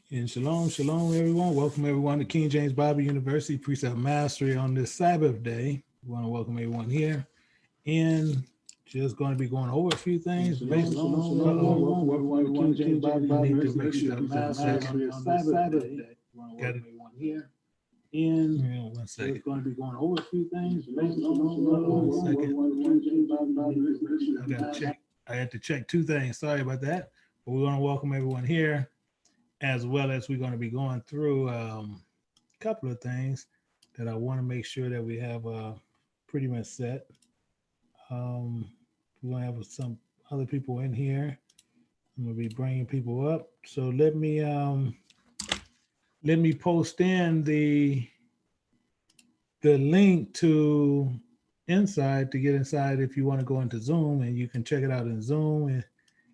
And shalom, shalom, everyone. Welcome everyone to King James Bible University Precept Mastery on this Sabbath day. We want to welcome everyone here. And just going to be going over a few things. Welcome everyone to King James Bible University Precept Mastery on this Sabbath day. We want to welcome everyone here. And one second. just going to be going over a few things. I had to check two things. Sorry about that. But we want to welcome everyone here, as well as we're going to be going through a couple of things that I want to make sure that we have pretty much set. We're going to have some other people in here. I'm going to be bringing people up. So let me post in the link to Inside to get inside if you want to go into Zoom, and you can check it out in Zoom, and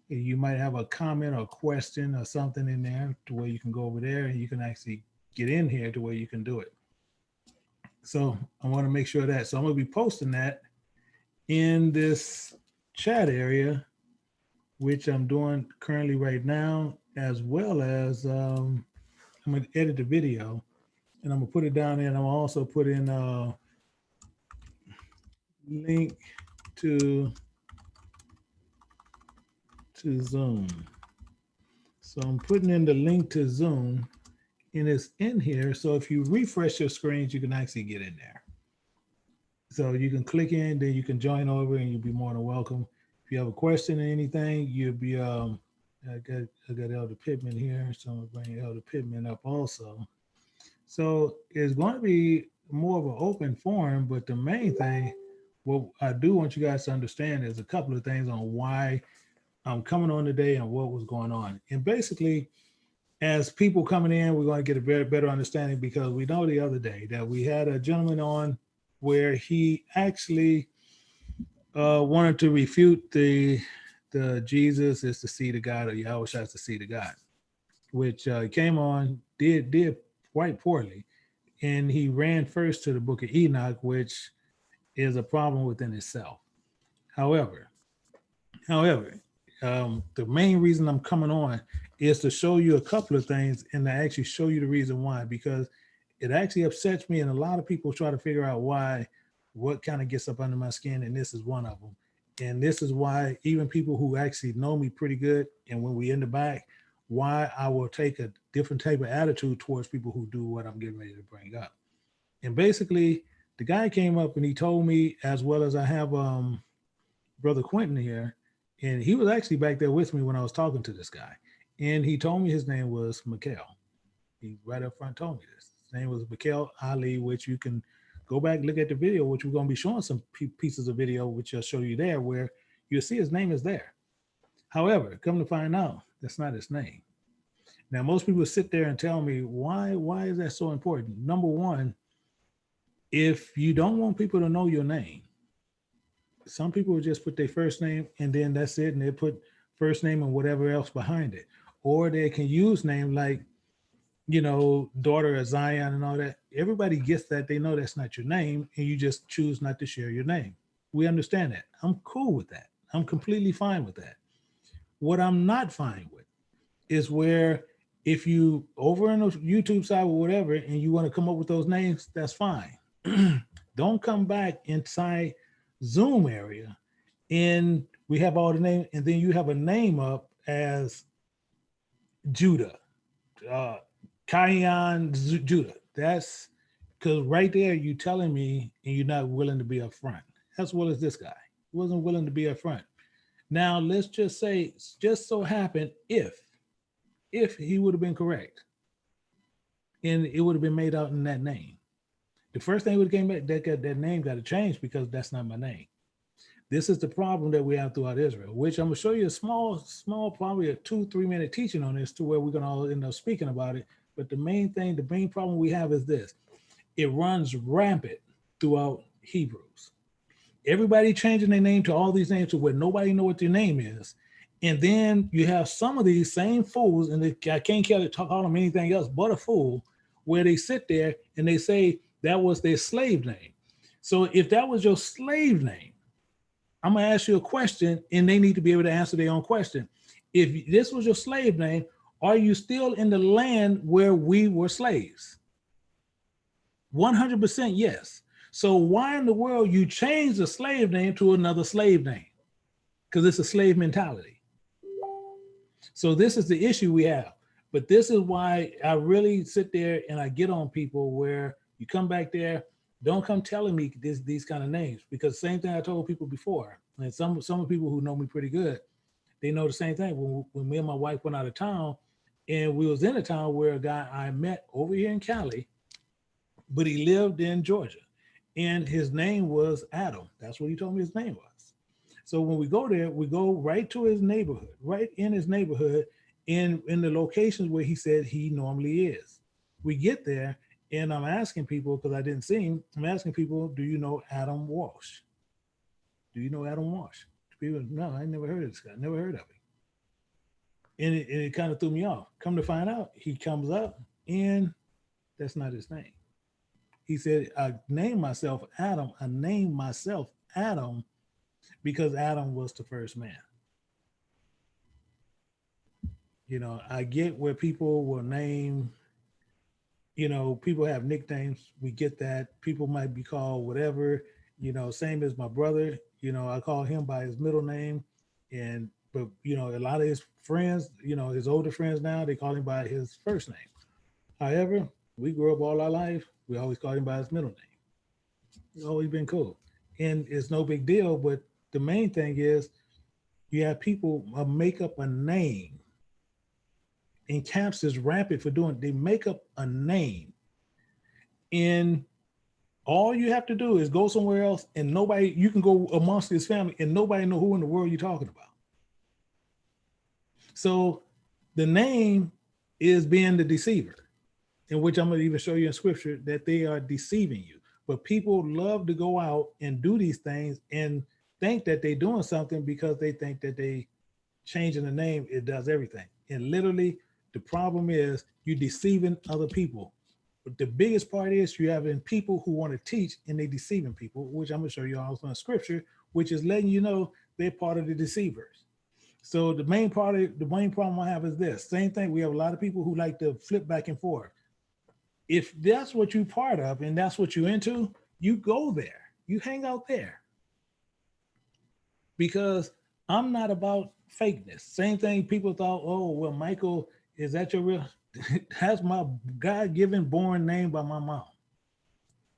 you might have a comment or question or something in there to where you can go over there and you can actually get in here to where you can do it. So I want to make sure that. So I'm going to be posting that in this chat area, which I'm doing currently right now, as well as I'm going to edit the video and I'm going to put it down there, and I'm also put in a link to Zoom. So I'm putting in the link to Zoom, and it's in here. So if you refresh your screens, you can actually get in there. So you can click in, then you can join over, and you'll be more than welcome. If you have a question or anything, you'll be I got Elder Pittman here, so I'm gonna bring Elder Pittman up also. So it's going to be more of an open forum, but the main thing, what I do want you guys to understand is a couple of things on why I'm coming on today and what was going on. And basically, as people coming in, we're going to get a better understanding, because we know the other day that we had a gentleman on where he actually wanted to refute the Jesus is the seed of God, or Yahweh is the seed of God, which came on, did quite poorly. And he ran first to the book of Enoch, which is a problem within itself. However, the main reason I'm coming on is to show you a couple of things and to actually show you the reason why, because it actually upsets me, and a lot of people try to figure out why, what kind of gets up under my skin, and this is one of them. And this is why even people who actually know me pretty good, and when we in the back, why I will take a different type of attitude towards people who do what I'm getting ready to bring up. And basically, the guy came up and he told me, as well as I have Brother Quentin here, and he was actually back there with me when I was talking to this guy. And he told me his name was Mikhail. He right up front told me this. His name was Mikhail Ali, which you can go back and look at the video, which we're going to be showing some pieces of video, which I'll show you there, where you'll see his name is there. However, come to find out, that's not his name. Now, most people sit there and tell me, why is that so important? Number one, if you don't want people to know your name, some people will just put their first name and then that's it, and they put first name and whatever else behind it. Or they can use name like, daughter of Zion and all that. Everybody gets that. They know that's not your name, and you just choose not to share your name. We understand that. I'm cool with that. I'm completely fine with that. What I'm not fine with is where if you over on the YouTube side or whatever, and you want to come up with those names, that's fine. Don't come back inside Zoom area and we have all the names, and then you have a name up as Judah, Kayan Judah. That's because right there you telling me, and you're not willing to be upfront, as well as this guy wasn't willing to be upfront. Now let's just say, just so happened, if he would have been correct, and it would have been made out in that name, the first thing would have came back, that name got to change, because that's not my name. This is the problem that we have throughout Israel, which I'm going to show you a small, probably a 2-3 minute teaching on this, to where we're going to all end up speaking about it. But the main problem we have is this: it runs rampant throughout Hebrews. Everybody changing their name to all these names to where nobody know what their name is. And then you have some of these same fools, and I can't call them anything else but a fool, where they sit there and they say that was their slave name. So if that was your slave name, I'm going to ask you a question, and they need to be able to answer their own question. If this was your slave name, Are you still in the land where we were slaves? 100% yes. So why in the world you change the slave name to another slave name? Because it's a slave mentality. So this is the issue we have. But this is why I really sit there and I get on people where you come back there, don't come telling me these kind of names, because same thing I told people before. And some of the people who know me pretty good, they know the same thing. When me and my wife went out of town, and we was in a town where a guy I met over here in Cali, but he lived in Georgia, and his name was Adam. That's what he told me his name was. So when we go there, we go right to his neighborhood, right in his neighborhood, in the locations where he said he normally is. We get there, and I'm asking people, because I didn't see him, I'm asking people, do you know Adam Walsh? Do you know Adam Walsh? People, no, I never heard of this guy, never heard of him. And it kind of threw me off. Come to find out, he comes up, and that's not his name. He said, I named myself Adam. I named myself Adam because Adam was the first man. You know, I get where people will name, you know, people have nicknames. We get that. People might be called whatever, you know, same as my brother. You know, I call him by his middle name. But, you know, a lot of his friends, you know, his older friends now, they call him by his first name. However, we grew up all our life. We always call him by his middle name. It's always been cool. And it's no big deal. But the main thing is you have people make up a name. And camps is rampant for doing, they make up a name. And all you have to do is go somewhere else, and nobody, you can go amongst his family and nobody know who in the world you're talking about. So the name is being the deceiver, in which I'm going to even show you in scripture that they are deceiving you. But people love to go out and do these things and think that they're doing something because they think that they changing the name, it does everything. And literally the problem is you're deceiving other people. But the biggest part is you having people who want to teach and they deceiving people, which I'm going to show you also in scripture, which is letting you know they're part of the deceivers. So the main problem I have is this. Same thing. We have a lot of people who like to flip back and forth. If that's what you're part of and that's what you're into, you go there. You hang out there. Because I'm not about fakeness. Same thing. People thought, oh, well, Michael, is that your real? That's my God-given born name by my mom.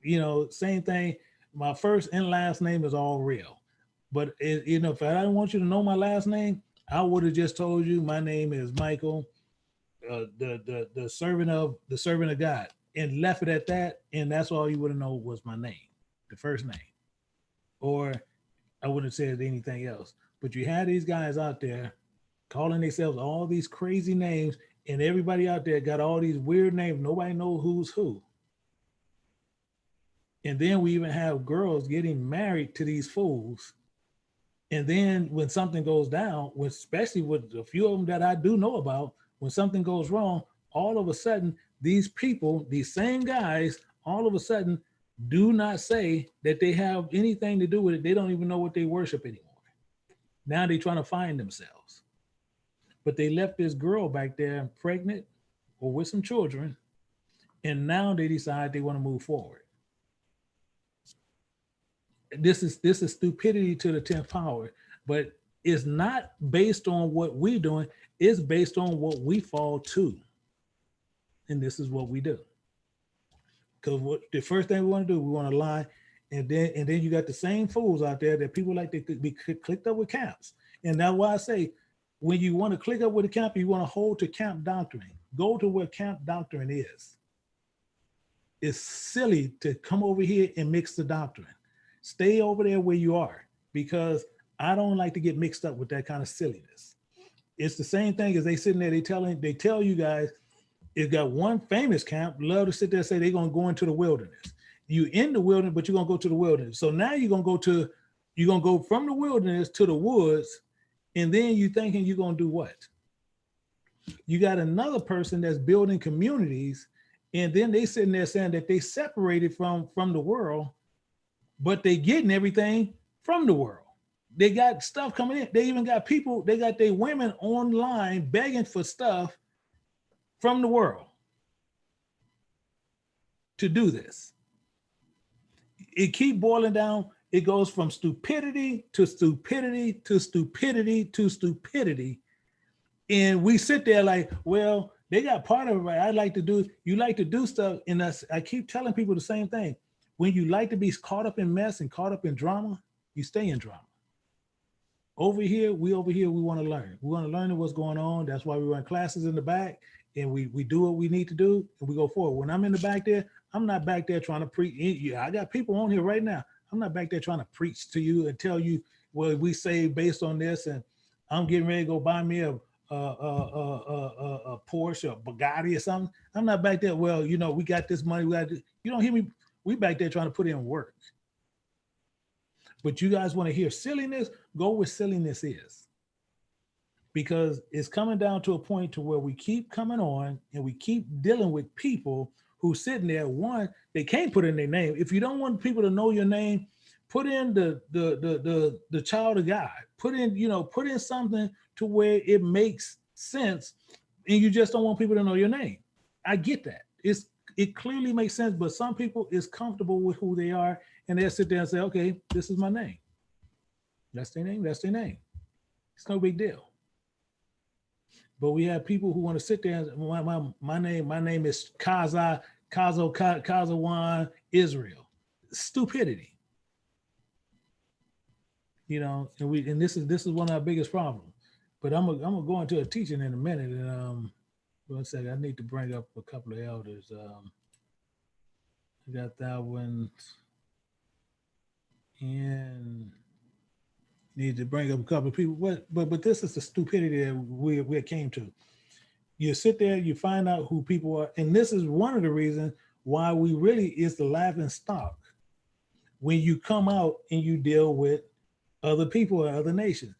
You know, same thing. My first and last name is all real. But you know, if I didn't want you to know my last name, I would have just told you my name is Michael, the servant of God, and left it at that. And that's all you would have known was my name, the first name. Or I wouldn't have said anything else. But you had these guys out there calling themselves all these crazy names, and everybody out there got all these weird names. Nobody knows who's who. And then we even have girls getting married to these fools. And then when something goes down, especially with a few of them that I do know about, when something goes wrong, all of a sudden, these people, these same guys, all of a sudden do not say that they have anything to do with it. They don't even know what they worship anymore. Now they're trying to find themselves. But they left this girl back there pregnant or with some children, and now they decide they want to move forward. This is stupidity to the 10th power, but it's not based on what we're doing. It's based on what we fall to. And this is what we do. Because what the first thing we want to do, we want to lie. And then you got the same fools out there that people like to be clicked up with camps. And that's why I say, when you want to click up with a camp, you want to hold to camp doctrine. Go to where camp doctrine is. It's silly to come over here and mix the doctrine. Stay over there where you are, because I don't like to get mixed up with that kind of silliness. It's the same thing as they sitting there, they tell you guys, it's got one famous camp, love to sit there and say they're going to go into the wilderness. You in the wilderness, but you're going to go to the wilderness. So now you're going to go from the wilderness to the woods, and then you thinking you're going to do what? You got another person that's building communities, and then they sitting there saying that they separated from the world, but they getting everything from the world. They got stuff coming in. They even got people, they got their women online begging for stuff from the world to do this. It keep boiling down. It goes from stupidity to stupidity to stupidity to stupidity. And we sit there like, well, they got part of it right. I like to do, you like to do stuff. And I keep telling people the same thing. When you like to be caught up in mess and caught up in drama, you stay in drama. Over here, we want to learn. We want to learn what's going on. That's why we run classes in the back and we do what we need to do and we go forward. When I'm in the back there, I'm not back there trying to preach. I got people on here right now. I'm not back there trying to preach to you and tell you, well, we say based on this and I'm getting ready to go buy me a Porsche or Bugatti or something. I'm not back there. Well, you know, we got this money. You don't hear me. We back there trying to put in work. But you guys want to hear silliness? Go where silliness is, because it's coming down to a point to where we keep coming on and we keep dealing with people who sitting there. One, they can't put in their name. If you don't want people to know your name, put in the child of God. Put in something to where it makes sense, and you just don't want people to know your name. I get that. It clearly makes sense, but some people is comfortable with who they are, and they'll sit there and say, okay, this is my name. That's their name. That's their name. It's no big deal. But we have people who want to sit there and my name is Kazawan Israel. Stupidity. You know, and this is one of our biggest problems. But I'm gonna go into a teaching in a minute, and 1 second, I need to bring up a couple of elders. I got that one, and need to bring up a couple of people. But this is the stupidity that we came to. You sit there, you find out who people are, and this is one of the reasons why we really is the laughing stock when you come out and you deal with other people or other nations.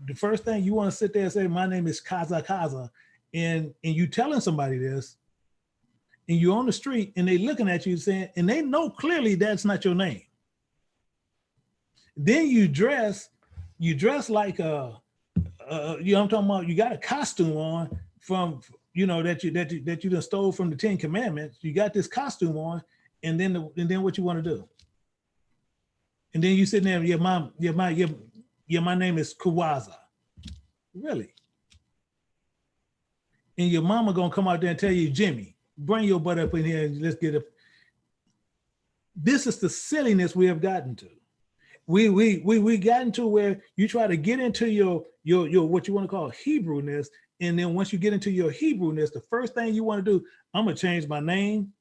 The first thing you want to sit there and say, my name is Kaza, and you telling somebody this, and you're on the street and they looking at you saying, and they know clearly that's not your name. Then you dress like you know what I'm talking about, you got a costume on from, you know, that you done stole from the 10 Commandments. You got this costume on, and then what you want to do? And then you sitting there, my name is Kawaza. Really? And your mama gonna come out there and tell you, Jimmy, bring your butt up in here and let's get it. This is the silliness we have gotten to. We gotten to where you try to get into your what you want to call Hebrewness, and then once you get into your Hebrewness, the first thing you want to do, I'm gonna change my name.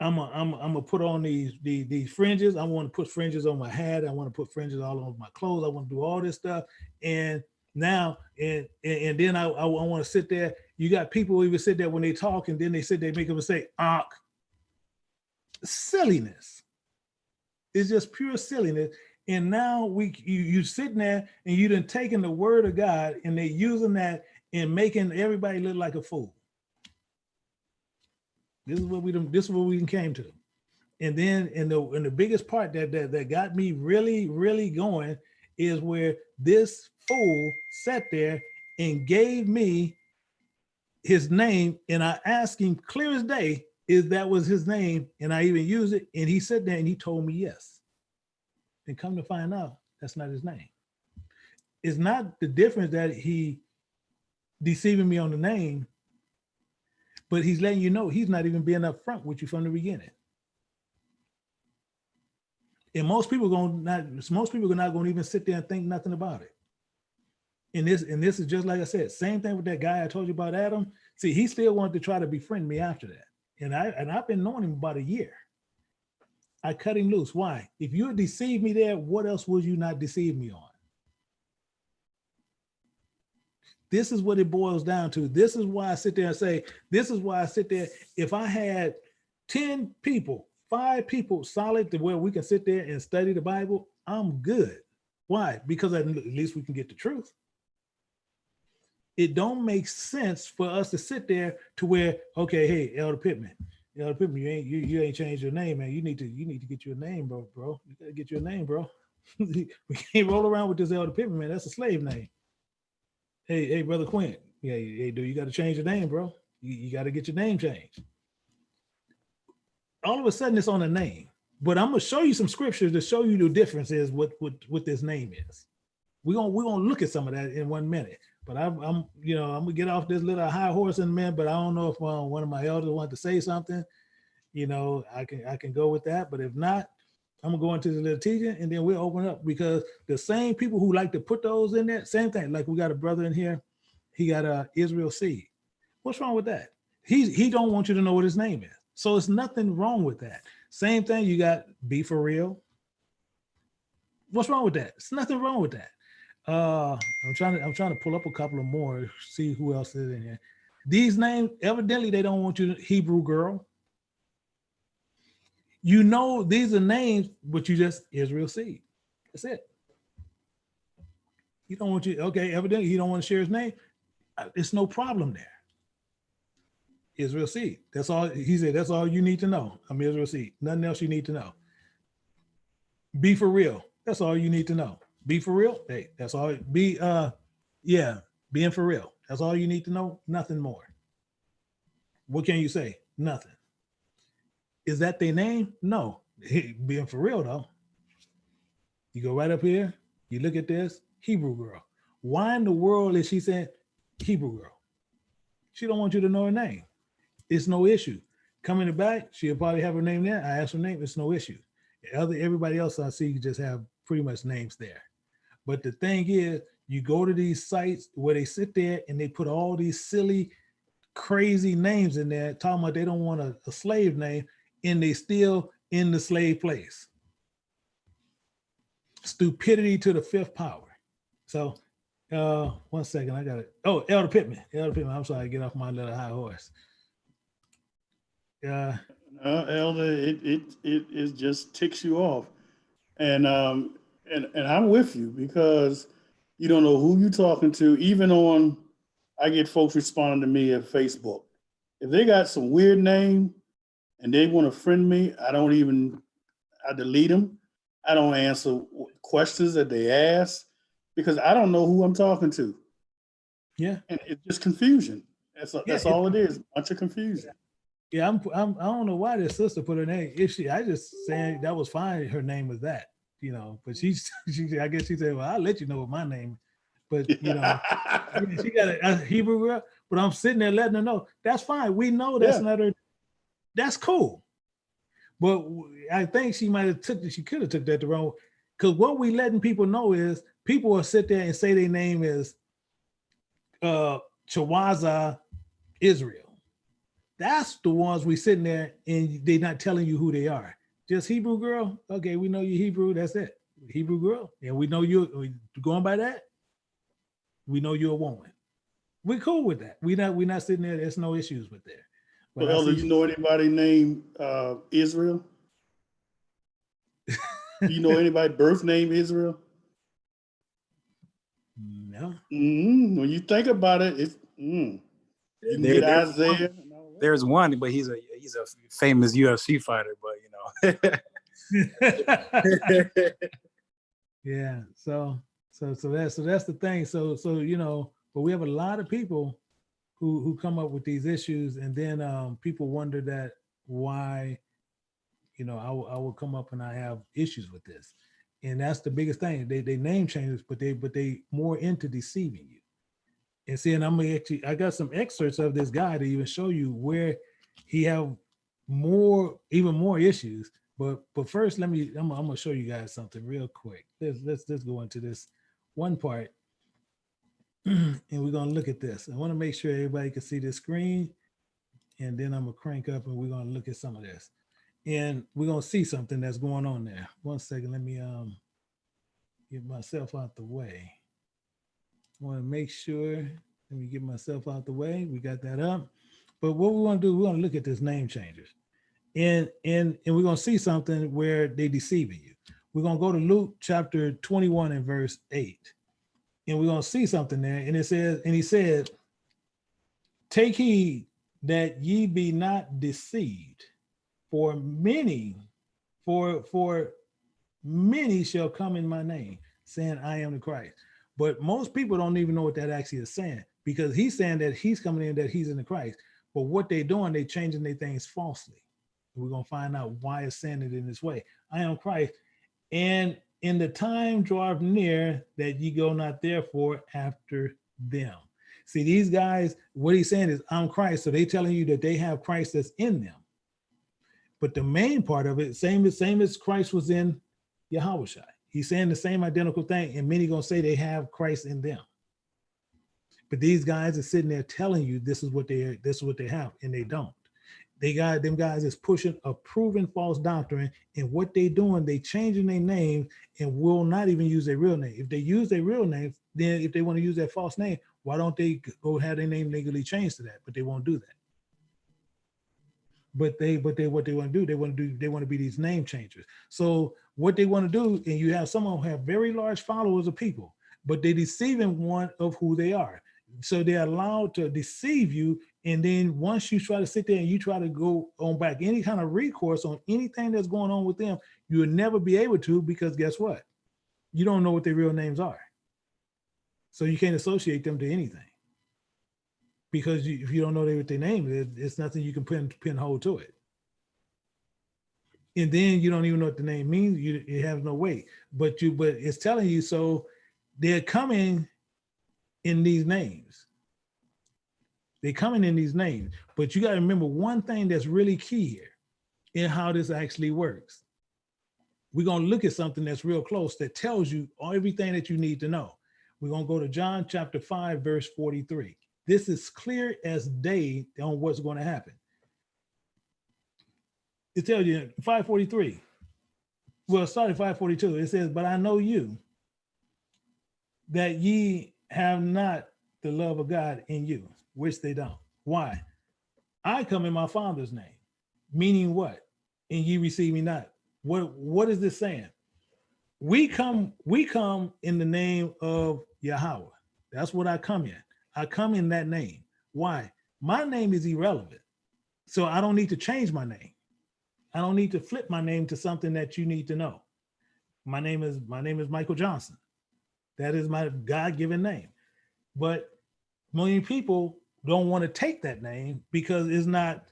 I'm gonna put on these fringes. I want to put fringes on my hat. I want to put fringes all over my clothes. I want to do all this stuff. And now and then I want to sit there. You got people who even sit there when they talk, and then they sit there, make them say, silliness. It's just pure silliness. And now you sitting there and you done taken the word of God and they using that and making everybody look like a fool. This is what we came to. And then and the biggest part that got me really, really going is where this fool sat there and gave me his name, and I asked him clear as day if that was his name, and I even used it, and he sat there and he told me yes. And come to find out, that's not his name. It's not the difference that he deceiving me on the name, but he's letting you know he's not even being upfront with you from the beginning. And most people are not going to even sit there and think nothing about it. And this is just like I said, same thing with that guy I told you about, Adam. See, he still wanted to try to befriend me after that. And I've been knowing him about a year. I cut him loose. Why? If you deceive me there, what else would you not deceive me on? This is what it boils down to. This is why I sit there and say, if I had 10 people, 5 people solid to where we can sit there and study the Bible, I'm good. Why? Because at least we can get the truth. It don't make sense for us to sit there to where, okay, hey, Elder Pittman, you ain't changed your name, man. You need to get your name, bro. You gotta get your name, bro. We can't roll around with this Elder Pittman, man. That's a slave name. Hey, Brother Quinn. Yeah, hey, dude, you got to change your name, bro. You got to get your name changed. All of a sudden, it's on a name. But I'm gonna show you some scriptures to show you the difference is what this name is. We're gonna look at some of that in 1 minute. But I'm gonna get off this little high horse in a minute. But I don't know if one of my elders want to say something. I can go with that. But if not, I'm gonna go into the little teaching and then we'll open up, because the same people who like to put those in there, same thing. Like we got a brother in here, he got Israel seed. What's wrong with that? He don't want you to know what his name is. So it's nothing wrong with that. Same thing, you got Be For Real. What's wrong with that? It's nothing wrong with that. I'm trying to pull up a couple of more, see who else is in here. These names, evidently they don't want you to Hebrew girl. These are names, but you just Israel seed. That's it. You don't want you, okay, evidently he don't want to share his name. It's no problem there. Israel seed. That's all he said. That's all you need to know. I'm Israel seed. Nothing else you need to know. Be for real. That's all you need to know. Be for real. Hey, that's all. Being for real. That's all you need to know. Nothing more. What can you say? Nothing. Is that their name? No. Being for real though. You go right up here. You look at this Hebrew girl. Why in the world is she saying Hebrew girl? She don't want you to know her name. It's no issue. Coming back, she'll probably have her name there. I ask her name, it's no issue. Everybody else I see just have pretty much names there. But the thing is, you go to these sites where they sit there and they put all these silly, crazy names in there, talking about they don't want a slave name, and they still in the slave place. Stupidity to the fifth power. So 1 second, I got it. Oh, Elder Pittman. I'm sorry, get off my little high horse. Elder, it just ticks you off, and I'm with you, because you don't know who you're talking to. Even I get folks responding to me at Facebook. If they got some weird name and they want to friend me, I delete them. I don't answer questions that they ask, because I don't know who I'm talking to. Yeah, and it's just confusion. That's all it is. A bunch of confusion. Yeah, I don't know why this sister put her name. I just saying that was fine. Her name was that, but she I guess she said, well, I'll let you know what my name, but she got a Hebrew girl, but I'm sitting there letting her know that's fine. We know that's not her. That's cool. But I think she could have took that the wrong, because what we letting people know is people will sit there and say their name is Chawaza Israel. That's the ones we sitting there and they're not telling you who they are. Just Hebrew girl. Okay, we know you Hebrew. That's it. Hebrew girl. And we know you going by that. We know you're a woman. We're cool with that. We're not sitting there. There's no issues with that. But so Elder, you know anybody named Israel? Do you know anybody birth name Israel? No. When you think about it, it's you can get Isaiah. There's one, but he's a famous UFC fighter, but yeah. So that's the thing. So but we have a lot of people who come up with these issues, and then people wonder that why, I will come up and I have issues with this, and that's the biggest thing. They name changes, but they more into deceiving you. And see, and I got some excerpts of this guy to even show you where he have even more issues. But first, I'm gonna show you guys something real quick. Let's go into this one part, and we're gonna look at this. I want to make sure everybody can see the screen, and then I'm gonna crank up and we're gonna look at some of this, and we're gonna see something that's going on there. 1 second, let me get myself out the way. I want to make sure, let me get myself out the way. We got that up. But what we want to do, we're going to look at this name changers. And we're going to see something where they're deceiving you. We're going to go to Luke chapter 21 and verse 8. And we're going to see something there. And it says, and he said, take heed that ye be not deceived, for many shall come in my name, saying, I am the Christ. But most people don't even know what that actually is saying, because he's saying that he's coming in, that he's in the Christ. But what they're doing, they're changing their things falsely. We're going to find out why it's saying it in this way. I am Christ. And in the time draweth near that ye go not therefore after them. See, these guys, what he's saying is, I'm Christ. So they telling you that they have Christ that's in them. But the main part of it, same as Christ was in Yahushua. He's saying the same identical thing. And many going to say they have Christ in them. But these guys are sitting there telling you this is what they have, and they don't. Them guys is pushing a proven false doctrine, and what they doing, they changing their name and will not even use their real name. If they use their real name, then if they want to use that false name, why don't they go have their name legally changed to that? But they won't do that. But what they want to do, they want to be these name changers. So what they want to do, and you have some of them have very large followers of people, but they're deceiving one of who they are. So they're allowed to deceive you. And then once you try to sit there and you try to go on back any kind of recourse on anything that's going on with them, you'll never be able to, because guess what? You don't know what their real names are. So you can't associate them to anything. Because if you don't know what their name is, it's nothing you can pinhole to it. And then you don't even know what the name means. It has no weight. But it's telling you, so they're coming in these names. They're coming in these names. But you got to remember one thing that's really key here in how this actually works. We're going to look at something that's real close that tells you everything that you need to know. We're going to go to John chapter 5, verse 43. This is clear as day on what's going to happen. It tells you 543. Well, start at 542. It says, but I know you, that ye have not the love of God in you, which they don't. Why? I come in my Father's name, meaning what? And ye receive me not. What is this saying? We come in the name of Yahweh. That's what I come in. I come in that name. Why? My name is irrelevant. So I don't need to change my name. I don't need to flip my name to something that you need to know. My name is Michael Johnson. That is my God-given name. But many people don't want to take that name because it's not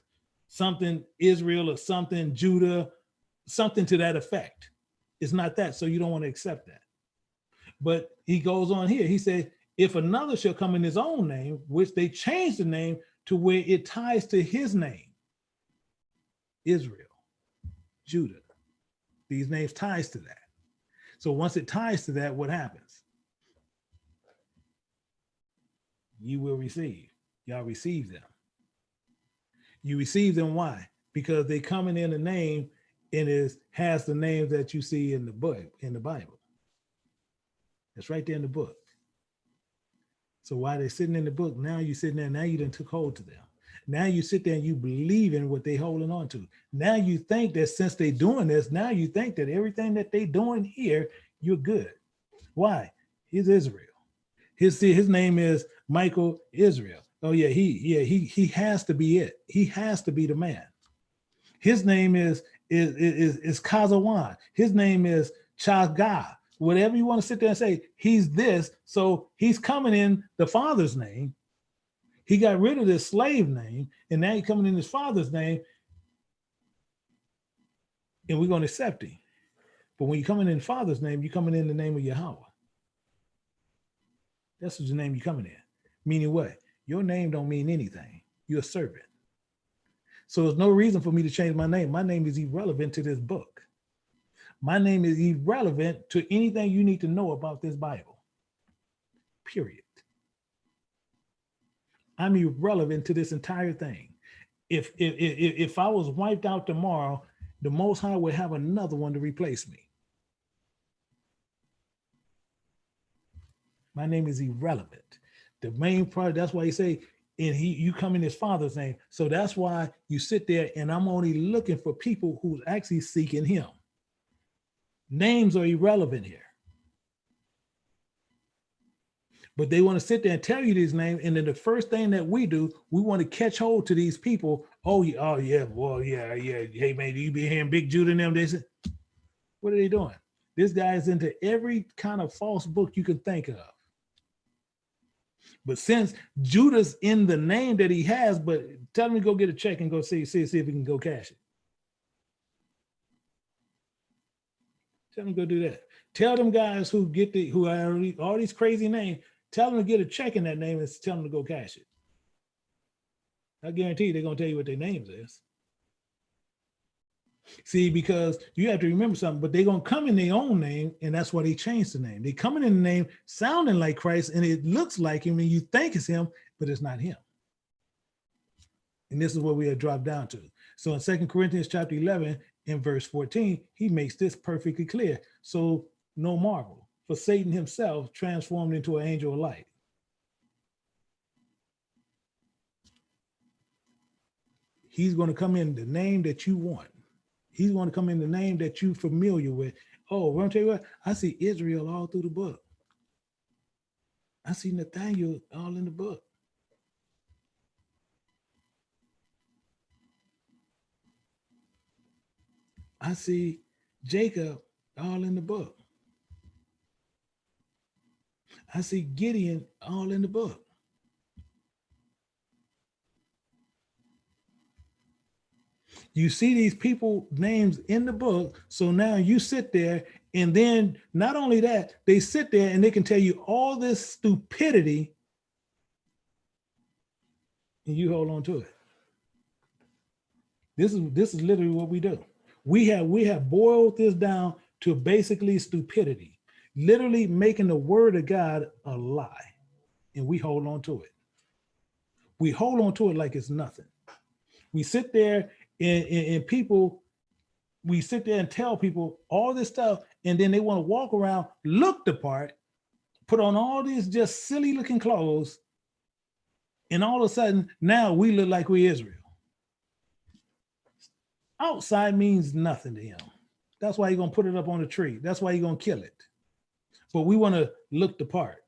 something Israel or something Judah, something to that effect. It's not that, so you don't want to accept that. But he goes on here. He said, if another shall come in his own name, which they changed the name to where it ties to his name, Israel, Judah. These names ties to that. So once it ties to that, what happens? You will receive. Y'all receive them. You receive them. Why? Because they coming in a name and has the names that you see in the book, in the Bible. It's right there in the book. So while they're sitting in the book, now you're sitting there, now you done took hold to them. Now you sit there and you believe in what they're holding on to. Now you think that since they're doing this, now you think that everything that they're doing here, you're good. Why? He's Israel. His name is Michael Israel. Oh yeah, he has to be it. He has to be the man. His name is Kazawan. His name is Chaga. Whatever you want to sit there and say, he's this. So he's coming in the Father's name. He got rid of this slave name, and now he's coming in his Father's name, and we're going to accept him. But when you're coming in Father's name, you're coming in the name of Yahweh. That's what your name you're coming in. Meaning what? Your name don't mean anything. You're a servant. So there's no reason for me to change my name. My name is irrelevant to this book. My name is irrelevant to anything you need to know about this Bible. Period. I'm irrelevant to this entire thing. If I was wiped out tomorrow, the Most High would have another one to replace me. My name is irrelevant. The main part, that's why he say, and you come in his Father's name. So that's why you sit there and I'm only looking for people who's actually seeking him. Names are irrelevant here. But they want to sit there and tell you these names. And then the first thing that we do, we want to catch hold to these people. Oh yeah, well, yeah. Hey man, do you be hearing Big Judah and them? They say, what are they doing? This guy is into every kind of false book you can think of. But since Judah's in the name that he has, but Tell them to go get a check and go see if we can go cash it. Tell them to go do that. Tell them guys who are all these crazy names, tell them to get a check in that name and tell them to go cash it. I guarantee you they're going to tell you what their names is. See, because you have to remember something, but they're going to come in their own name, and that's why they changed the name. They coming in the name sounding like Christ, and it looks like him, and you think it's him, but it's not him. And this is what we have dropped down to. So in 2 Corinthians chapter 11, in verse 14, he makes this perfectly clear. So no marvel, for Satan himself transformed into an angel of light. He's going to come in the name that you want. He's going to come in the name that you're familiar with. Oh, I'm going to tell you what, I see Israel all through the book. I see Nathaniel all in the book. I see Jacob all in the book. I see Gideon all in the book. You see these people names in the book. So now you sit there, and then not only that, they sit there and they can tell you all this stupidity, and you hold on to it. This is literally what we do. We have boiled this down to basically stupidity, literally making the word of God a lie, and we hold on to it. We hold on to it like it's nothing. We sit there and people, we sit there and tell people all this stuff, and then they want to walk around, look the part, put on all these just silly looking clothes, and all of a sudden now we look like we Israel. Outside means nothing to him. That's why he's gonna put it up on a tree. That's why he's gonna kill it. But we want to look the part.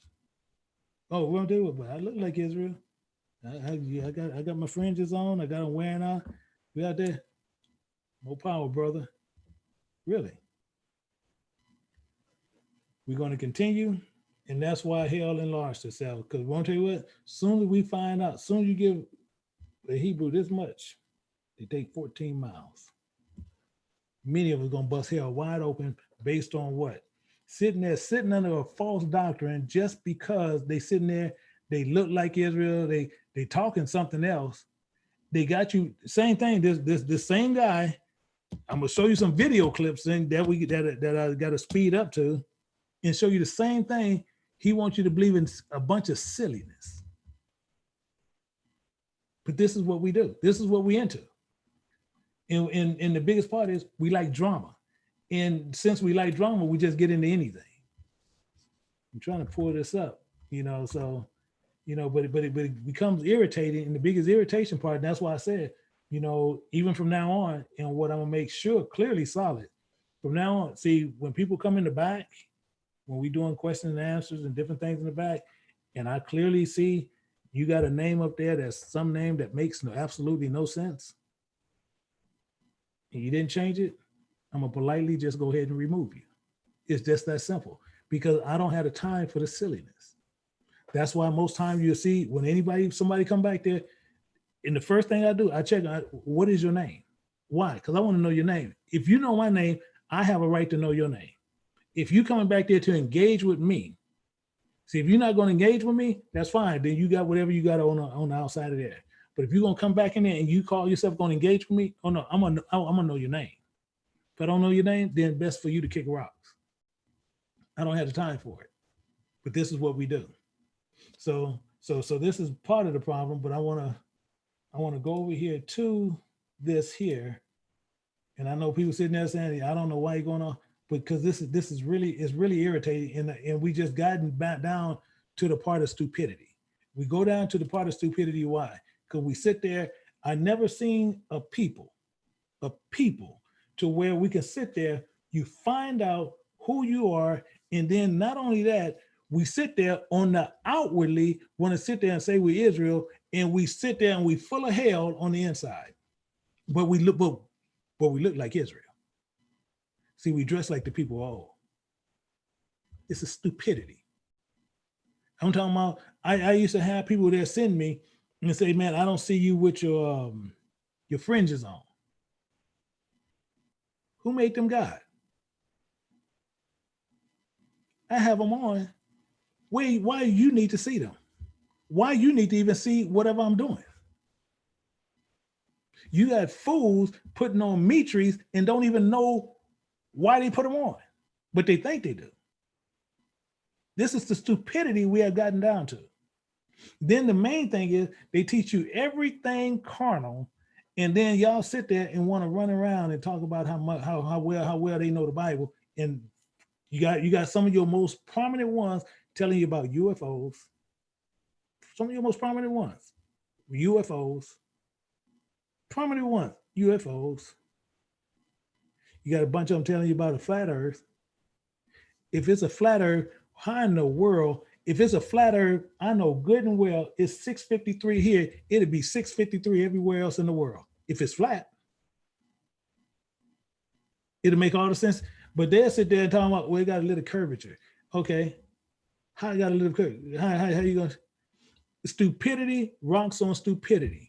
Oh, we don't do it, but I look like Israel. I got my fringes on. I got them wearing out. We out there. More power, brother. Really. We're going to continue, and that's why hell enlarged itself. Because we won't tell you what, soon as we find out, soon as you give the Hebrew this much, they take 14 miles. Many of us going to bust hell wide open based on what? Sitting under a false doctrine just because they sitting there, they look like Israel, they talking something else. They got you, same thing, this same guy, I'm gonna show you some video clips that I got to speed up to and show you the same thing. He wants you to believe in a bunch of silliness. But this is what we do. This is what we into. And the biggest part is we like drama. And since we like drama, we just get into anything. I'm trying to pull this up, so, but it becomes irritating. And the biggest irritation part, and that's why I said, even from now on, and what I'm gonna make sure clearly solid from now on, see, when people come in the back, when we doing questions and answers and different things in the back, and I clearly see you got a name up there that's some name that makes absolutely no sense, and you didn't change it, I'm gonna politely just go ahead and remove you. It's just that simple, because I don't have the time for the silliness. That's why most times you'll see when somebody come back there, and the first thing I do, I check out, what is your name? Why? Because I want to know your name. If you know my name, I have a right to know your name. If you coming back there to engage with me, see, if you're not going to engage with me, that's fine. Then you got whatever you got on the outside of there. But if you're going to come back in there and you call yourself going to engage with me, oh no, I'm gonna know your name. If I don't know your name, then best for you to kick rocks. I don't have the time for it. But this is what we do. So this is part of the problem, but I want to go over here to this here. And I know people sitting there saying, I don't know why you're going on, because this is really irritating. And we just gotten back down to the part of stupidity. We go down to the part of stupidity. Why? Because we sit there. I never seen a people to where we can sit there, you find out who you are. And then not only that, we sit there on the outwardly want to sit there and say we're Israel, and we sit there and we full of hell on the inside. But we look like Israel. See, we dress like the people all. It's a stupidity. I'm talking about, I used to have people that send me, and say, man, I don't see you with your fringes on. Who made them God? I have them on. Why you need to see them? Why you need to even see whatever I'm doing? You got fools putting on mitres and don't even know why they put them on, but they think they do. This is the stupidity we have gotten down to. Then the main thing is they teach you everything carnal, and then y'all sit there and want to run around and talk about how well they know the Bible. And you got some of your most prominent ones telling you about UFOs. Some of your most prominent ones, UFOs. Prominent ones, UFOs. You got a bunch of them telling you about a flat earth. If it's a flat earth, how in the world, if it's a flat earth, I know good and well it's 653 here, it'd be 653 everywhere else in the world. If it's flat, it'll make all the sense. But they'll sit there and talk about, well, it got a little curvature. Okay. How it got a little curvature? How you gonna? Stupidity rocks on stupidity.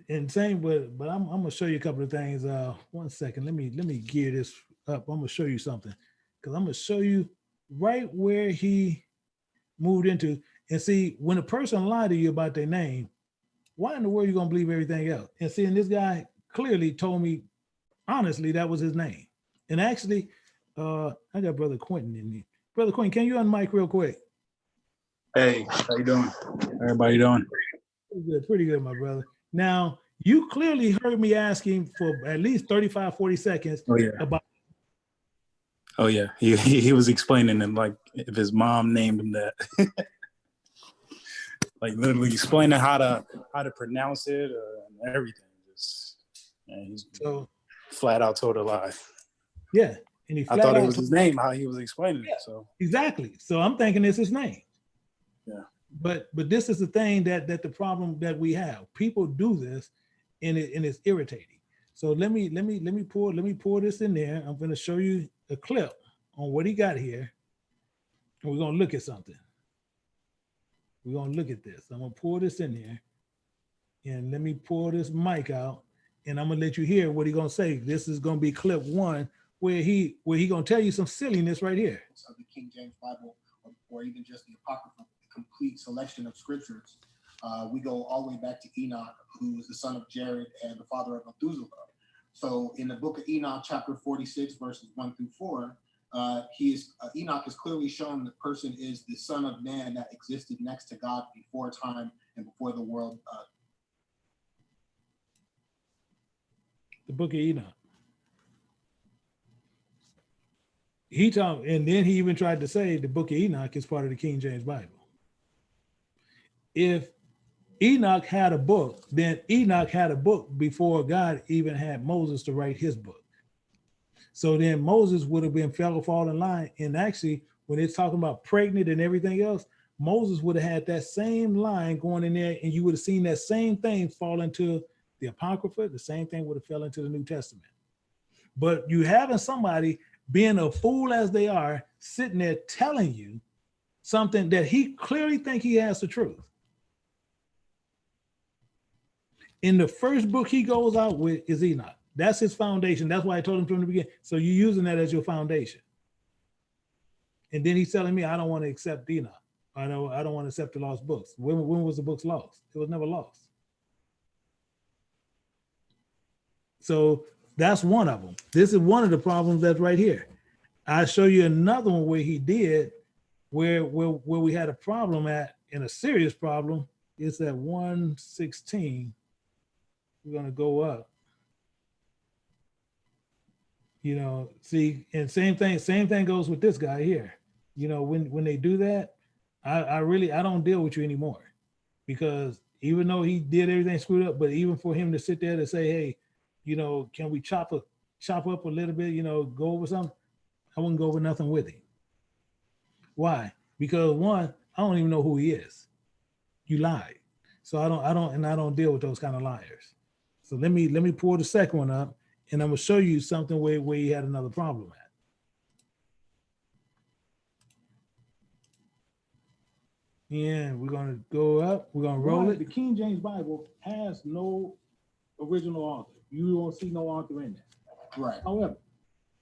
And same, but I'm gonna show you a couple of things. 1 second. Let me gear this up. I'm gonna show you something, because I'm gonna show you right where he moved into. And see, when a person lied to you about their name, why in the world are you gonna believe everything else? And see, and this guy clearly told me honestly that was his name. And actually, I got Brother Quentin in here. Brother Quentin, can you unmic real quick? Hey, how you doing? Everybody doing? Pretty good, my brother. Now, you clearly heard me asking for at least 35, 40 seconds about. Oh, yeah. He was explaining him, like, if his mom named him that. Like, literally explaining how to pronounce it and everything. And he's so flat out told a lie. Yeah. And I thought it was his name, how he was explaining it. So exactly. So I'm thinking it's his name. Yeah. But this is the thing that the problem that we have. People do this, and it's irritating. So let me pour this in there. I'm going to show you a clip on what he got here, and we're going to look at something. We're going to look at this. I'm going to pour this in there, and let me pour this mic out, and I'm going to let you hear what he's going to say. This is going to be clip 1, where he going to tell you some silliness right here. Of the King James Bible, or even just the Apocrypha, complete selection of scriptures. We go all the way back to Enoch, who was the son of Jared and the father of Methuselah. So in the book of Enoch, chapter 46, verses 1 through 4, Enoch is clearly shown the person is the son of man that existed next to God before time and before the world. The book of Enoch. And then he even tried to say the book of Enoch is part of the King James Bible. If Enoch had a book, then Enoch had a book before God even had Moses to write his book. So then Moses would have been fall in line. And actually, when it's talking about pregnant and everything else, Moses would have had that same line going in there, and you would have seen that same thing fall into the Apocrypha. The same thing would have fell into the New Testament. But you having somebody being a fool as they are, sitting there telling you something that he clearly think he has the truth. In the first book he goes out with is Enoch. That's his foundation. That's why I told him from the beginning. So you're using that as your foundation. And then he's telling me, I don't want to accept Enoch. I don't want to accept the lost books. When was the books lost? It was never lost. So that's one of them. This is one of the problems that's right here. I'll show you another one where he did, where we had a problem at, and a serious problem. It's at 116. We're going to go up. You know, see, and same thing goes with this guy here. You know, when they do that, I don't deal with you anymore, because even though he did everything screwed up, but even for him to sit there to say, hey, you know, can we chop up a little bit, you know, go over something? I wouldn't go over nothing with him. Why? Because one, I don't even know who he is. You lied. So I don't deal with those kind of liars. So let me pour the second one up, and I'm gonna show you something where he had another problem And we're going to go up. We're going to roll it. The King James Bible has no original author. You won't see no author in there. Right.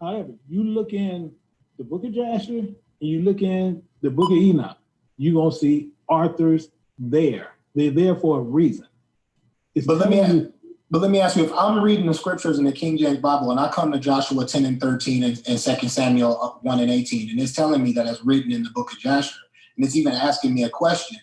However, you look in the book of Jasher and you look in the book of Enoch, you're going to see authors there. They're there for a reason. But let me ask you, if I'm reading the scriptures in the King James Bible and I come to Joshua 10 and 13 and 2 Samuel 1 and 18, and it's telling me that it's written in the book of Jasher, and it's even asking me a question,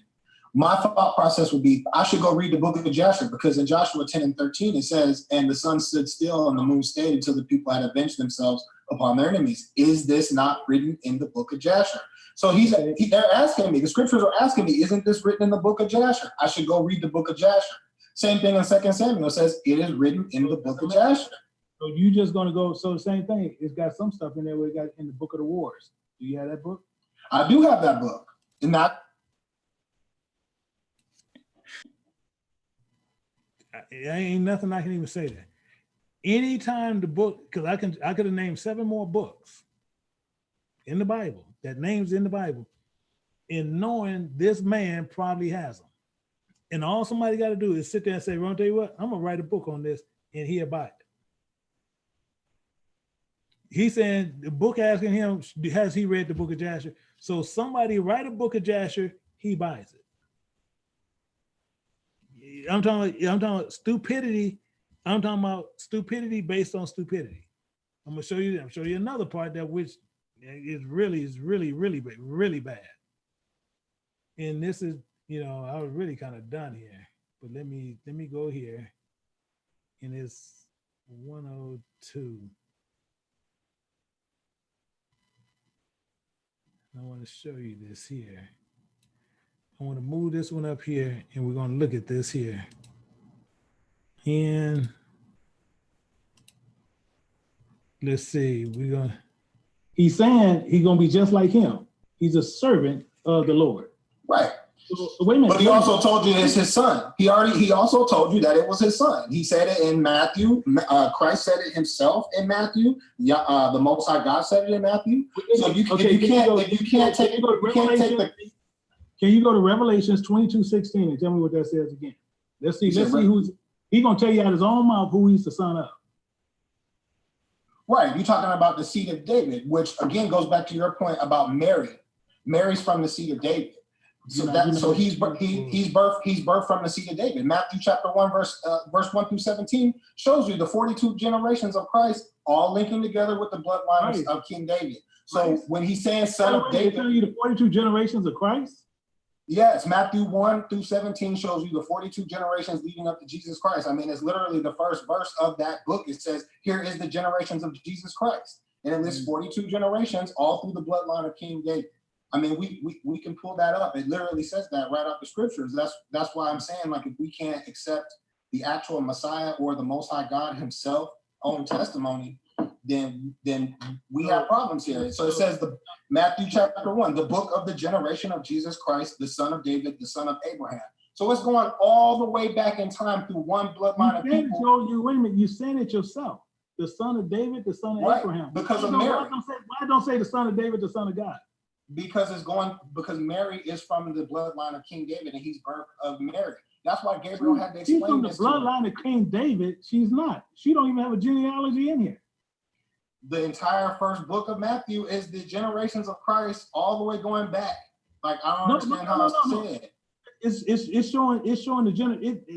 my thought process would be, I should go read the book of Jasher, because in Joshua 10 and 13, it says, and the sun stood still and the moon stayed until the people had avenged themselves upon their enemies. Is this not written in the book of Jasher? So they're asking me, the scriptures are asking me, isn't this written in the book of Jasher? I should go read the book of Jasher. Same thing in 2 Samuel says, it is written in the book of Jasher. So you just going to go, so the same thing, it's got some stuff in there where it got in the book of the wars. Do you have that book? I do have that book. And that ain't nothing I can even say there. Anytime the book, because I could have named 7 more books in the Bible, that names in the Bible, in knowing this man probably has them. And all somebody got to do is sit there and say, "Ron, tell you what, I'm gonna write a book on this," and he'll buy it. He's saying the book asking him, has he read the book of Jasher? So somebody write a book of Jasher, he buys it. I'm talking about stupidity. I'm talking about stupidity based on stupidity. I'm gonna show you another part that which is really bad. And this is, I was really kind of done here, but let me go here. And it's 102. I want to show you this here. I want to move this one up here, and we're going to look at this here. And let's see, he's saying he's going to be just like him. He's a servant of the Lord. Right. So, wait a minute. But he also told you it's his son. He also told you that it was his son. He said it in Matthew. Christ said it himself in Matthew. The Most High God said it in Matthew. So can you go to Revelations 22:16 and tell me what that says again? Let's see who's he's gonna tell you out his own mouth who he's the son of. Right. You're talking about the seed of David, which again goes back to your point about Mary. Mary's from the seed of David. So he's birthed from the seed of David. Matthew chapter 1, verse 1 through 17 shows you the 42 generations of Christ, all linking together with the bloodline of King David. So when he's saying son of David, telling you the 42 generations of Christ? Yes, Matthew 1 through 17 shows you the 42 generations leading up to Jesus Christ. I mean, it's literally the first verse of that book. It says, here is the generations of Jesus Christ. And it lists 42 generations all through the bloodline of King David. I mean, we can pull that up. It literally says that right out the scriptures. That's why I'm saying, like, if we can't accept the actual Messiah or the Most High God himself own testimony, then we have problems here. So it says Matthew chapter 1, the book of the generation of Jesus Christ, the son of David, the son of Abraham. So it's going all the way back in time through one bloodline of people. Wait a minute, you saying it yourself. The son of David, the son of Abraham. Because of Mary. Why don't say the son of David, the son of God? Because Mary is from the bloodline of King David and he's birth of Mary. That's why Gabriel had to explain. She's from the bloodline of King David. She's not. She don't even have a genealogy in here. The entire first book of Matthew is the generations of Christ all the way going back. Like, I don't understand how it's said. It's showing the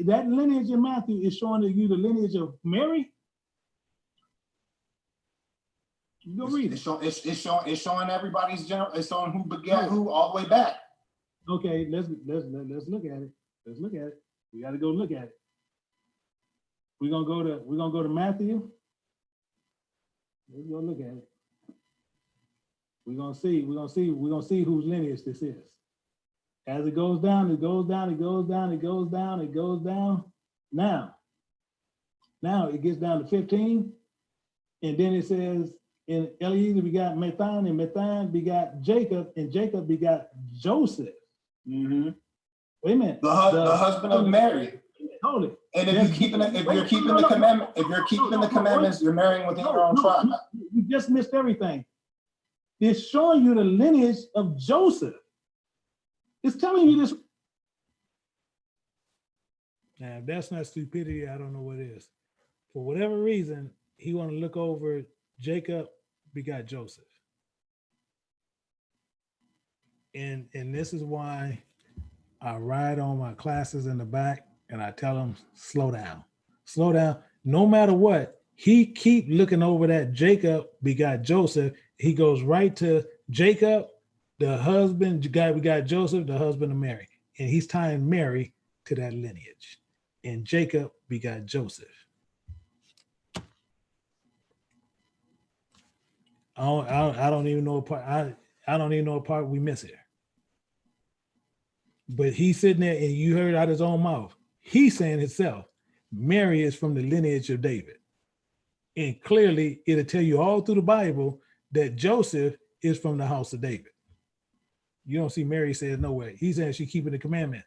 that lineage in Matthew is showing you the lineage of Mary. Go read it. It's showing everybody's it's showing who begat who all the way back. Okay, let's look at it. Let's look at it. We got to go look at it. We're gonna go to Matthew. Let's go look at it. We're gonna see whose lineage this is. As it goes down, it goes down, it goes down, it goes down, it goes down. Now it gets down to 15, and then it says, and Eliezer begot Methan, and Methan begot Jacob, and Jacob begot Joseph. Mm-hmm. Wait a minute. The husband of Mary. Hold it. And if you're keeping the commandments, you're marrying within your own tribe. You just missed everything. It's showing you the lineage of Joseph. It's telling you this. Now, if that's not stupidity, I don't know what is. For whatever reason, he want to look over Jacob begot Joseph. And this is why I ride on my classes in the back and I tell them, slow down. Slow down. No matter what, he keep looking over that Jacob begot Joseph. He goes right to Jacob, the husband, guy begot Joseph, the husband of Mary. And he's tying Mary to that lineage. And Jacob begot Joseph. I don't even know a part. I don't even know a part we miss here. But he's sitting there, and you heard out his own mouth. He's saying himself, Mary is from the lineage of David. And clearly, it'll tell you all through the Bible that Joseph is from the house of David. You don't see Mary says no way. He's saying she's keeping the commandments.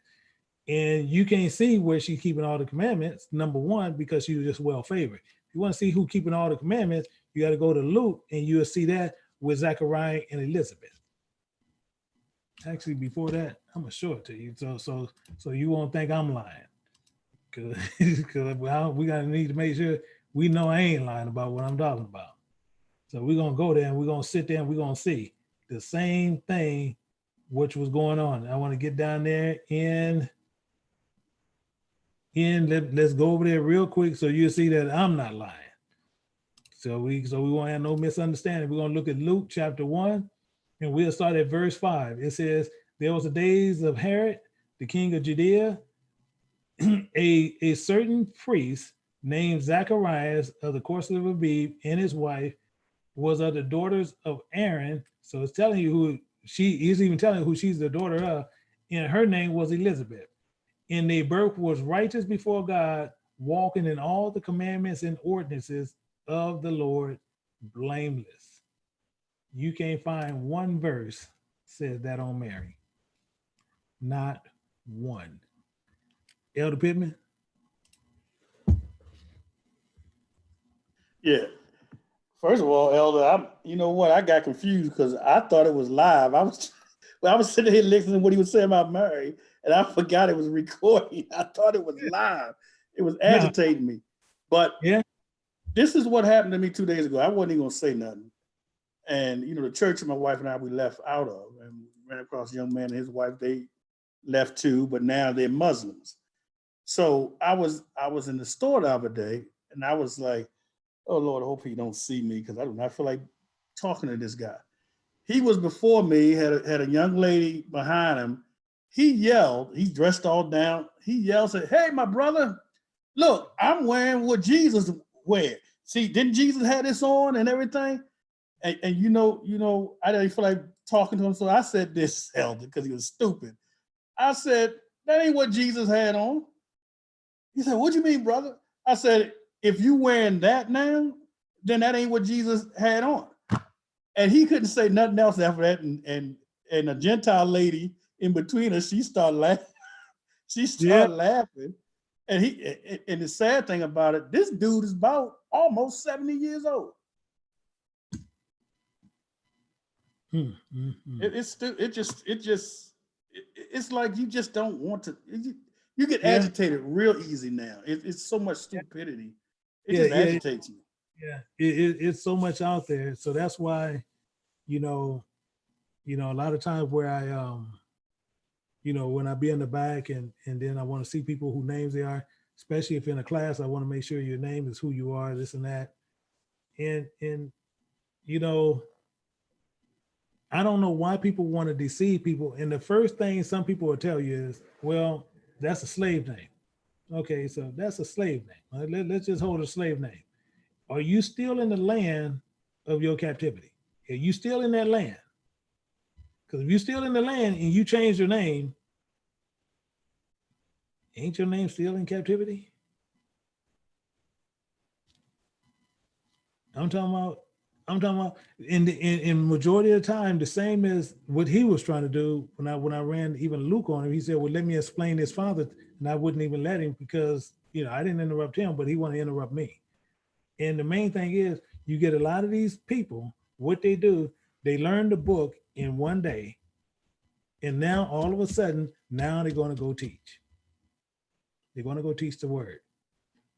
And you can't see where she's keeping all the commandments, number one, because she was just well favored. If you want to see who keeping all the commandments, you got to go to Luke, and you'll see that with Zechariah and Elizabeth. Actually, before that, I'm gonna show it to you, so you won't think I'm lying, because we gotta need to make sure we know I ain't lying about what I'm talking about. So we're gonna go there and we're gonna sit there and we're gonna see the same thing which was going on. I want to get down there and let's go over there real quick so you'll see that I'm not lying. So we won't have no misunderstanding. We're gonna look at Luke chapter 1. And we'll start at verse 5. It says, there was the days of Herod, the king of Judea, a certain priest named Zacharias of the course of Abib, and his wife was of the daughters of Aaron. So it's telling you who she is, even telling you who she's the daughter of, and her name was Elizabeth. And their birth was righteous before God, walking in all the commandments and ordinances of the Lord, blameless. You can't find one verse says that on Mary. Not one. Elder Pittman? Yeah. First of all, Elder, you know what? I got confused because I thought it was live. I was sitting here listening to what he was saying about Mary, and I forgot it was recording. I thought it was live. It was agitating me. But yeah, this is what happened to me 2 days ago. I wasn't even gonna say nothing. And the church my wife and I, we left out of, and we ran across a young man and his wife. They left too, but now they're Muslims. So I was in the store the other day, and I was like, "Oh Lord, I hope he don't see me, because I do not feel like talking to this guy." He was before me, had a young lady behind him. He yelled. He's dressed all down. He yelled, said, "Hey, my brother, look, I'm wearing what Jesus wear. See, didn't Jesus have this on and everything?" And I didn't feel like talking to him, so I said this, Elder, because he was stupid. I said, "That ain't what Jesus had on." He said, "What do you mean, brother?" I said, "If you wearing that now, then that ain't what Jesus had on." And he couldn't say nothing else after that. And a Gentile lady in between us, she started laughing. Laughing. And the sad thing about it, this dude is about almost 70 years old. It's like you just don't want to. You get agitated real easy now. It's so much stupidity. It just agitates me. Yeah, it's so much out there. So that's why, a lot of times where I, when I be in the back and then I want to see people whose names they are, especially if in a class, I want to make sure your name is who you are, this and that. And I don't know why people want to deceive people. And the first thing some people will tell you is, well, that's a slave name. Okay, so that's a slave name. Let's just hold a slave name. Are you still in the land of your captivity? Are you still in that land? Because if you're still in the land and you change your name, ain't your name still in captivity? I'm talking about in majority of the time, the same as what he was trying to do when I ran even Luke on him. He said, "Well, let me explain his father," and I wouldn't even let him because I didn't interrupt him, but he wanted to interrupt me. And the main thing is, you get a lot of these people, what they do, they learn the book in one day, And now all of a sudden, now they're going to go teach. They're going to go teach the word.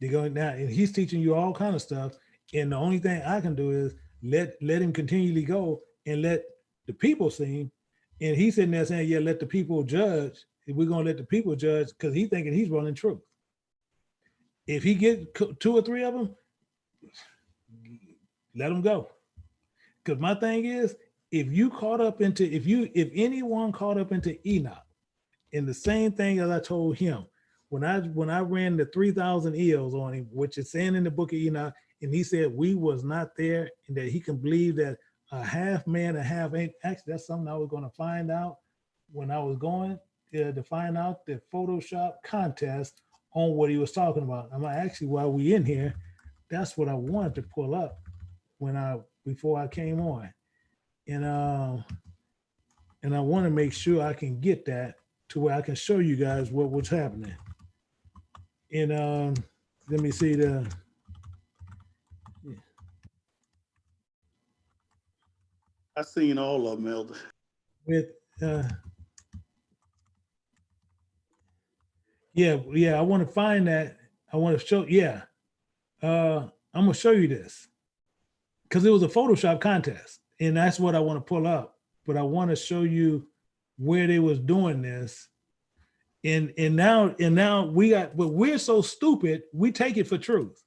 They're going now, and he's teaching you all kind of stuff. And the only thing I can do is let him continually go and let the people see him. And he's sitting there saying, yeah, let the people judge. We're going to let the people judge because he's thinking he's running truth. If he get 2 or 3 of them, let them go. Because my thing is, if anyone caught up into Enoch, in the same thing as I told him, when I ran the 3,000 eels on him, which is saying in the book of Enoch, and he said we was not there, and that he can believe that a half man, a half ain't. Actually, that's something I was going to find out when I was going to find out the Photoshop contest on what he was talking about. I'm actually, while we in here, that's what I wanted to pull up before I came on, and I want to make sure I can get that to where I can show you guys what was happening. And let me see I've seen all of them, Elder. with yeah, I want to find that. I want to show, I'm gonna show you this because it was a Photoshop contest, and that's what I want to pull up. But I want to show you where they was doing this, and now we got, but we're so stupid, we take it for truth.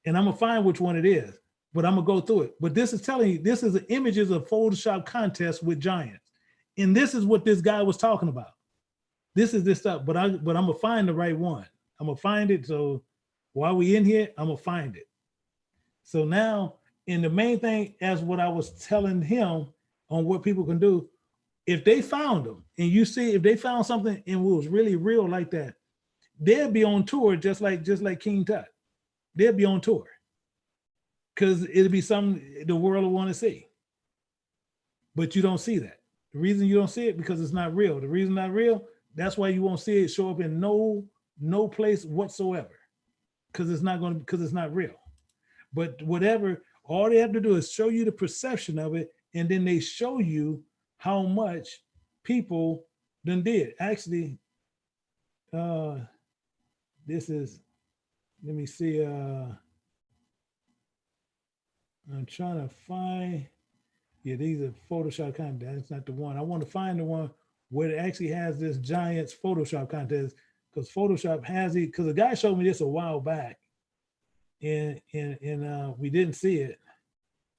And I'm gonna find which one it is, but I'm gonna go through it. But this is telling you, this is the images of Photoshop contest with giants, and this is what this guy was talking about. This is this stuff, but I'm gonna find the right one. I'm gonna find it. So while we in here, I'm gonna find it. So now, and the main thing, as what I was telling him on what people can do, if they found them, and you see, if they found something and it was really real like that, they'll be on tour just like King Tut. They'll be on tour because it'll be something the world will want to see. But you don't see that. The reason you don't see it because it's not real. The reason not real, that's why you won't see it show up in no place whatsoever, because it's not real. But whatever, all they have to do is show you the perception of it, and then they show you how much people done did. Actually, this is, let me see, I'm trying to find, yeah, these are Photoshop content. That's not the one. I want to find the one where it actually has this Giants Photoshop contest, because Photoshop has it, because the guy showed me this a while back, and we didn't see it.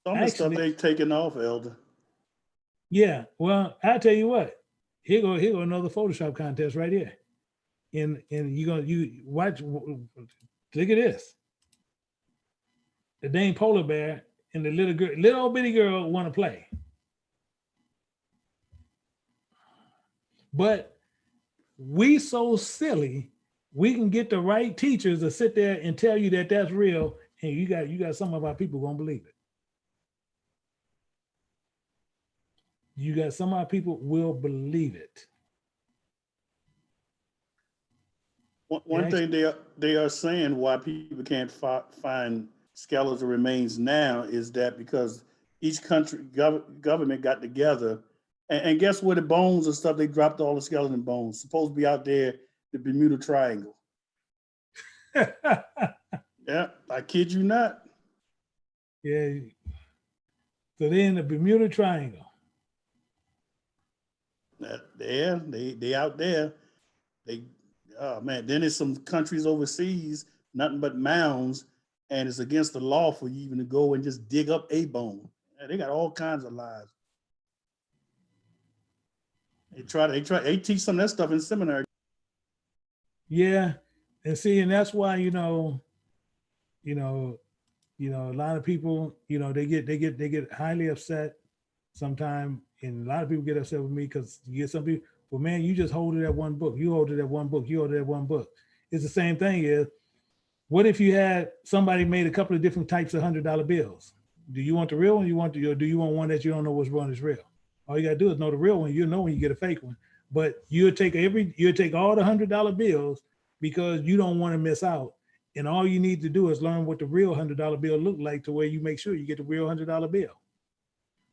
Some of the stuff they taking off, Elder. Yeah, well, I tell you what, here go another Photoshop contest right here, and you watch, look at this, the dang polar bear and the little bitty girl want to play. But we so silly, we can get the right teachers to sit there and tell you that that's real, and you got some of our people gonna believe it. You got some of our people will believe it. One thing they are saying why people can't find skeletal remains now is that because each country government got together, and guess where the bones and stuff, they dropped all the skeleton bones, supposed to be out there, the Bermuda Triangle. Yeah, I kid you not. Yeah. So they're in the Bermuda Triangle. They out there. Oh man, then there's some countries overseas, nothing but mounds, and it's against the law for you even to go and just dig up a bone. They got all kinds of lies. They teach some of that stuff in seminary. Yeah, and see, and that's why a lot of people, they get highly upset sometimes, and a lot of people get upset with me because you get some people, well, man, you just hold it at one book. You hold it at one book. You hold it at one book. It's the same thing. Is what if you had somebody made a couple of different types of $100 bills? Do you want the real one? Or do you want one that you don't know which one is real? All you gotta do is know the real one. You know when you get a fake one. But you'll take all the $100 bills because you don't want to miss out. And all you need to do is learn what the real $100 bill look like, to where you make sure you get the real $100 bill.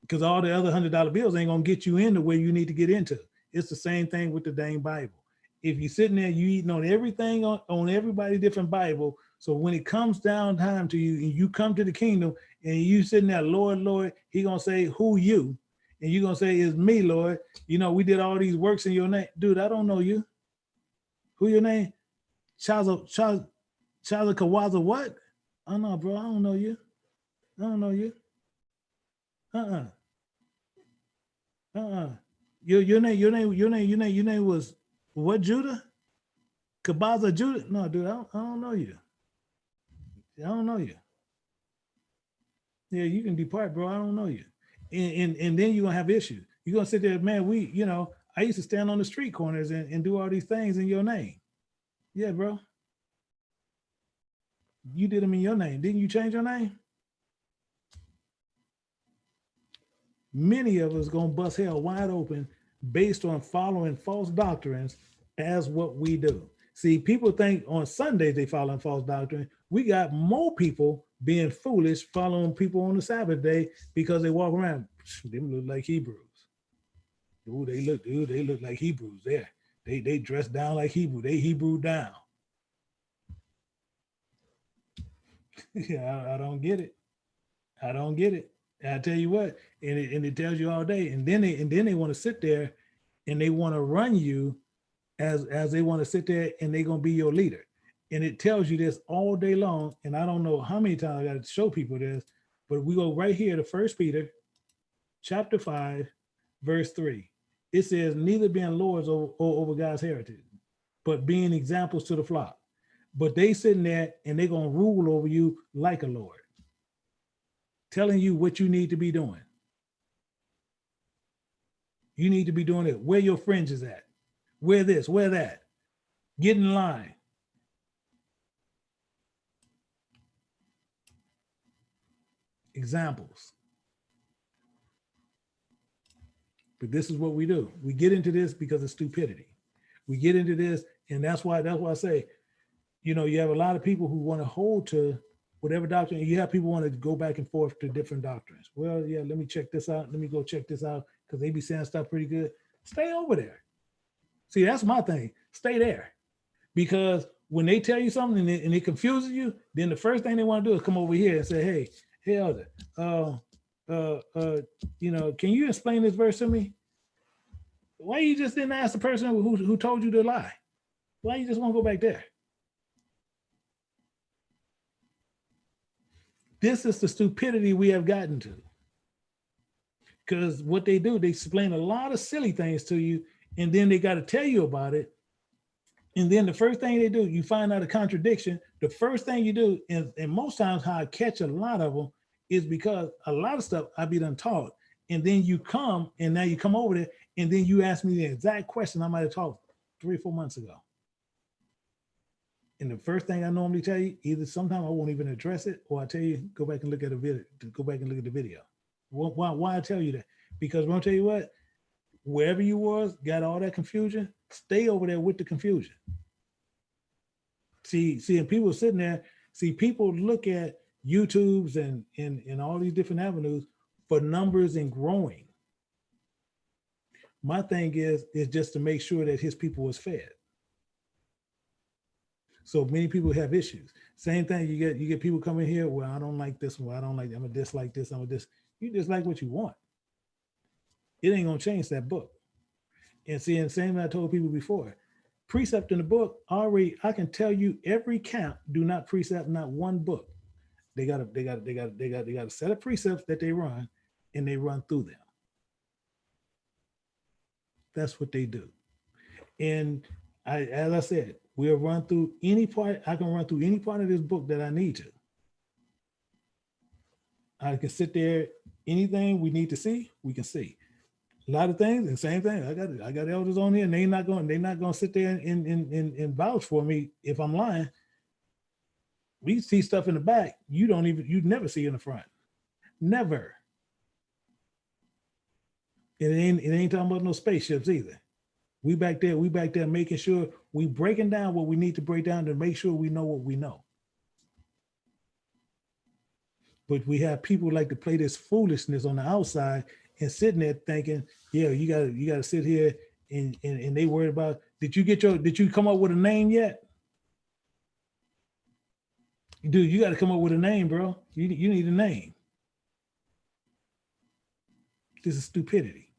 because all the other $100 bills ain't gonna get you into where you need to get into. It's the same thing with the dang Bible. If you're sitting there, you eating on everything on everybody's different Bible. So when it comes down time to you and you come to the kingdom and you sitting there, Lord, Lord, he gonna say, who you? And you're gonna say, it's me, Lord. You know, we did all these works in your name. Dude, I don't know you. Who your name? Chaza Kawaza what? Oh no, bro, I don't know you. I don't know you. Your name was what, Judah? Kabaza Judah? No, dude, I don't know you. I don't know you. Yeah, you can depart, bro. I don't know you. And then you're gonna have issues. You're gonna sit there, man. I used to stand on the street corners and do all these things in your name. Yeah, bro. You did them in your name. Didn't you change your name? Many of us gonna bust hell wide open based on following false doctrines as what we do. See, people think on Sundays they following false doctrine. We got more people being foolish following people on the Sabbath day because they walk around. Them look like Hebrews. Ooh, they look like Hebrews. Yeah, they dress down like Hebrew. They Hebrew down. Yeah, I don't get it. I don't get it. And I tell you what, and it tells you all day, and then they want to sit there and they want to run you as they want to sit there and they're gonna be your leader. And it tells you this all day long. And I don't know how many times I got to show people this, but we go right here to 1 Peter chapter 5, verse 3. It says, neither being lords over God's heritage, but being examples to the flock. But they sitting there and they're gonna rule over you like a Lord, telling you what you need to be doing. You need to be doing it. Where your fringes at? Wear this, wear that. Get in line. Examples. But this is what we do. We get into this because of stupidity. We get into this, and that's why I say, you have a lot of people who want to hold to whatever doctrine. You have people want to go back and forth to different doctrines. Well, yeah, let me check this out. Let me go check this out because they be saying stuff pretty good. Stay over there. See, that's my thing. Stay there. Because when they tell you something and it confuses you, then the first thing they want to do is come over here and say, hey, elder, can you explain this verse to me? Why you just didn't ask the person who told you to lie? Why you just want to go back there? This is the stupidity we have gotten to. Because what they do, they explain a lot of silly things to you, and then they got to tell you about it. And then the first thing they do, you find out a contradiction. The first thing you do, and most times how I catch a lot of them is because a lot of stuff I be done taught. And then you come, and now you come over there, and then you ask me the exact question I might have taught 3 or 4 months ago. And the first thing I normally tell you, either sometimes I won't even address it, or I tell you, go back and look at the video. Go back and look at the video. Why I tell you that? Because I'm gonna tell you what, wherever you was, got all that confusion, stay over there with the confusion. See, and people sitting there, people look at YouTubes and all these different avenues for numbers and growing. My thing is just to make sure that his people was fed. So many people have issues. Same thing, you get people coming here, well, I don't like this one, I don't like, I'm gonna dislike this, I'm gonna this. You dislike what you want. It ain't gonna change that book. And see, and same I told people before, precept in the book, already, I can tell you every camp do not precept not one book. They got a set of precepts that they run, and they run through them. That's what they do. And as I said, we'll run through any part. I can run through any part of this book that I need to. I can sit there, anything we need to see, we can see. A lot of things, and same thing. I got elders on here, and they're not gonna sit there and vouch for me if I'm lying. We see stuff in the back you'd never see in the front. Never. It ain't talking about no spaceships either. We back there making sure we breaking down what we need to break down to make sure we know what we know. But we have people who like to play this foolishness on the outside and sitting there thinking, yeah, you gotta sit here and they worried about, did you come up with a name yet? Dude, you got to come up with a name, bro. You need a name. This is stupidity.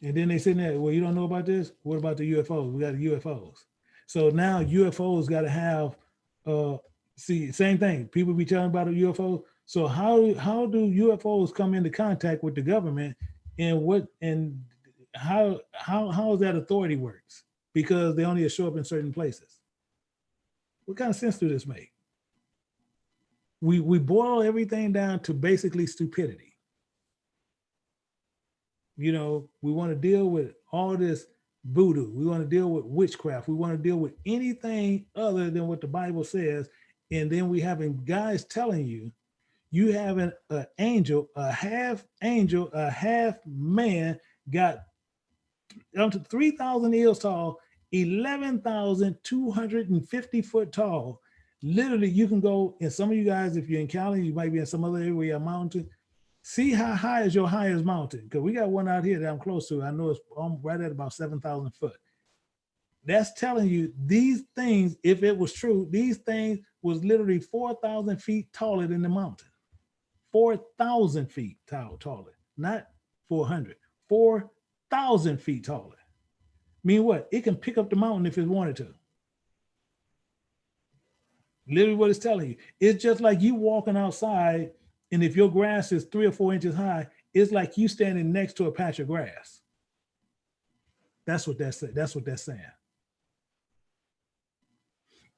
And then they say, well, you don't know about this? What about the UFOs? We got the UFOs. So now UFOs got to have, same thing. People be telling about a UFO. So how do UFOs come into contact with the government, and how is that authority works? Because they only show up in certain places. What kind of sense do this make? We boil everything down to basically stupidity. You know, we want to deal with all this voodoo. We want to deal with witchcraft. We want to deal with anything other than what the Bible says. And then we having guys telling you, you have an angel, a half man, got up to 3,000 years tall, 11,250 foot tall. Literally, you can go, and some of you guys, if you're in Cali, you might be in some other area where you're mountain. See how high is your highest mountain? Because we got one out here that I'm close to. I know it's right at about 7,000 foot. That's telling you these things, if it was true, these things was literally 4,000 feet taller than the mountain. 4,000 feet taller, not 400. 4,000 feet taller. Mean what? It can pick up the mountain if it wanted to. Literally what it's telling you. It's just like you walking outside, and if your grass is 3 or 4 inches high, it's like you standing next to a patch of grass. That's what that's saying.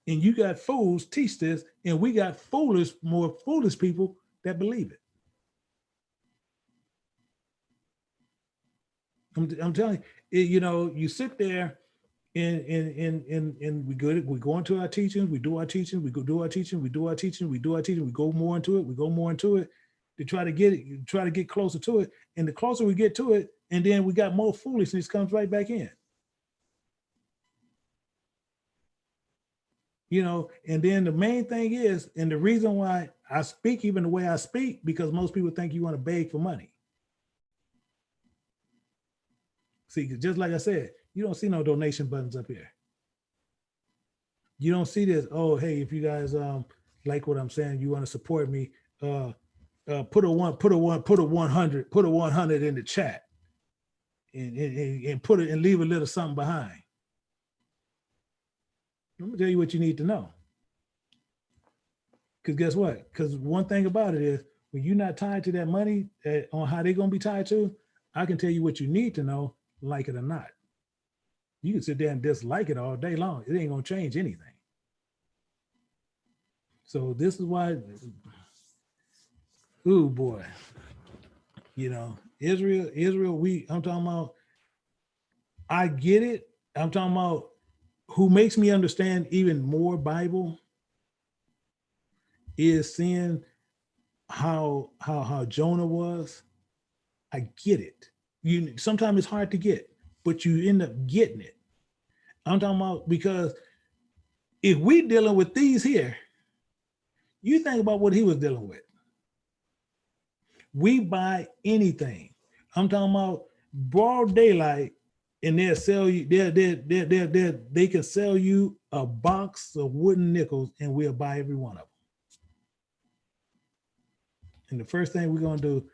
And you got fools teach this, and we got more foolish people that believe it. I'm telling you, you know, you sit there and we go into our teachings, we do our teaching, we go more into it to try to get closer to it. And the closer we get to it, and then we got more foolishness comes right back in. You know, and then the main thing is, and the reason why I speak even the way I speak, because most people think you want to beg for money. See, just like I said, you don't see no donation buttons up here. You don't see this, oh, hey, if you guys like what I'm saying, you want to support me, put a 100 in the chat and put it and leave a little something behind. Let me tell you what you need to know. Because guess what? Because one thing about it is, when you're not tied to that money on how they're going to be tied to, I can tell you what you need to know, like it or not. You can sit there and dislike it all day long. It ain't going to change anything. So this is why, ooh, boy, you know, Israel, I'm talking about, I get it. I'm talking about who makes me understand even more Bible is seeing how Jonah was. I get it. Sometimes it's hard to get, but you end up getting it. I'm talking about, because if we dealing with these here, you think about what he was dealing with. We buy anything. I'm talking about broad daylight, and they'll sell you, they can sell you a box of wooden nickels, and we'll buy every one of them. And the first thing we're gonna do,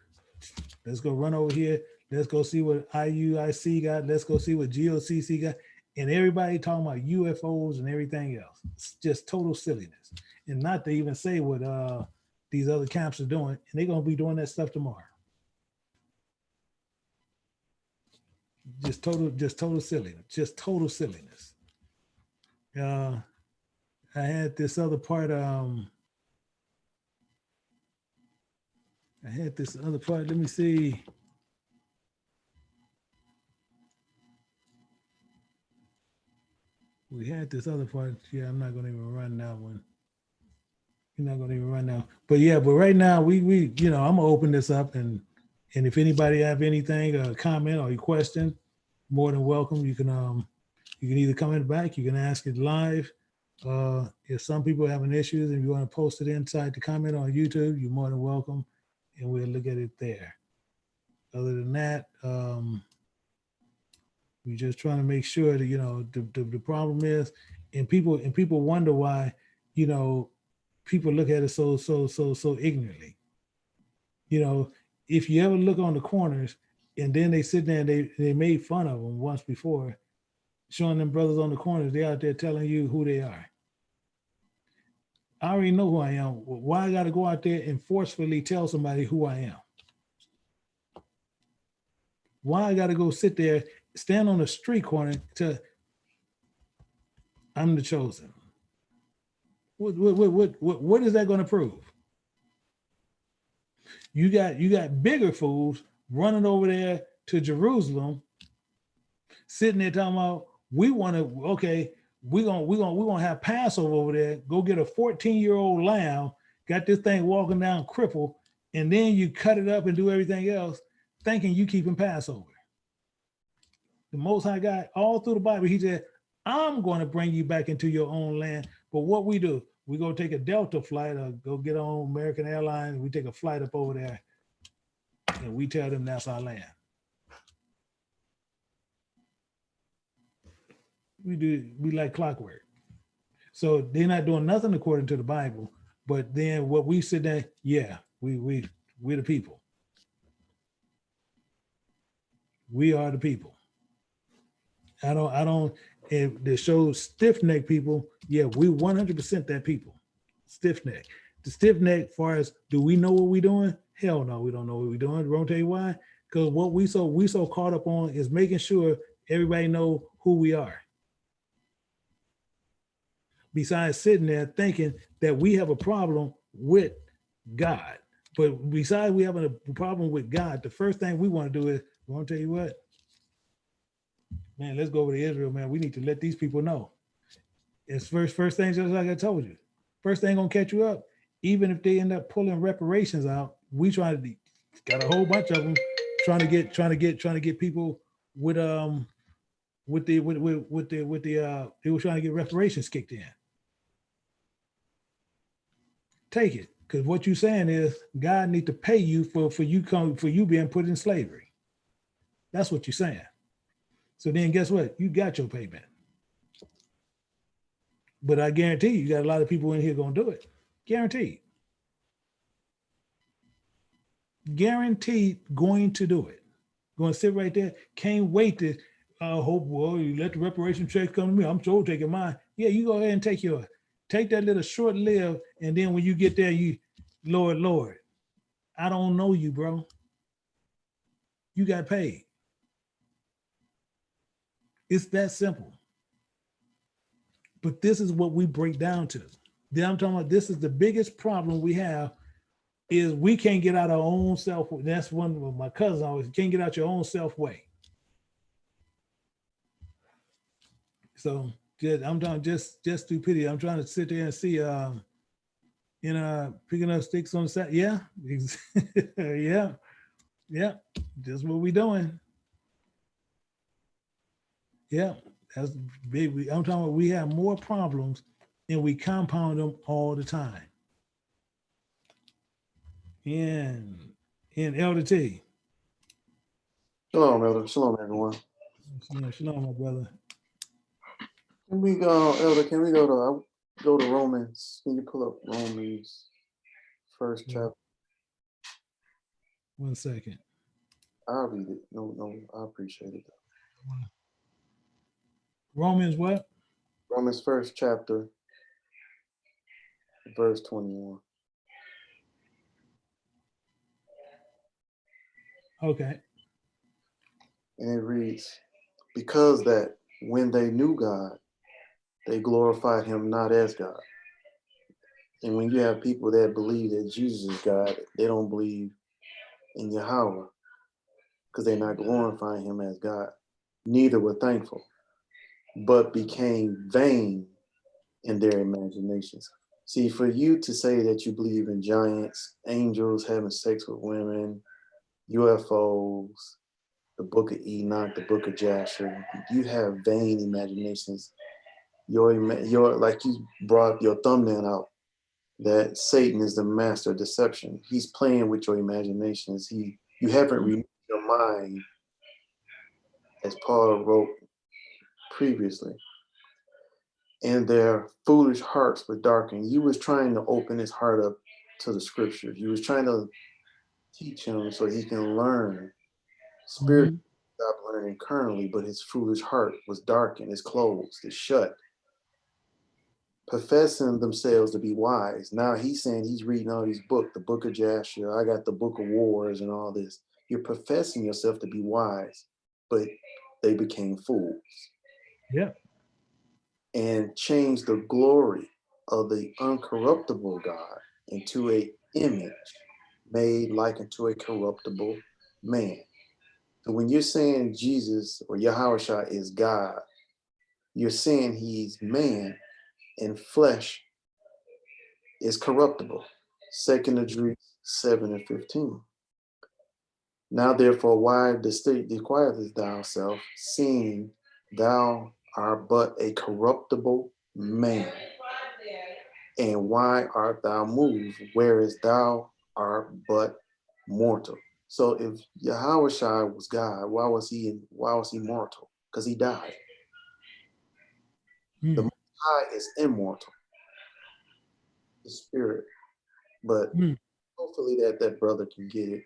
let's go run over here. Let's go see what IUIC got. Let's go see what GOCC got. And everybody talking about UFOs and everything else. It's just total silliness. And not to even say what these other camps are doing. And they're going to be doing that stuff tomorrow. Just total silliness. Just total silliness. I had this other part. Let me see. We had this other part. Yeah, I'm not going to even run that one. You're not going to even run now. But yeah, but right now we you know, I'm going to open this up, and if anybody have anything, a comment or a question, more than welcome. You can either come in the back, you can ask it live, If some people are having issues and you want to post it inside the comment on YouTube, you're more than welcome, and we'll look at it there. Other than that, we're just trying to make sure that, you know, the problem is, and people wonder why, you know, people look at it so ignorantly. You know, if you ever look on the corners and then they sit there and they made fun of them once before, showing them brothers on the corners, they out there telling you who they are. I already know who I am. Why I got to go out there and forcefully tell somebody who I am? Why I got to go sit there, stand on a street corner to, I'm the chosen? What is that going to prove? You got bigger fools running over there to Jerusalem, sitting there talking about, we want to, okay, we're gonna have Passover over there. Go get a 14-year-old lamb, got this thing walking down crippled, and then you cut it up and do everything else, thinking you keeping Passover. The Most High God, all through the Bible, he said, I'm going to bring you back into your own land. But what we do, we go take a Delta flight or go get on American Airlines. We take a flight up over there and we tell them that's our land. We like clockwork. So they're not doing nothing according to the Bible, but then what we sit there, yeah, we're the people. We are the people. I don't, if the show stiff-necked people, yeah, we 100% that people. Stiff-neck. The stiff-neck, far as, do we know what we're doing? Hell no, we don't know what we're doing. I'm gonna tell you why. Because what we so caught up on is making sure everybody know who we are. Besides sitting there thinking that we have a problem with God. But besides we having a problem with God, the first thing we want to do is, I want to tell you what, man, let's go over to Israel, man. We need to let these people know. It's first thing, just like I told you. First thing gonna catch you up. Even if they end up pulling reparations out, we got a whole bunch of them trying to get people with they were trying to get reparations kicked in. Take it, because what you're saying is God need to pay you for you being put in slavery. That's what you're saying. So then guess what? You got your payment. But I guarantee you got a lot of people in here gonna do it. Guaranteed. Guaranteed going to do it. Going to sit right there. Can't wait to hope, well, you let the reparation checks come to me. I'm sure taking mine. Yeah, you go ahead and take yours. Take that little short lived, and then when you get there, you, Lord, I don't know you, bro. You got paid. It's that simple. But this is what we break down to. Then I'm talking about, this is the biggest problem we have, is we can't get out our own self. That's one of my cousins always, can't get out your own self way. So I'm talking just stupidity. I'm trying to sit there and see, picking up sticks on the side. Yeah, yeah, just what we doing. Yeah, that's big. I'm talking about, we have more problems and we compound them all the time. And Elder T. Shalom, Elder. Shalom, everyone. Shalom, my brother. Can we go, Elder? Can we go to Romans? Can you pull up Romans first chapter? 1 second. I'll read it. No, I appreciate it. Romans what? Romans first chapter, verse 21. Okay. And it reads, because that when they knew God, they glorified him not as God. And when you have people that believe that Jesus is God, they don't believe in Yahweh because they're not glorifying him as God. Neither were thankful, but became vain in their imaginations. See, for you to say that you believe in giants, angels having sex with women, UFOs, the book of Enoch, the book of Jasher, you have vain imaginations your like you brought your thumbnail out, that Satan is the master of deception. He's playing with your imaginations. You haven't renewed your mind, as Paul wrote previously. And their foolish hearts were darkened. You was trying to open his heart up to the scriptures. You was trying to teach him so he can learn spiritually, stop learning carnally, but his foolish heart was darkened, it's closed, it's shut. Professing themselves to be wise. Now he's saying he's reading all these books, the book of Jasher, I got the book of wars and all this. You're professing yourself to be wise, but they became fools. Yeah. And changed the glory of the uncorruptible God into an image made like unto a corruptible man. So when you're saying Jesus or Yahushua is God, you're saying he's man and flesh is corruptible. 2 Esdras 7:15. Now therefore, why disquietest thou self, seeing thou art but a corruptible man? And why art thou moved, whereas thou art but mortal? So if Yahushua was God, why was he mortal? Because he died. The Most High is immortal, the spirit. But hopefully that brother can get it,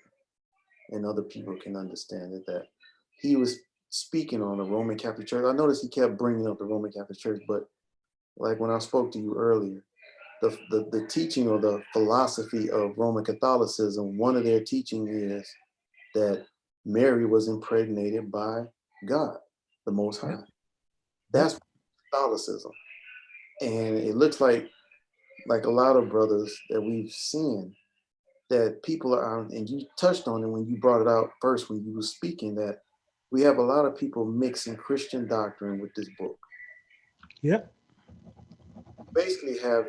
and other people can understand it, that he was speaking on the Roman Catholic Church. I noticed he kept bringing up the Roman Catholic Church, but like when I spoke to you earlier, the teaching or the philosophy of Roman Catholicism, one of their teaching is that Mary was impregnated by God, the Most High. That's Catholicism. And it looks like a lot of brothers that we've seen, that people are, and you touched on it when you brought it out first when you were speaking, that we have a lot of people mixing Christian doctrine with this book. Yep. Basically have,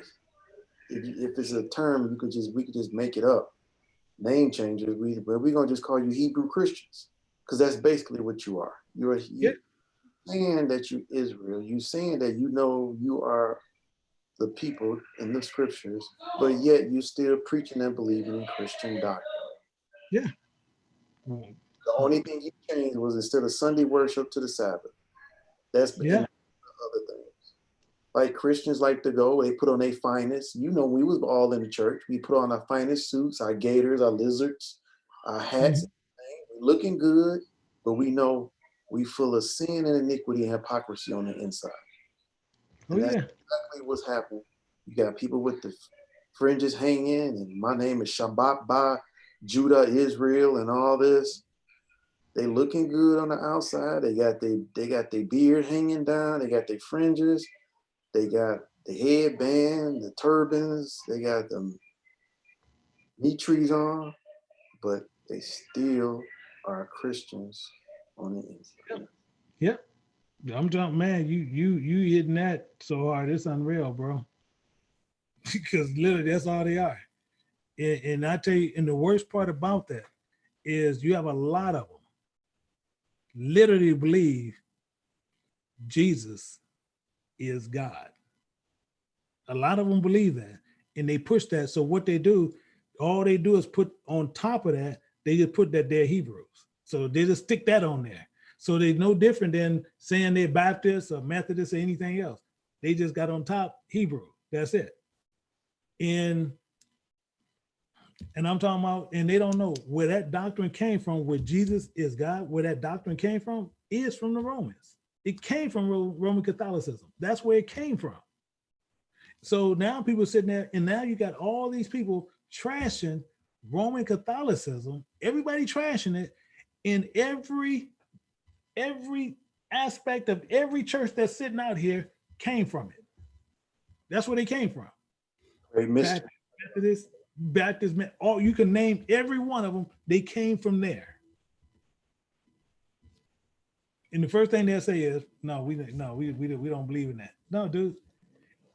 if it's a term, we could just make it up, name changes. But we're gonna just call you Hebrew Christians, because that's basically what you are. You're saying that you Israel. You saying that you are the people in the scriptures, but yet you still preaching and believing in Christian doctrine. Yeah. The only thing you changed was instead of Sunday worship to the Sabbath. That's been other things. Like Christians like to go, they put on their finest. We was all in the church. We put on our finest suits, our gaiters, our lizards, our hats. We're looking good, but we know we full of sin and iniquity and hypocrisy on the inside. And that's exactly what's happening. You got people with the fringes hanging, and my name is Shabbat Ba Judah Israel and all this. They looking good on the outside. They got their beard hanging down. They got their fringes. They got the headband, the turbans. They got the meat trees on, but they still are Christians on the inside. Yep. I'm jumping, man. You hitting that so hard. It's unreal, bro. Because literally that's all they are. And I tell you, and the worst part about that is you have a lot of them literally believe Jesus is God. A lot of them believe that, and they push that. So what they do, all they do is put on top of that, they just put that they're Hebrews. So they just stick that on there. So they're no different than saying they're Baptist or Methodist or anything else. They just got on top Hebrew. That's it. And I'm talking about, and they don't know where that doctrine came from, where Jesus is God, where that doctrine came from is from the Romans. It came from Roman Catholicism. That's where it came from. So now people sitting there, and now you got all these people trashing Roman Catholicism, everybody trashing it in every aspect of every church that's sitting out here came from it. That's where they came from. Great mystery. Baptist, all you can name every one of them, they came from there. And the first thing they'll say is, no, we don't believe in that. No, dude.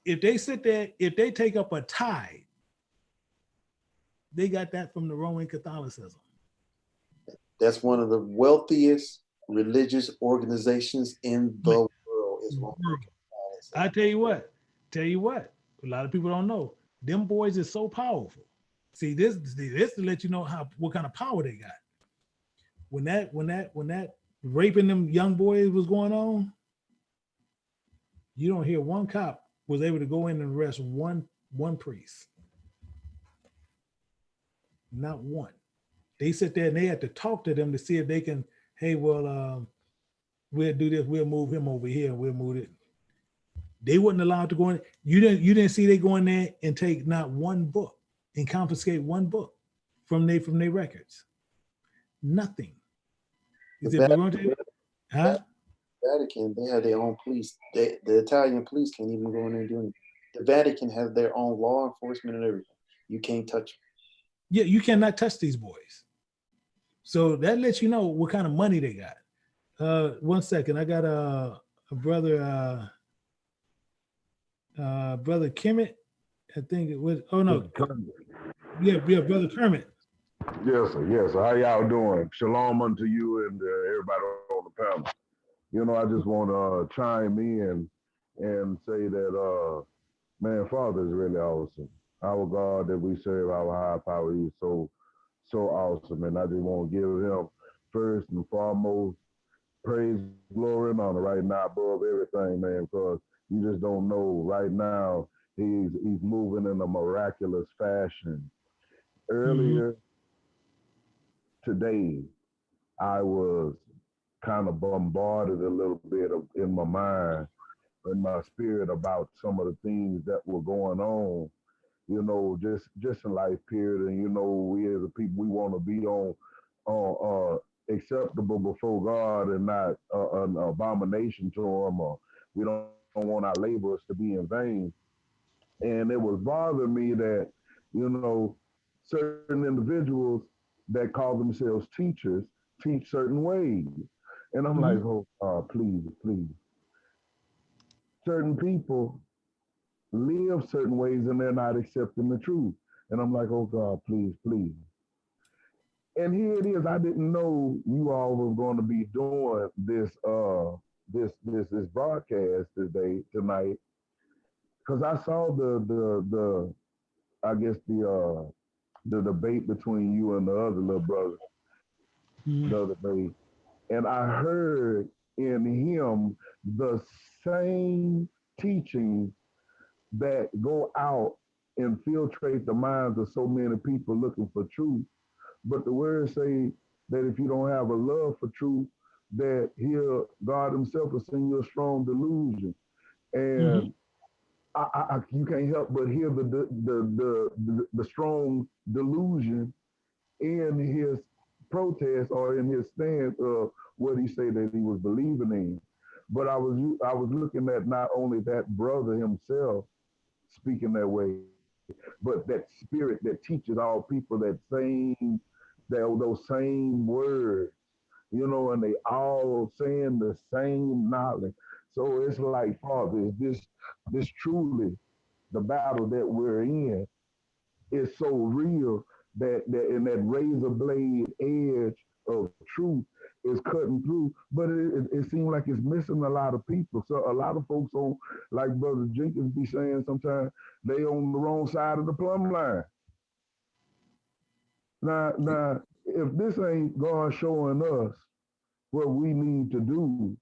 If they sit there, if they take up a tithe, they got that from the Roman Catholicism. That's one of the wealthiest religious organizations in the world. Is Roman Catholicism. I tell you what, a lot of people don't know. Them boys is so powerful. See, this to let you know what kind of power they got. When that raping them young boys was going on, you don't hear one cop was able to go in and arrest one priest. Not one. They sit there and they had to talk to them to see if they can, hey, well, we'll do this, we'll move him over here, and we'll move it. They wasn't allowed to go in. You didn't see they go in there and take not one book and confiscate one book from their records. Nothing. Vatican, they have their own police. The Italian police can't even go in there and do anything. The Vatican has their own law enforcement and everything. You can't touch them. Yeah, you cannot touch these boys. So that lets you know what kind of money they got. 1 second, I got a brother, brother Kemet. I think it was. Oh no, yeah, brother Kermit. Yes, sir. Yes, sir. How y'all doing? Shalom unto you and everybody on the panel. You know, I just want to chime in and say that, man, Father is really awesome. Our God that we serve, our high power, He's so awesome. And I just want to give Him first and foremost praise, glory, and honor right now above everything, man, because you just don't know. Right now, He's moving in a miraculous fashion. Earlier today, I was kind of bombarded a little bit in my mind, in my spirit, about some of the things that were going on, you know, just in life period. And, you know, we as a people, we want to be on acceptable before God and not an abomination to Him, or we don't want our labors to be in vain. And it was bothering me that, you know, certain individuals that call themselves teachers teach certain ways. And I'm like, oh, please. Certain people live certain ways and they're not accepting the truth. And I'm like, oh God, please. And here it is. I didn't know you all were going to be doing this broadcast tonight, because I saw the debate between you and the other little brother the other day, and I heard in him the same teachings that go out and infiltrate the minds of so many people looking for truth. But the words say that if you don't have a love for truth, that God Himself will send you a strong delusion, and you can't help but hear the strong delusion in His protest or in His stance of what He said that He was believing in. But I was looking at not only that brother himself speaking that way, but that spirit that teaches all people those same words, you know, and they all saying the same knowledge. So it's like, Father, is this truly the battle that we're in? Is so real that in that razor blade edge of truth is cutting through, but it seems like it's missing a lot of people. So a lot of folks on, like Brother Jenkins be saying sometimes, they on the wrong side of the plumb line. Now, if this ain't God showing us what we need to do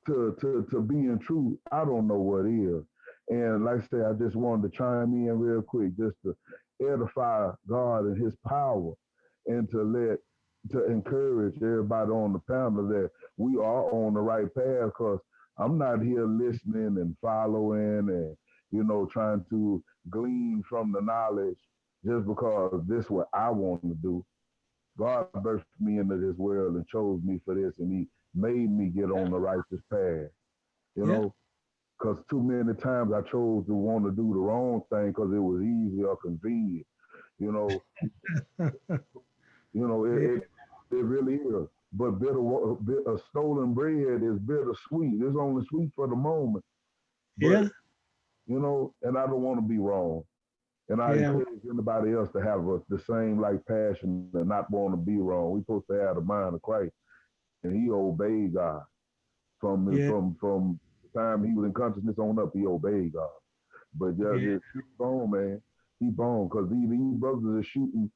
to be in truth, I don't know what is. And like I said, I just wanted to chime in real quick just to edify God and His power, and to encourage everybody on the panel that we are on the right path, because I'm not here listening and following and, you know, trying to glean from the knowledge just because this is what I want to do. God birthed me into this world and chose me for this, and He made me get on the righteous path, you know, because too many times I chose to want to do the wrong thing because it was easy or convenient, you know. It really is. But a stolen bread is bittersweet. It's only sweet for the moment. But, you know, and I don't want to be wrong. And I encourage anybody else to have the same like passion and not want to be wrong. We're supposed to have the mind of Christ, and He obeyed God from the time he was in consciousness on up, he obeyed God. But just keep on, man. Keep on, because these brothers are shooting.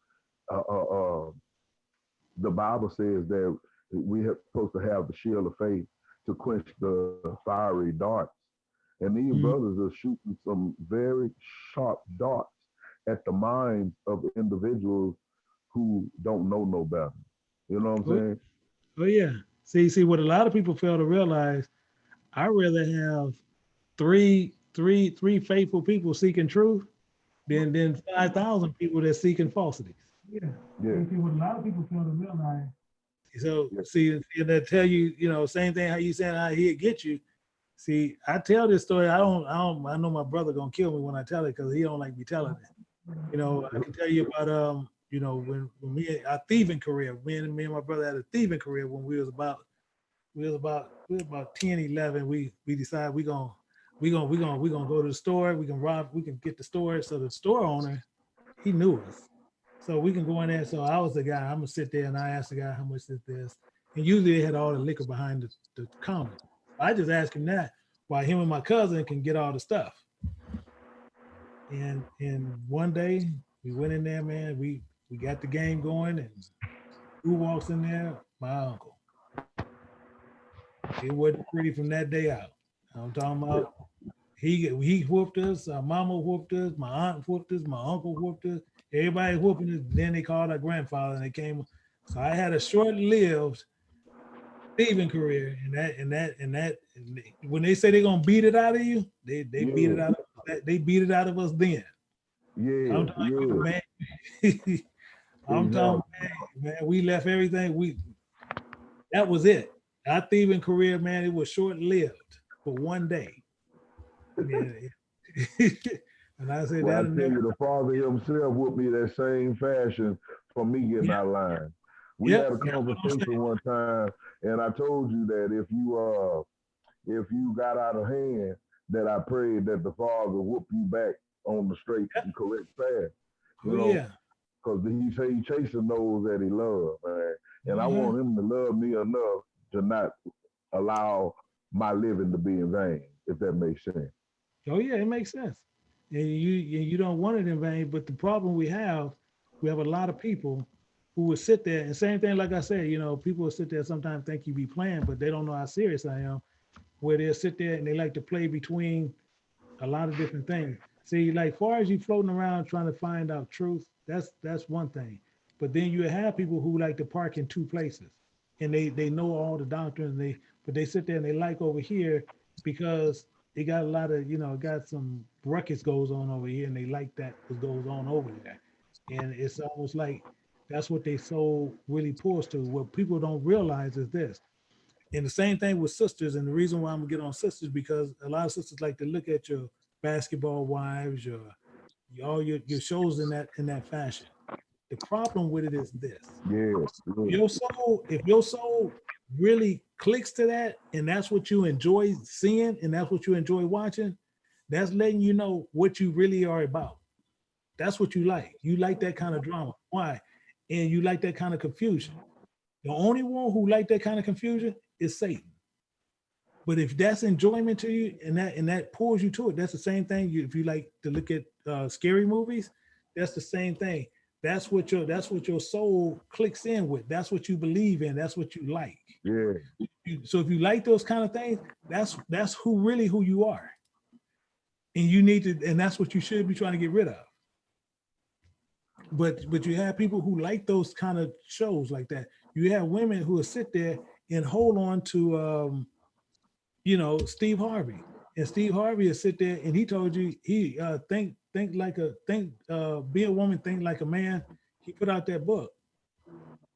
The Bible says that we are supposed to have the shield of faith to quench the fiery darts. And these brothers are shooting some very sharp darts at the minds of individuals who don't know no better. You know what I'm saying? Oh yeah. See what a lot of people fail to realize, I'd rather have three faithful people seeking truth than 5,000 people that's seeking falsities. Yeah. See what a lot of people fail to realize. So see, they tell you, you know, same thing how you saying how he'd get you. See, I tell this story. I know my brother gonna kill me when I tell it because he don't like me telling it. You know, I can tell you about you know, when our thieving career, me and my brother had a thieving career when we was about 10, 11. We decided we gonna go to the store. We can get the store. So the store owner, he knew us. So we can go in there. So I was the guy, I'm gonna sit there and I asked the guy how much is this. And usually they had all the liquor behind the counter. I just asked him that while him and my cousin can get all the stuff. And one day we went in there, man, we got the game going, and who walks in there? My uncle. It wasn't pretty from that day out. I'm talking about he whooped us, our mama whooped us, my aunt whooped us, my uncle whooped us, everybody whooping us. Then they called our grandfather and they came. So I had a short-lived thieving career, and when they say they're gonna beat it out of you, they beat it out of they beat it out of us then. Yeah, I'm talking, man. I'm talking, man, we left everything. That was it. Our thieving career, man, it was short-lived for one day. Yeah. And I said, well, I tell you, the Father himself whooped me that same fashion for me getting out of line. We had a conversation one time, and I told you that if you got out of hand, that I prayed that the Father whoop you back on the straight and correct path. You know, because he say he chasing those that he loves, man. And I want him to love me enough to not allow my living to be in vain, if that makes sense. Oh yeah, it makes sense. And you don't want it in vain, but the problem we have a lot of people who would sit there, and same thing like I said, you know, people will sit there sometimes think you be playing, but they don't know how serious I am, where they'll sit there and they like to play between a lot of different things. See, like far as you floating around trying to find out truth, that's one thing. But then you have people who like to park in two places, and they know all the doctrines, but they sit there and they like over here because they got a lot of, you know, got some ruckus goes on over here, and they like that what goes on over there. And it's almost like that's what they soul really pulls to. What people don't realize is this. And the same thing with sisters, and the reason why I'm gonna get on sisters, because a lot of sisters like to look at your basketball wives, all your shows in that fashion. The problem with it is this. If your soul really clicks to that, and that's what you enjoy seeing, and that's what you enjoy watching, that's letting you know what you really are about. That's what you like. You like that kind of drama. Why? And you like that kind of confusion. The only one who like that kind of confusion is Satan. But if that's enjoyment to you, and that pulls you to it, that's the same thing. If you like to look at scary movies, that's the same thing. That's what your soul clicks in with. That's what you believe in. That's what you like. Yeah. So if you like those kind of things, that's who you are. And you need to, and that's what you should be trying to get rid of. But you have people who like those kind of shows like that. You have women who will sit there and hold on to you know, Steve Harvey. And Steve Harvey will sit there and he told you he be a woman, think like a man. He put out that book.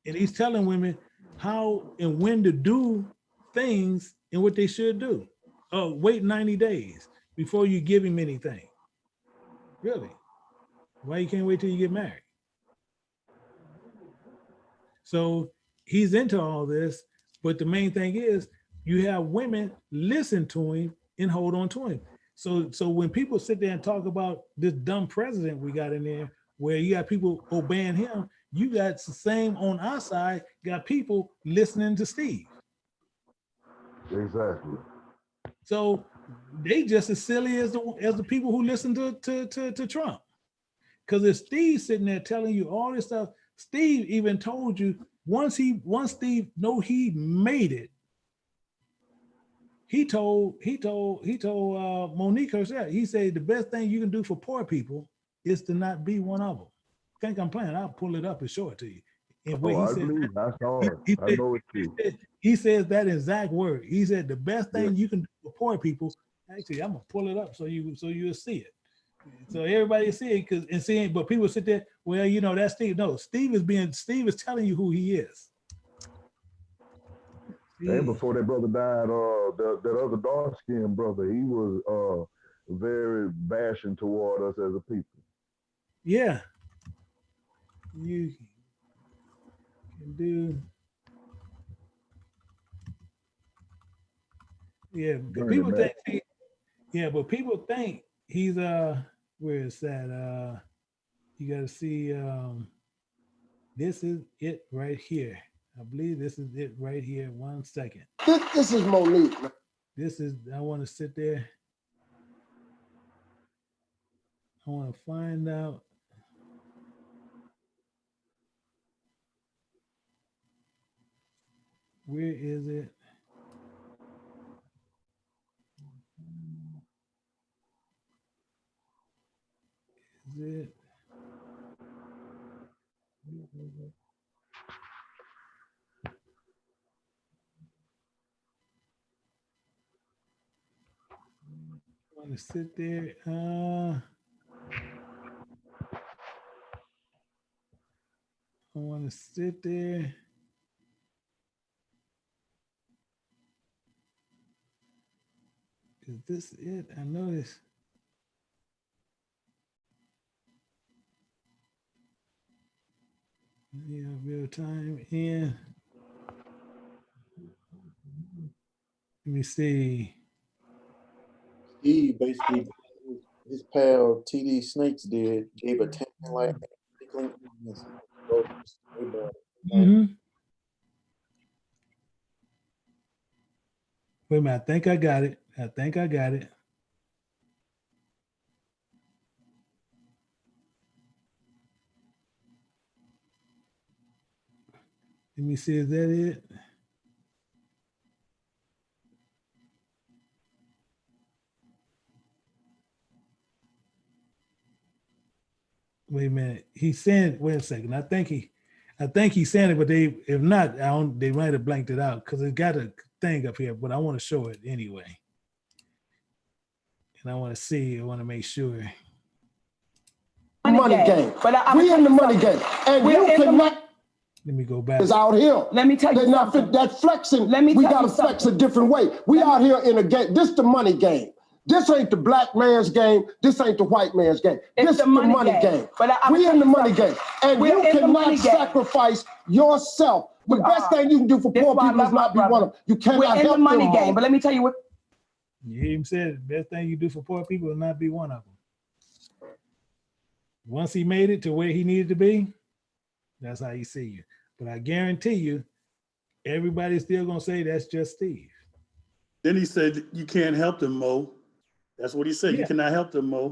And he's telling women how and when to do things and what they should do. Oh, wait 90 days before you give him anything. Really? Why you can't wait till you get married? So he's into all this, but the main thing is you have women listen to him and hold on to him. So when people sit there and talk about this dumb president we got in there, where you got people obeying him, you got the same on our side, got people listening to Steve. Exactly. So they just as silly as the people who listen to Trump. Because if Steve's sitting there telling you all this stuff, Steve even told you once Steve know he made it, he told Monique herself, he said the best thing you can do for poor people is to not be one of them. Think I'm playing? I'll pull it up and show it to you. And when I believe that's hard. I know it's true. He says that exact word. He said the best thing you can do for poor people. Actually, I'm gonna pull it up so you'll see it. So everybody see it, but people sit there. Well, you know that's Steve. No, Steve is telling you who he is. And before that brother died, that other dark skinned brother, he was very bashing toward us as a people. Yeah. You can do. Yeah, people think. But people think he's where is that? You got to see. This is it right here. I believe this is it right here. 1 second. This is Monique. This is. I want to sit there. I want to find out. Where is it? Is it? I want to sit there. I want to sit there. Is this it? I noticed. Yeah, real time in. Let me see. He basically, his pal TD Snakes gave a 10 like. Mm-hmm. Wait a minute, I think I got it. Let me see, is that it? Wait a minute. He's saying, wait a second. I think he's saying it, but if not, they might have blanked it out because it got a thing up here, but I want to show it anyway. And I want to make sure. Money game. But we in the money game. And you cannot. Let me go back. Is out here. Let me tell you something. That flexing, we got to flex a different way. We out here in a game. This the money game. This ain't the black man's game. This ain't the white man's game. This is the money game. But we in the money game. And you cannot sacrifice yourself. The best thing you can do for poor people is not be one of them. You cannot help them. We're in the money game. But let me tell you what. You hear him say it, the best thing you do for poor people is not be one of them. Once he made it to where he needed to be, that's how he see you. But I guarantee you, everybody's still gonna say that's just Steve. Then he said, you can't help them, Mo. That's what he said. Yeah. You cannot help them, Mo.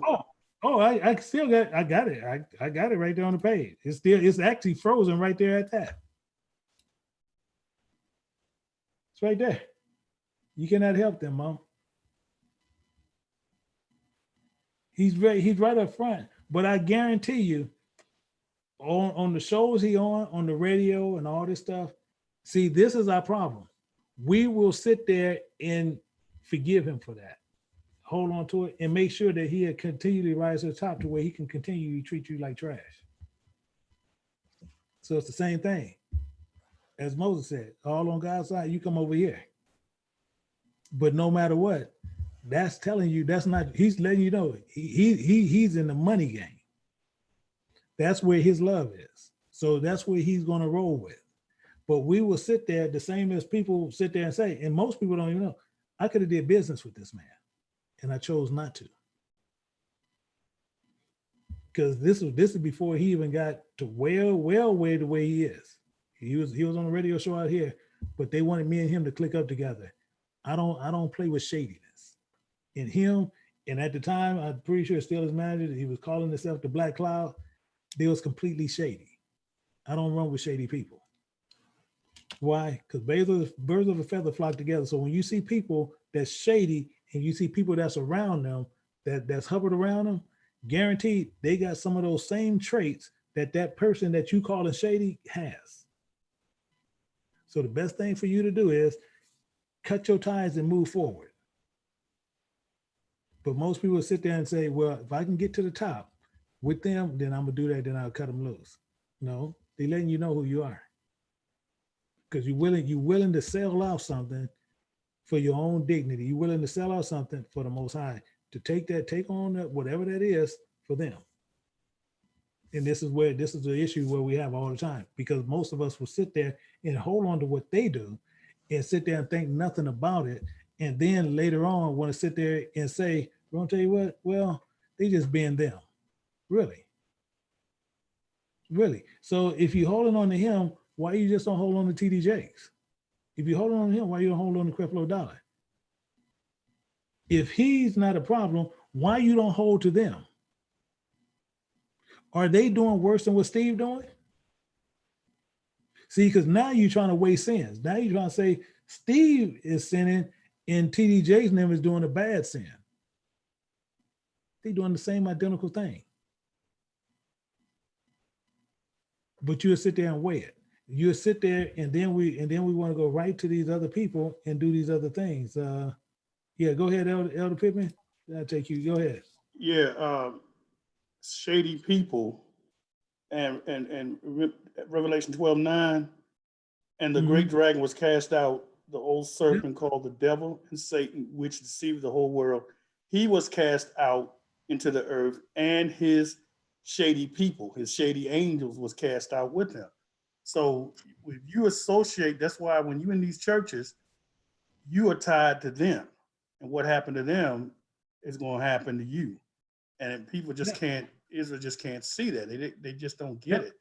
I still got it. I got it right there on the page. It's actually frozen right there at that. It's right there. You cannot help them, Mo. He's right up front. But I guarantee you, on the shows he on the radio and all this stuff, see, this is our problem. We will sit there and forgive him for that. Hold on to it and make sure that he'll continually rise to the top to where he can continue to treat you like trash. So it's the same thing. As Moses said, all on God's side, you come over here. But no matter what, that's telling you that's not, he's letting you know he's in the money game. That's where his love is. So that's where he's going to roll with. But we will sit there the same as people sit there and say, and most people don't even know, I could have did business with this man and I chose not to. Because this is before he even got to well the way he is. He was on a radio show out here, but they wanted me and him to click up together. I don't play with shadiness. And him, and at the time, I'm pretty sure still his manager, he was calling himself the Black Cloud. They was completely shady. I don't run with shady people. Why? Because birds of a feather flock together. So when you see people that's shady and you see people that's around them, that's hovered around them, guaranteed they got some of those same traits that person that you call a shady has. So the best thing for you to do is cut your ties and move forward. But most people sit there and say, well, if I can get to the top with them, then I'm gonna do that, then I'll cut them loose. No, they're letting you know who you are. Because you're willing to sell out something for your own dignity. You're willing to sell out something for the Most High, to take on that, whatever that is for them. And this is the issue where we have all the time, because most of us will sit there and hold on to what they do and sit there and think nothing about it. And then later on want to sit there and say, I'm gonna tell you what, well, they just being them. Really? Really? So if you're holding on to him, why you just don't hold on to TD Jakes? If you're holding on to him, why you don't hold on to Creflo Dollar? If he's not a problem, why you don't hold to them? Are they doing worse than what Steve doing? See, because now you're trying to weigh sins. Now you're trying to say Steve is sinning and TD Jakes' name is doing a bad sin. They're doing the same identical thing. But you'll sit there and weigh it. You'll sit there and then we want to go right to these other people and do these other things. Yeah, go ahead, Elder Pittman. I'll take you. Go ahead. Yeah, shady people, and Revelation 12:9, and the great dragon was cast out, the old serpent called the devil and Satan, which deceived the whole world. He was cast out into the earth, and his shady people, his shady angels, was cast out with him. So if you associate, that's why when you're in these churches, you are tied to them, and what happened to them is going to happen to you. And people just can't, Israel just can't see that. They just don't get it.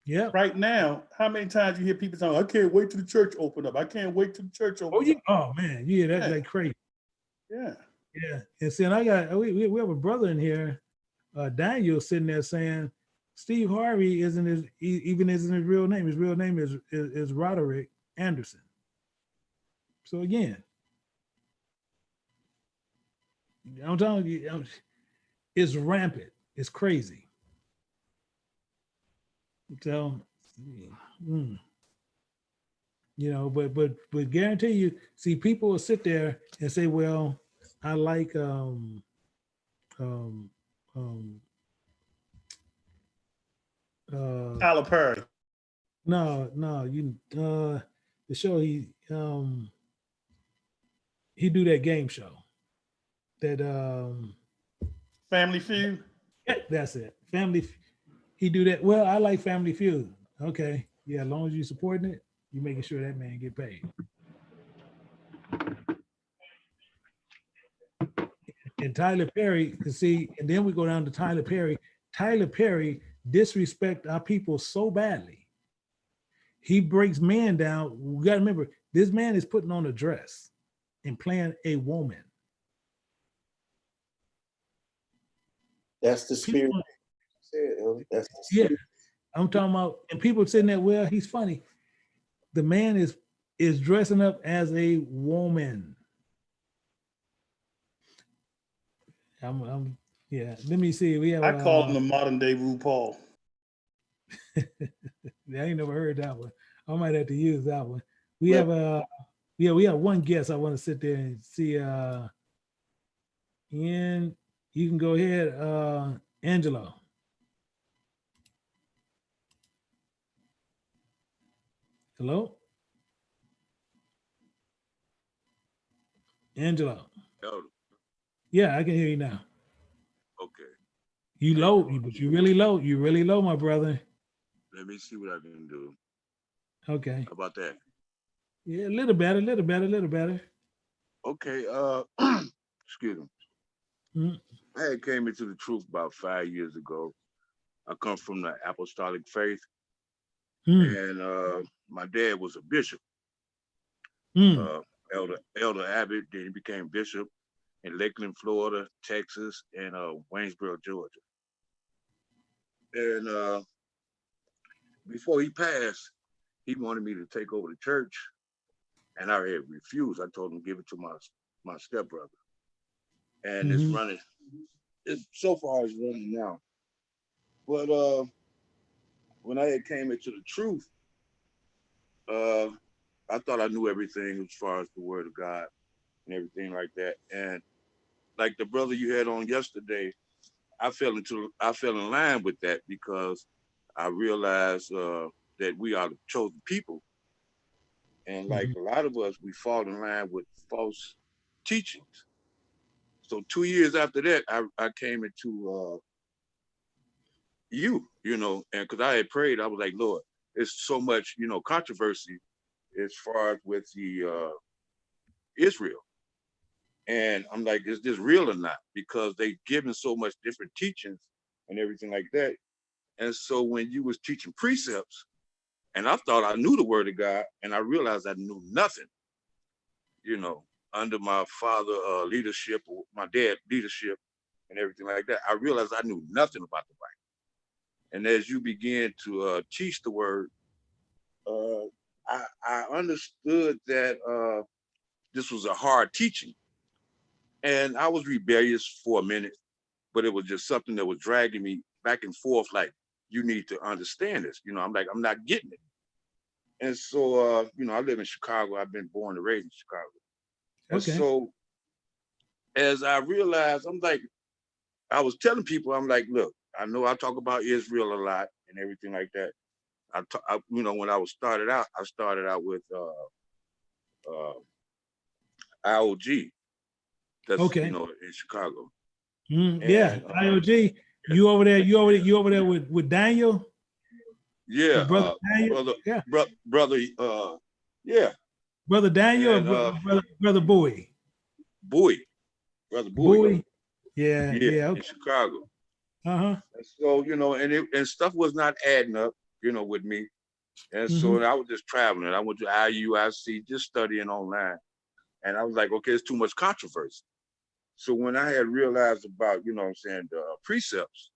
Yeah. Right now, how many times you hear people saying, I can't wait till the church open up. I can't wait till the church opens up. Oh man, yeah, that's like crazy. Yeah. Yeah. And see, and we have a brother in here, Daniel, sitting there saying Steve Harvey isn't his real name. His real name is Roderick Anderson. So again, I'm telling you, it's rampant. It's crazy. So, you know, but guarantee you, see, people will sit there and say, well, I like Tyler Perry. No, the show he do that game show. That Family Feud. Yeah, that's it. He do that. Well, I like Family Feud. Okay. Yeah, as long as you're supporting it, you're making sure that man get paid. And Tyler Perry, you see, and then we go down to Tyler Perry. Tyler Perry disrespect our people so badly. He breaks men down. We gotta remember, this man is putting on a dress and playing a woman. That's the spirit. That's the spirit. Yeah, I'm talking about, and people sitting there, well, he's funny. The man is dressing up as a woman. Yeah, let me see. We have I call him the modern day RuPaul. I ain't never heard that one. I might have to use that one. We have one guest I want to sit there and see. And you can go ahead, Angelo. Hello? Angelo. Elder. Yeah, I can hear you now. Okay. You low, but you really low. You really low, my brother. Let me see what I can do. Okay. How about that? Yeah, a little better. Okay. Excuse me. I had came into the truth about 5 years ago. I come from the apostolic faith, and my dad was a bishop, Elder Abbott. Then he became bishop, in Lakeland, Florida, Texas, and Waynesboro, Georgia. And before he passed, he wanted me to take over the church, and I had refused. I told him give it to my stepbrother, and it's running. So far it's running now. But when I came into the truth, I thought I knew everything as far as the Word of God and everything like that. And like the brother you had on yesterday, I fell in line with that because I realized that we are the chosen people. And like a lot of us, we fall in line with false teachings. So 2 years after that, I came into you know, and because I had prayed, I was like, Lord, there's so much, you know, controversy as far as with the Israel. And I'm like, is this real or not? Because they given so much different teachings and everything like that. And so when you was teaching precepts, and I thought I knew the Word of God, and I realized I knew nothing, you know, under my father leadership, or my dad leadership, and everything like that. I realized I knew nothing about the Bible. And as you begin to teach the Word, I understood that this was a hard teaching. And I was rebellious for a minute, but it was just something that was dragging me back and forth, like, you need to understand this. You know, I'm like, I'm not getting it. And so, you know, I live in Chicago. I've been born and raised in Chicago. And so as I realized, I'm like, I was telling people, I'm like, look, I know I talk about Israel a lot and everything like that. You know, when I started out with IOG. That's, you know, in Chicago. Yeah, IOG. You over there with Daniel? Yeah, brother Daniel? brother, yeah. Brother Daniel or brother Bowie? Bowie. Brother Bowie. Yeah, in Chicago. And so, you know, and stuff was not adding up, you know, with me. And so I was just traveling. I went to IUIC, just studying online. And I was like, okay, it's too much controversy. So when I had realized about, you know what I'm saying, the precepts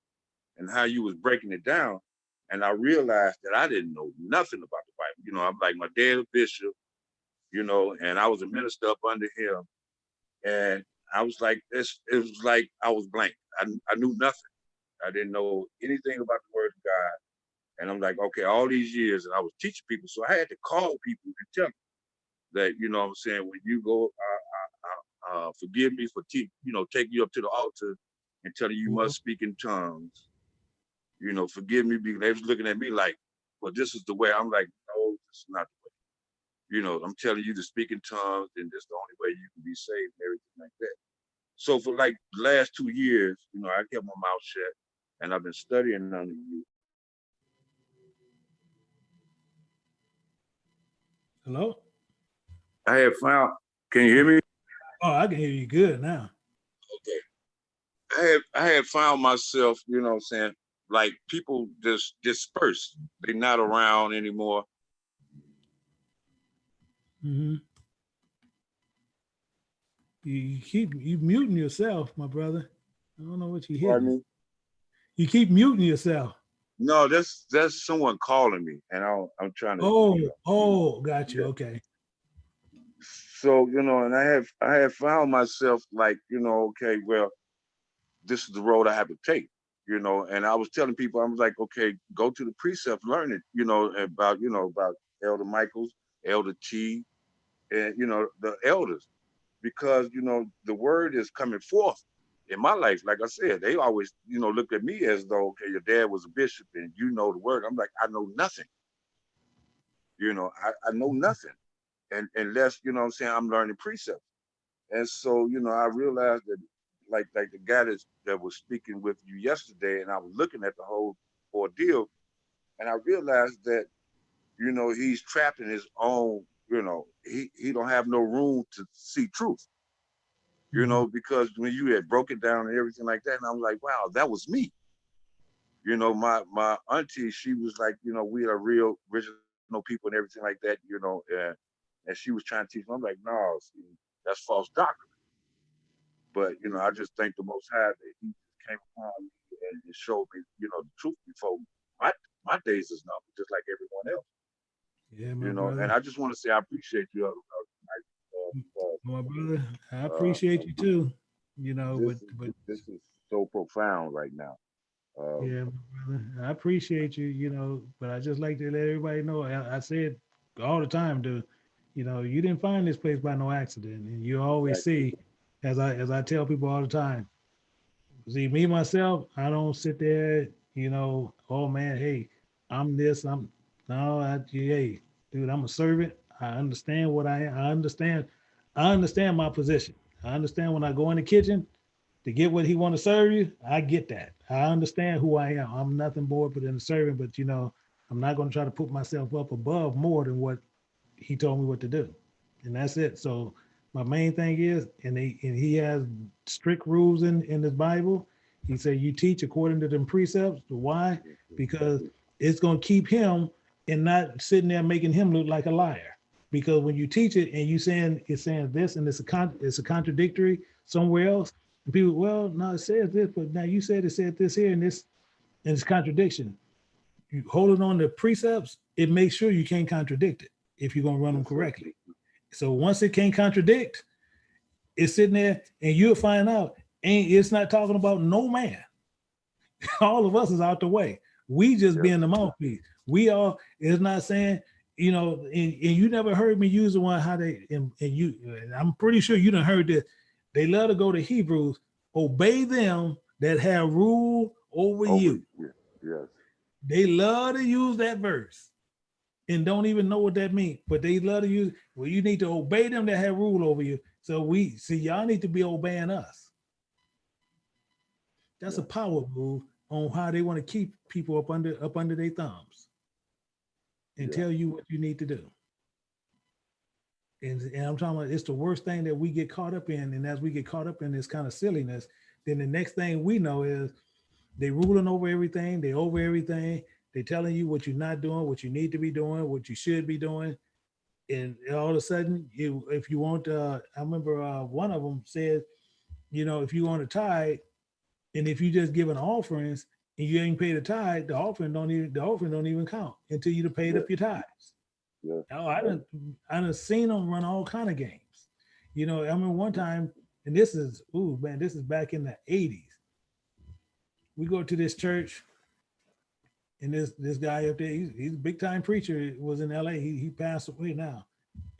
and how you was breaking it down, and I realized that I didn't know nothing about the Bible. You know, I'm like, my dad was bishop, you know, and I was a minister up under him. And I was like, it was like I was blank. I knew nothing. I didn't know anything about the Word of God. And I'm like, okay, all these years, and I was teaching people. So I had to call people and tell them that, you know what I'm saying, when you go, forgive me for taking you up to the altar and telling you must speak in tongues. You know, forgive me, because they was looking at me like, well, this is the way. I'm like, no, this is not the way. You know, I'm telling you to speak in tongues, and this is the only way you can be saved and everything like that. So for like the last 2 years, you know, I kept my mouth shut, and I've been studying under you. Hello? I have found, can you hear me? Oh, I can hear you good now. Okay. I have found myself, you know what I'm saying, like people just disperse. They're not around anymore. You keep muting yourself, my brother. I don't know what you're hitting. Pardon me? You keep muting yourself. No, that's someone calling me, and I'm trying to. Got you. Okay. So, you know, and I have found myself like, you know, okay, well, this is the road I have to take, you know. And I was telling people, I was like, okay, go to the precept, learn it, you know, about Elder Michaels, Elder T, and you know, the elders, because you know the word is coming forth in my life. Like I said, they always, you know, looked at me as though, okay, your dad was a bishop and you know the word. I'm like, I know nothing. You know, I know nothing. And unless, you know what I'm saying, I'm learning precepts. And so, you know, I realized that like the guy that was speaking with you yesterday, and I was looking at the whole ordeal, and I realized that, you know, he's trapped in his own, you know, he don't have no room to see truth. You know, because when you had broke it down and everything like that, and I'm like, wow, that was me. You know, my auntie, she was like, you know, we are real original people and everything like that, you know, and she was trying to teach me. I'm like, no, see, that's false doctrine. But I just thank the Most High that He came upon me and showed me, the truth before my days is numbered, just like everyone else. Yeah, my brother. And I just want to say I appreciate you. My brother, I appreciate you too. This is so profound right now. Yeah, my brother, I appreciate you. But I just like to let everybody know. I say it all the time, dude. You didn't find this place by no accident, and you always see, as I tell people all the time. See, me myself, I don't sit there, oh man, hey, I'm this, hey, dude, I'm a servant. I understand what I understand. I understand my position. I understand when I go in the kitchen to get what he want to serve you, I get that. I understand who I am. I'm nothing more but a servant, but I'm not going to try to put myself up above more than what he told me what to do. And that's it. So my main thing is, and he has strict rules in his Bible. He said, you teach according to them precepts. Why? Because it's going to keep him and not sitting there making him look like a liar. Because when you teach it and it's saying this and it's a contradictory somewhere else, and people, well, no, it says this, but now you said it said this here and it's contradiction. You hold it on the precepts, it makes sure you can't contradict it if you're going to run them correctly. So once it can't contradict, it's sitting there and you'll find out it's not talking about no man. All of us is out the way. We just being the mouthpiece. We are, it's not saying, and you never heard me use the one how they, and I'm pretty sure you done heard this. They love to go to Hebrews, obey them that have rule over you. Yes. They love to use that verse and don't even know what that means, but they love to use, well, you need to obey them that have rule over you. So we see y'all need to be obeying us. That's a power move on how they want to keep people up under their thumbs and tell you what you need to do. And I'm talking about, it's the worst thing that we get caught up in. And as we get caught up in this kind of silliness, then the next thing we know is they ruling over everything. They over everything. They telling you what you're not doing, what you need to be doing, what you should be doing. And all of a sudden, if you want, I remember one of them said, if you want to tithe, and if you just giving offerings and you ain't paid a tithe, the offering don't even count until you paid up your tithes. Yeah. Oh, I done seen them run all kind of games. I remember one time, and this is back in the 80s. We go to this church, and this guy up there, he's a big time preacher. Was in LA. He passed away now,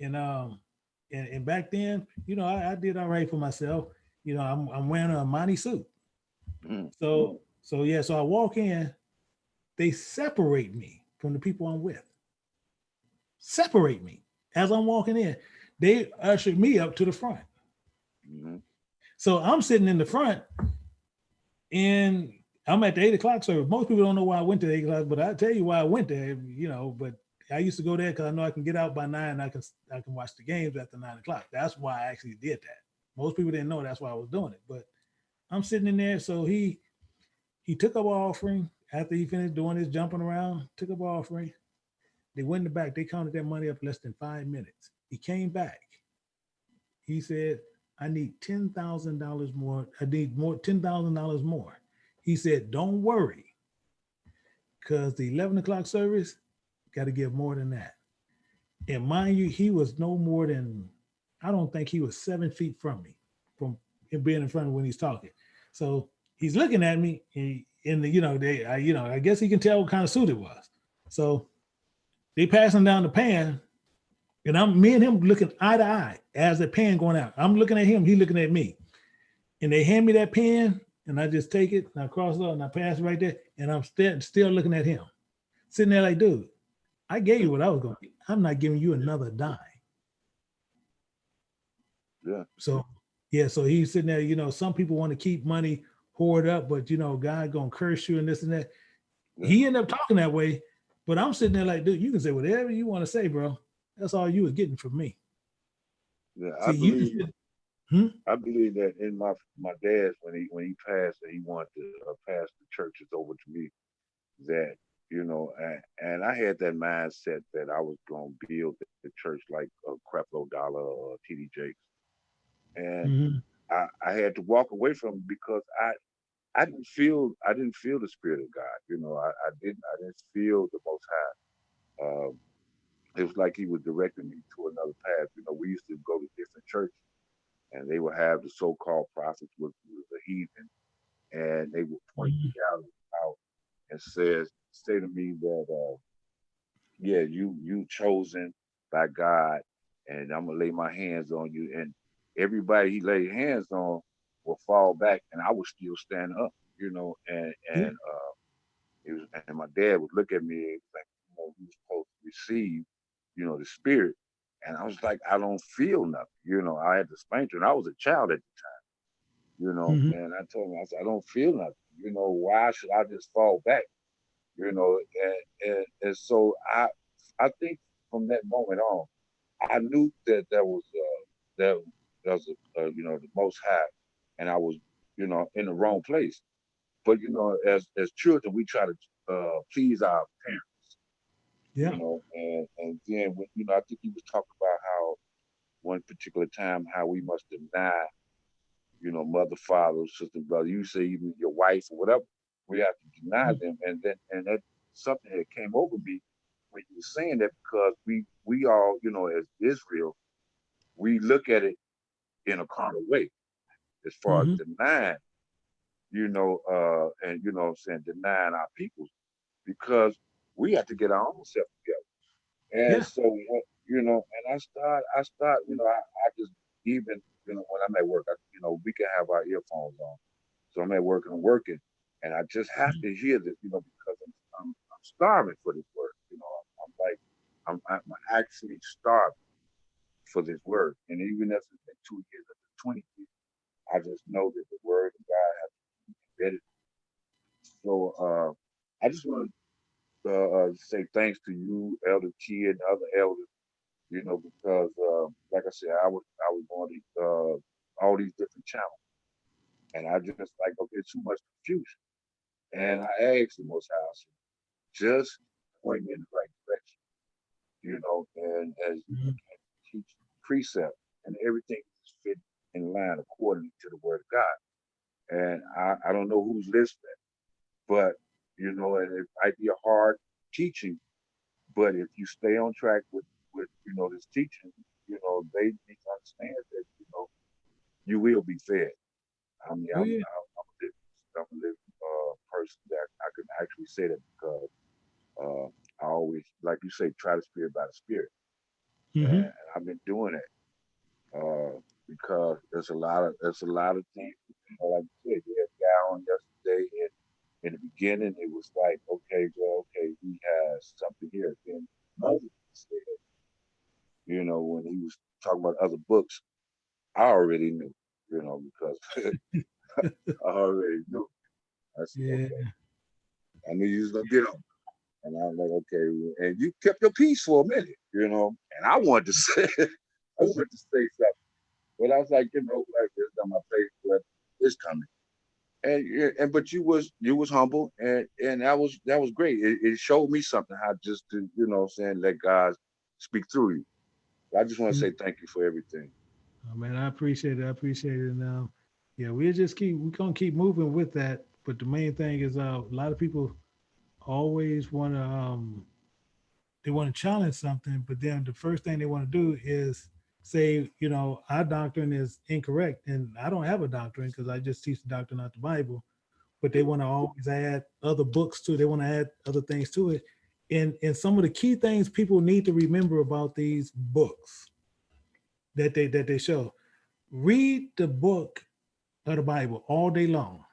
and back then, I did all right for myself. I'm wearing a Armani suit. So I walk in, they separate me from the people I'm with. Separate me as I'm walking in. They ushered me up to the front. So I'm sitting in the front, and I'm at the 8 o'clock service. Most people don't know why I went to 8 o'clock, but I tell you why I went there. But I used to go there because I know I can get out by 9. I can watch the games after 9 o'clock. That's why I actually did that. Most people didn't know that's why I was doing it. But I'm sitting in there, so he took up our offering after he finished doing his jumping around. Took up our offering. They went in the back. They counted that money up less than 5 minutes. He came back. He said, I need $10,000 more. I need $10,000 more. He said, don't worry, because the 11 o'clock service got to give more than that. And mind you, he was no more than, I don't think he was 7 feet from me, from him being in front of me when he's talking. So he's looking at me, I guess he can tell what kind of suit it was. So they passing down the pan, and me and him looking eye to eye as the pan going out. I'm looking at him, he looking at me. And they hand me that pen, and I just take it, and I cross it out, and I pass it right there, and I'm still looking at him. Sitting there like, dude, I gave you what I was going to get. I'm not giving you another dime. Yeah. So he's sitting there, some people want to keep money hoard up, but, God going to curse you and this and that. Yeah. He ended up talking that way, but I'm sitting there like, dude, you can say whatever you want to say, bro. That's all you was getting from me. Yeah, I believe that in my dad's when he passed, that he wanted to pass the churches over to me. That and I had that mindset that I was going to build the church like a Creflo Dollar or TD Jakes, and I had to walk away from it because I didn't feel the Spirit of God. You know, I didn't feel the Most High. It was like He was directing me to another path. You know, we used to go to different churches, and they would have the so-called prophets was a heathen, and they would point me out and say to me that yeah, you chosen by God, and I'm gonna lay my hands on you, and everybody He laid hands on will fall back, and I would still stand up, you know, and it was, and my dad would look at me and like, you know, he was supposed to receive, you know, the Spirit, and I was like, I don't feel nothing, you know. I had to explain to him, I was a child at the time, you know, and I told him, I said, I don't feel nothing, you know. Why should I just fall back, you know? And so I think from that moment on, I knew that there was you know, the Most High, and I was, you know, in the wrong place. But you know, as children, we try to please our parents, you know, and then when, you know, I think he was talking about how one particular time how we must deny, you know, mother, father, sister, brother. You say even your wife or whatever, we have to deny them, and that something that came over me when you were saying that, because we all, you know, as Israel, we look at it in a carnal way as far as denying, you know, and you know what I'm saying, denying our people, because we have to get our own self together. And so, you know, and I start, you know, I just, even, you know, when I'm at work, you know, we can have our earphones on. So I'm at work and I'm working, and I just have to hear this, you know, because I'm starving for this word. You know, I'm actually starving for this word. And even if it's been 2 years or 20 years, I just know that the word of God has to be embedded. So I just want to say thanks to you, Elder T, and other elders, you know, because like I said, I was on all these different channels, and I just like, okay, too much confusion. And I asked the Most High, just point me in the right direction, you know, and as you can teach precept, and everything is fit in line according to the word of God. And I don't know who's listening, but you know, and it might be a hard teaching, but if you stay on track with you know, this teaching, you know, they need to understand that, you know, you will be fed. I mean, I'm a living person that I can actually say that, because I always, like you say, try the Spirit by the Spirit, and I've been doing it because there's a lot of things. You know, like you said, we had a guy on yesterday, and in the beginning it was like, okay, well, okay, he has something here. Then Moses said, you know, when he was talking about other books, I already knew, you know, because I already knew. I said, okay, I knew you was gonna get on. And I was like, okay, and you kept your peace for a minute, you know. And I wanted to say, something, but I was like, you know, like, it's on my face, but it's coming. And but you was humble, and that was great. It showed me something, how just to, you know what I'm saying, let God speak through you. I just want to say thank you for everything. Oh, man, I appreciate it. I appreciate it. Now, yeah, we're gonna keep moving with that. But the main thing is, a lot of people always want to they want to challenge something, but then the first thing they want to do is say, you know, our doctrine is incorrect, and I don't have a doctrine because I just teach the doctrine out the Bible. But they want to always add other books to it. They want to add other things to it. And some of the key things people need to remember about these books that they show. Read the book of the Bible all day long.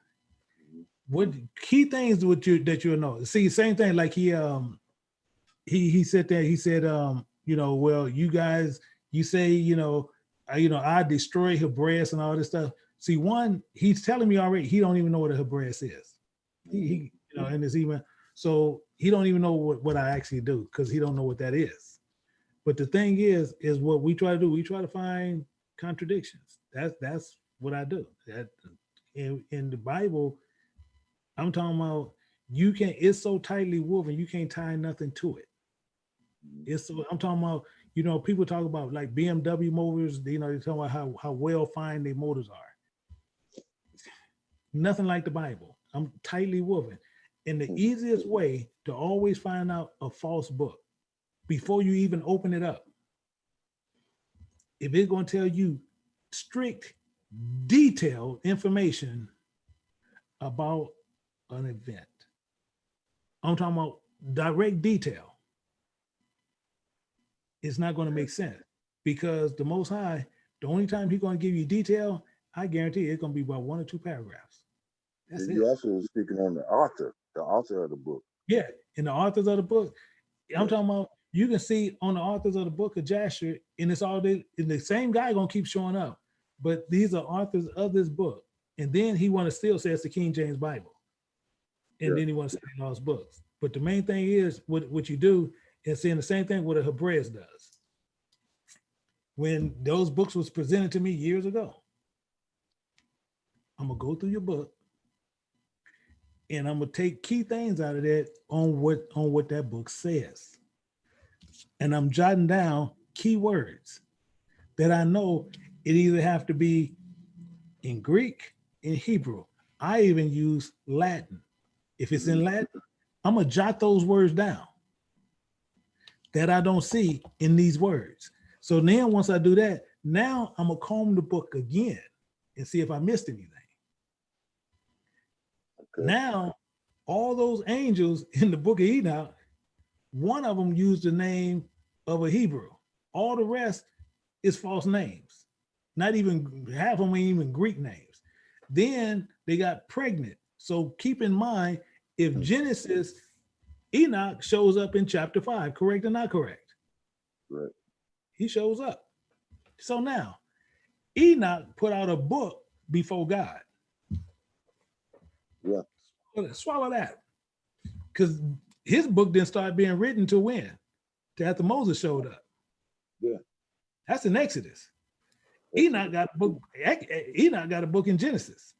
What key things that you'll know? See, same thing, like he said that, he said, you know, well, you guys, you say, you know, I destroy Hebraeus and all this stuff. See, one, he's telling me already he don't even know what a Hebraeus is. He you know, in this email, so he don't even know what I actually do, because he don't know what that is. But the thing is what we try to do. We try to find contradictions. That's what I do. That in the Bible, I'm talking about, it's so tightly woven, you can't tie nothing to it. I'm talking about, you know, people talk about like BMW motors, you know, they talk about how well fine their motors are. nothing like the Bible. I'm tightly woven. And the easiest way to always find out a false book before you even open it up, if it's going to tell you strict, detailed information about an event, I'm talking about direct detail, it's not going to make sense, because the Most High, the only time he's going to give you detail, I guarantee it's going to be about 1 or 2 paragraphs. That's and it. you also speaking on the author of the book. Yeah, and the authors of the book, I'm talking about, you can see on the authors of the book of Jasher, and it's all and the same guy gonna keep showing up, but these are authors of this book. And then he want to still say it's the King James Bible, and then he want to say all his books. But the main thing is what you do is saying the same thing what a Hebraeus does. When those books was presented to me years ago, I'm gonna go through your book, and I'm gonna take key things out of that on what that book says. And I'm jotting down key words that I know it either have to be in Greek, in Hebrew. I even use Latin. If it's in Latin, I'm gonna jot those words down that I don't see in these words. So then once I do that, now I'm gonna comb the book again and see if I missed anything. Okay. Now, all those angels in the book of Enoch, one of them used the name of a Hebrew. All the rest is false names. Not even, half of them ain't even Greek names. Then they got pregnant. So keep in mind, if Genesis, Enoch shows up in chapter 5, correct or not correct? Right. He shows up. So now, Enoch put out a book before God. Yeah. Swallow that. Because his book didn't start being written till when? Till after Moses showed up. Yeah. That's in Exodus. Enoch got a book. Enoch got a book in Genesis.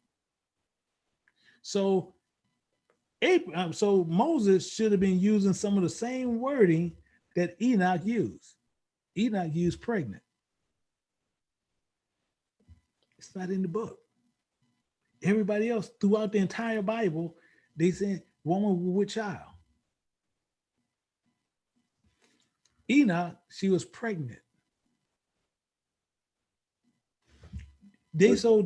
So Moses should have been using some of the same wording that Enoch used. Enoch used pregnant. It's not in the book. Everybody else throughout the entire Bible, they said woman with child. Enoch, she was pregnant. They so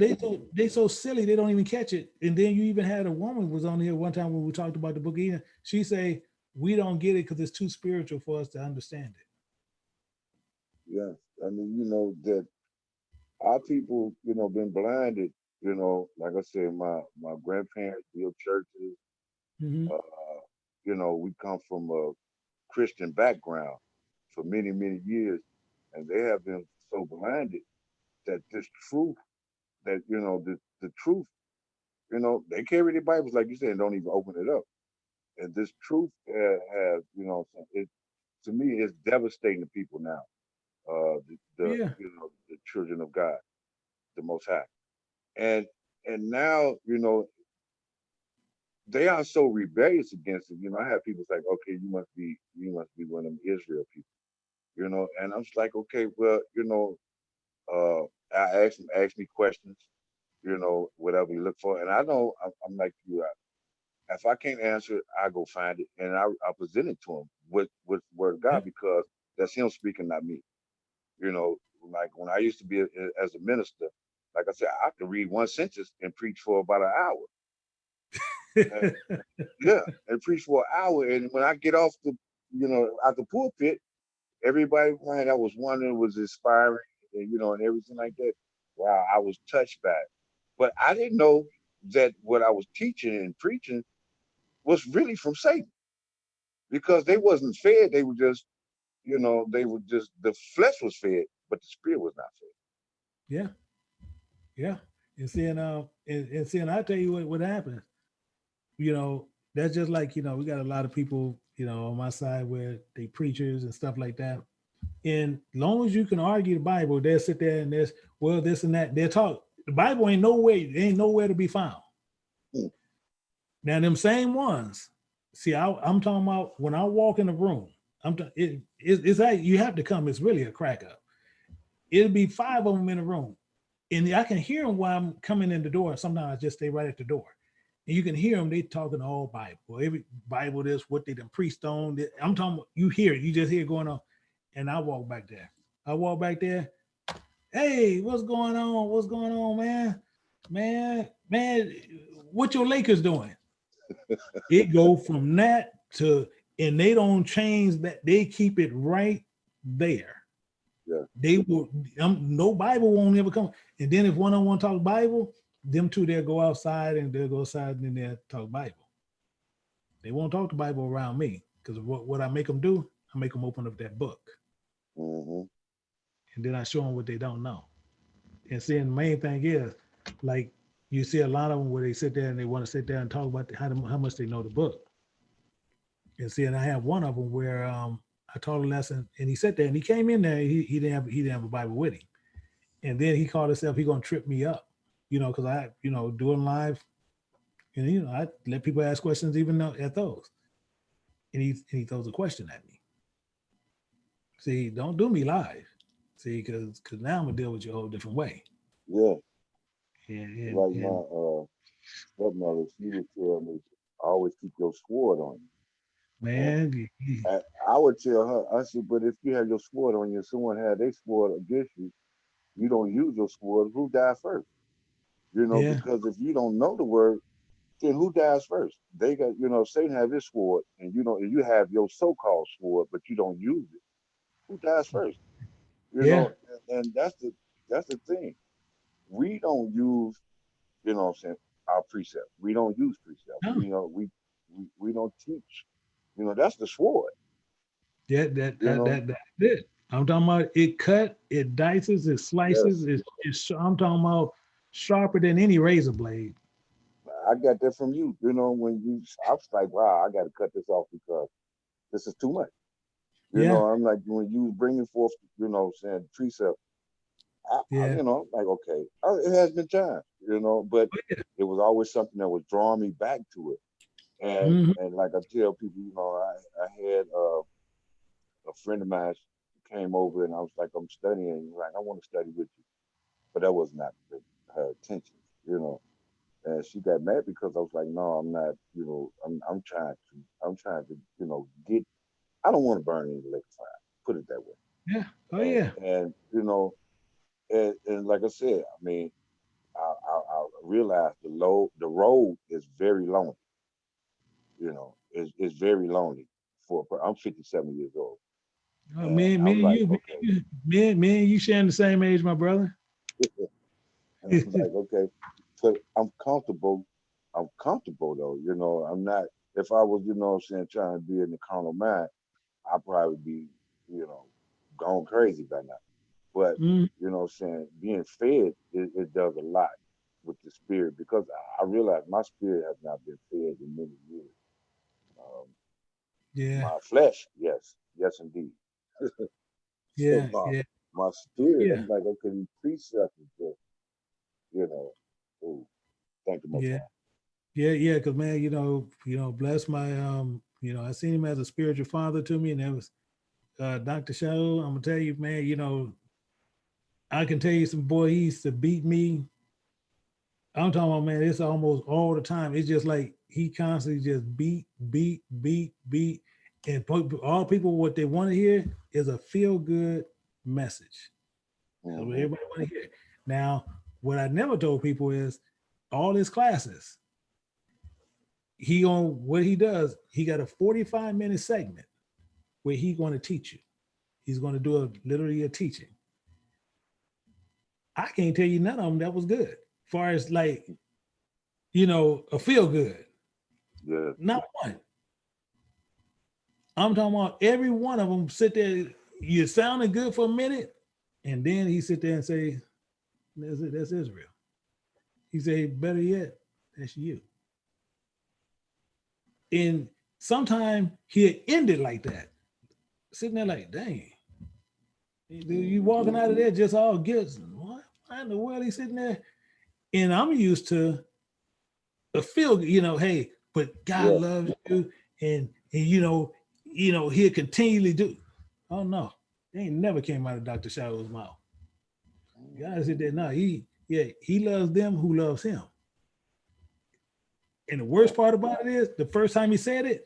silly they don't even catch it. And then you even had a woman was on here one time when we talked about the book of Enoch. She say we don't get it because it's too spiritual for us to understand it. Yeah, I mean, you know that our people, you know, been blinded. You know, like I said, my grandparents built churches. Mm-hmm. You know, we come from a Christian background for many, many years, and they have been so blinded that this truth, that, you know, the truth, you know, they carry their Bibles, like you said, and don't even open it up. And this truth has, you know, to me, it's devastating to people now. You know, the children of God, the Most High, and now, you know, they are so rebellious against it. You know, I have people like, okay, you must be one of them Israel people, you know, and I'm just like, okay, well, you know, I ask me questions, you know, whatever you look for, and I know I'm like you. If I can't answer it, I go find it and I present it to him with the word of God, because that's him speaking, not me. You know, like when I used to be as a minister, like I said, I could read one sentence and preach for about an hour. And preach for an hour. And when I get off the, you know, out the pulpit, everybody that was wondering was inspiring, and, you know, and everything like that. Wow, I was touched by it. But I didn't know that what I was teaching and preaching was really from Satan, because they wasn't fed. They were just, you know, the flesh was fed, but the spirit was not fed. Yeah. And seeing, I tell you what happens. You know, that's just like, you know, we got a lot of people, you know, on my side where they preachers and stuff like that. And long as you can argue the Bible, they'll sit there and this and that. They'll talk. The Bible ain't nowhere to be found. Now, them same ones, see, I'm talking about when I walk in the room, it's like you have to come, it's really a crack up. It'll be 5 of them in a room. And I can hear them while I'm coming in the door. Sometimes I just stay right at the door. And you can hear them, they talking all Bible. Every Bible, this, what they done preached on. I'm talking about, you hear it, you just hear it going on. And I walk back there. Hey, what's going on? What's going on, man? Man, what your Lakers doing? It go from that to, and they don't change that. They keep it right there. Yeah. They will, no Bible won't ever come. And then if one on one talk Bible, them two, they'll go outside and they'll go outside and then they'll talk Bible. They won't talk the Bible around me, because what I make them do, I make them open up that book. Mm-hmm. And then I show them what they don't know. And seeing the main thing is, like, you see a lot of them where they sit there and they want to sit there and talk about how much they know the book. And see, and I have one of them where I taught a lesson and he sat there and he came in there, he didn't have a Bible with him. And then he called himself, he gonna trip me up, because I, doing live, and I let people ask questions even at those. And he throws a question at me. See, don't do me live. See, because now I'm gonna deal with you a whole different way. Yeah. And like my stepmother, she would tell me, always keep your sword on you. Man, and I would tell her, I said, but if you have your sword on you, someone had their sword against you, you don't use your sword, who died first? Because if you don't know the word, then who dies first? They got, Satan have his sword, and you have your so-called sword, but you don't use it. Who dies first? And that's the thing. We don't use, our precepts. We don't use precepts. No. We don't teach. That's the sword. Yeah, that's it. I'm talking about it cut, it dices, it slices. Yes. I'm talking about sharper than any razor blade. I got that from you. I was like, wow, I got to cut this off because this is too much. I'm like, when you bringing forth, saying precept, I'm like, okay, it has been time, but it was always something that was drawing me back to it. And like I tell people, I had a friend of mine came over and I was like, I'm studying. Like, I want to study with you, but that was not her intention, And she got mad because I was like, no, I'm not. I'm trying to get. I don't want to burn any lake fire. Put it that way. Yeah. Oh and, yeah. And like I said, I mean, I realized the road is very lonely. It's very lonely. I'm 57 years old. Oh, me and you sharing the same age, my brother. And I was like, okay, but I'm comfortable. I'm comfortable though. I'm not. If I was, trying to be in the carnal mind, I'd probably be, going crazy by now. But being fed, it does a lot with the spirit, because I realize my spirit has not been fed in many years. My flesh, yes, indeed. My spirit, I'm like, okay, these precepts is just, thank you, Most High. Yeah, because man, bless my I seen him as a spiritual father to me, and that was Dr. Shaw. I'm gonna tell you, man, I can tell you some boy, he used to beat me. I'm talking about, man, it's almost all the time. It's just like he constantly just beat. And all people, what they want to hear is a feel-good message. That's what everybody want to hear. Now, what I never told people is all his classes, what he does, he got a 45-minute segment where he's going to teach you. He's going to do literally a teaching. I can't tell you none of them that was good. As far as like, a feel good. Yeah. Not one. I'm talking about every one of them sit there, you sounding good for a minute, and then he sit there and say, that's Israel. He say, better yet, that's you. And sometimes he'll end it like that. Sitting there like, dang. You walking out of there just all guilty. What in the world he sitting there? And I'm used to a feel, hey, but God loves you, and he'll continually do. Oh no, they ain't never came out of Dr. Shadow's mouth. God sit there, no, he Yeah, he loves them who loves him. And the worst part about it is, the first time he said it,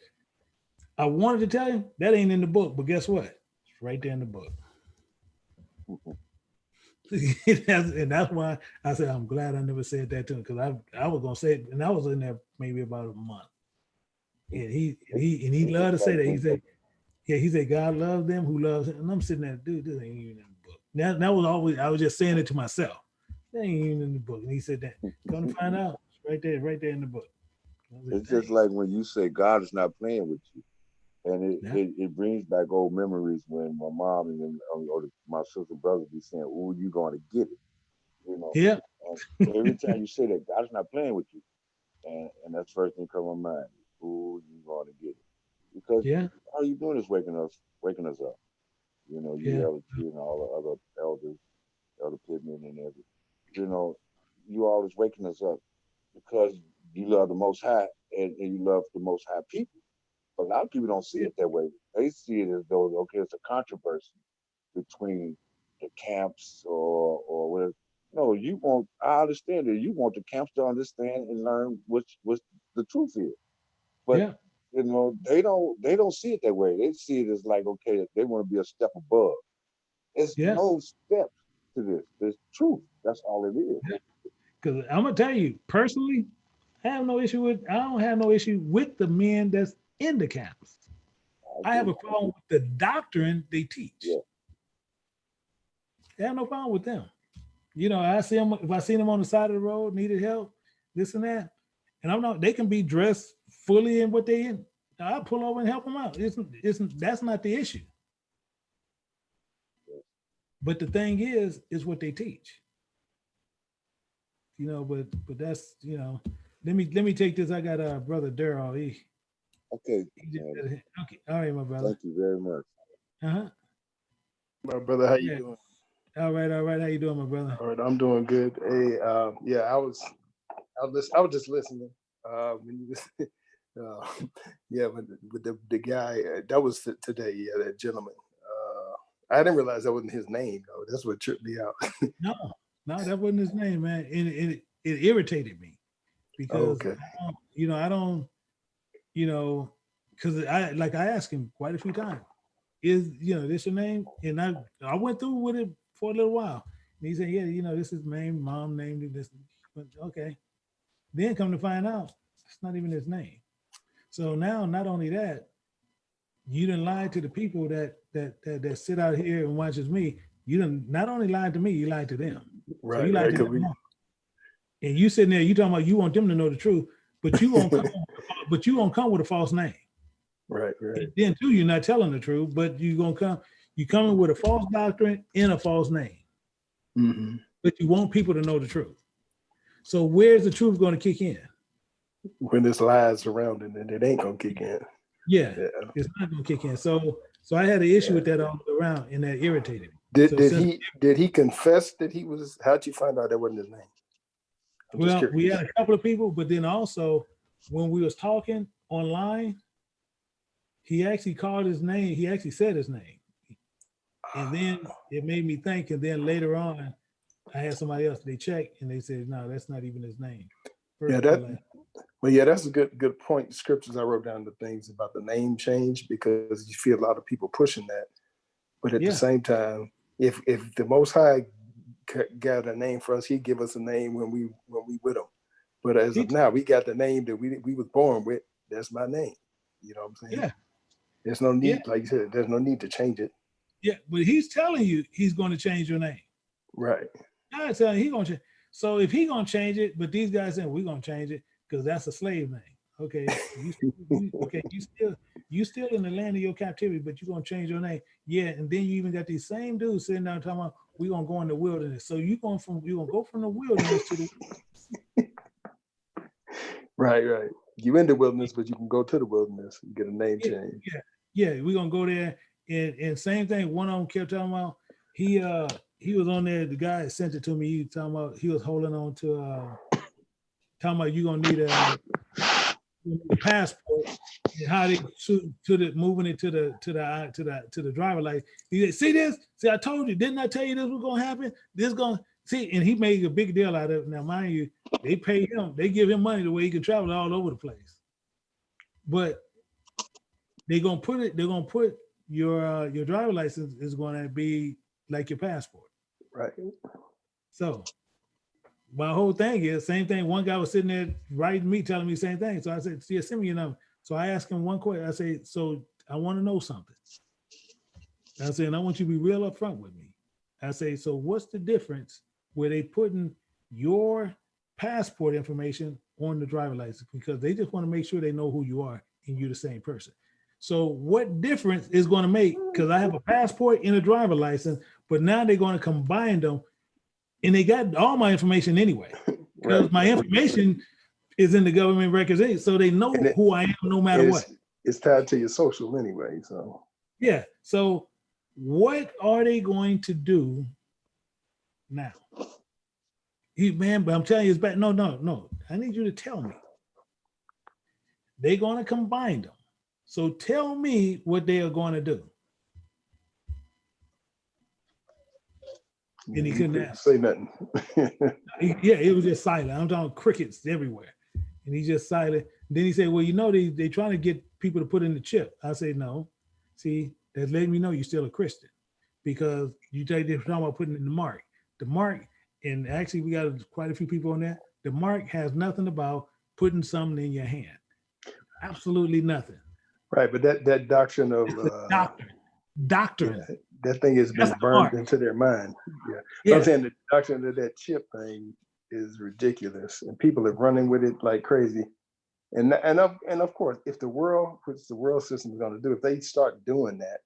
I wanted to tell him that ain't in the book, but guess what? It's right there in the book. And that's why I said I'm glad I never said that to him, because I was gonna say it, and I was in there maybe about a month. And he loved to say that. He said God loves them who loves him. And I'm sitting there, dude, this ain't even in the book. Now that was always, I was just saying it to myself. That ain't even in the book. And he said that. Come to find out, it's right there in the book. It's just like when you say God is not playing with you. And it brings back old memories when my mom and or my sister brother be saying, "Oh, you going to get it," you know. Yeah. And every time you say that, God's not playing with you, and that's the first thing come to my mind. Oh, you going to get it, because all you doing is waking us up. You know, you Elder Q and all the other elders, Elder Pittman and everything. You know, you always waking us up because you love the Most High and you love the Most High people. But a lot of people don't see it that way. They see it as though, okay, it's a controversy between the camps or whatever. No, I understand that you want the camps to understand and learn what the truth is. But you know, they don't see it that way. They see it as like, okay, they want to be a step above. It's no step to this. There's truth. That's all it is. Because I'm gonna tell you personally, I don't have no issue with the men that's in the camps. I have a problem with the doctrine they teach. Yeah. I have no problem with them. You know, if I see them on the side of the road, needed help, this and that, and they can be dressed fully in what they in. I'll pull over and help them out. That's not the issue. But the thing is what they teach. You know, but that's, you know, let me take this. I got brother Daryl. Okay. Okay. All right, my brother. Thank you very much. My brother, how you doing? All right. How you doing, my brother? All right, I'm doing good. Hey, I was just listening. When you just, with the guy that was today. Yeah, that gentleman. I didn't realize that wasn't his name though. That's what tripped me out. No, that wasn't his name, man. And it irritated me because I don't, because I asked him quite a few times, is this your name? And I went through with it for a little while. And he said, yeah, this is name, mom named it this. But okay. Then come to find out, it's not even his name. So now, not only that, you done lied to the people that sit out here and watches me. You done not only lied to me, you lied to them. Right. So you lied to them. And you sitting there, you talking about you want them to know the truth, but you won't come with a false name. Right. And then too, you're not telling the truth, but you coming with a false doctrine and a false name. Mm-hmm. But you want people to know the truth. So where's the truth going to kick in? When there's lies around it, and it ain't gonna kick in. Yeah. It's not gonna kick in. So I had an issue with that all around, and that irritated me. Did he confess that he was? How'd you find out that wasn't his name? Well, we had a couple of people, but then also when we was talking online, he actually called his name. He actually said his name, and then it made me think. And then later on, I had somebody else. They checked and they said, "No, that's not even his name." That's a good point. The scriptures, I wrote down the things about the name change because you feel a lot of people pushing that. But at the same time, if the Most High got a name for us, He'd give us a name when we with Him. But as of now, we got the name that we was born with. That's my name. You know what I'm saying? Yeah. There's no need, like you said, there's no need to change it. Yeah, but He's telling you He's going to change your name. Right. I'm telling you He's going to change. So if He's going to change it, but these guys saying we're going to change it because that's a slave name. Okay, you still in the land of your captivity, but you're gonna change your name. Yeah, and then you even got these same dudes sitting down talking about we're gonna go in the wilderness. So you're gonna go from the wilderness to the Right. You in the wilderness, but you can go to the wilderness and get a name change. Yeah, we're gonna go there. And same thing, one of them kept talking about he was on there, the guy sent it to me, he talking about he was holding on to talking about you're gonna need a passport and how they moving it to the driver. Like he said, see this? See, I told you, didn't I tell you this was gonna happen? See, and he made a big deal out of it. Now, mind you, they pay him, they give him money the way he can travel all over the place. But they're gonna put your driver license is gonna be like your passport. Right. So my whole thing is same thing. One guy was sitting there writing me, telling me the same thing. So I said, "See, send me your number." So I asked him one question. I said, "So I want to know something." I said, "And I want you to be real upfront with me." I say, "So what's the difference where they putting your passport information on the driver license? Because they just want to make sure they know who you are and you're the same person. So what difference is going to make? Because I have a passport and a driver license, but now they're going to combine them, and they got all my information anyway. Because my information is in the government records, so they know who I am no matter what. It's tied to your social anyway. So yeah. So what are they going to do now? Man, but I'm telling you, it's bad. No. I need you to tell me. They're going to combine them. So tell me what they are going to do. And he couldn't say nothing. Yeah, it was just silent. I'm talking crickets everywhere. And he's just silent. Then he said, well, they trying to get people to put in the chip. I say, no. See, that's letting me know you're still a Christian. Because they're talking about putting in the mark. The mark, and actually we got quite a few people on there. The mark has nothing about putting something in your hand. Absolutely nothing. Right, but that doctrine of doctrine. Yeah, that thing has been burned into their mind. Yeah. I'm saying the doctrine of that chip thing is ridiculous, and people are running with it like crazy. And of course, if the world, which the world system is going to do, if they start doing that,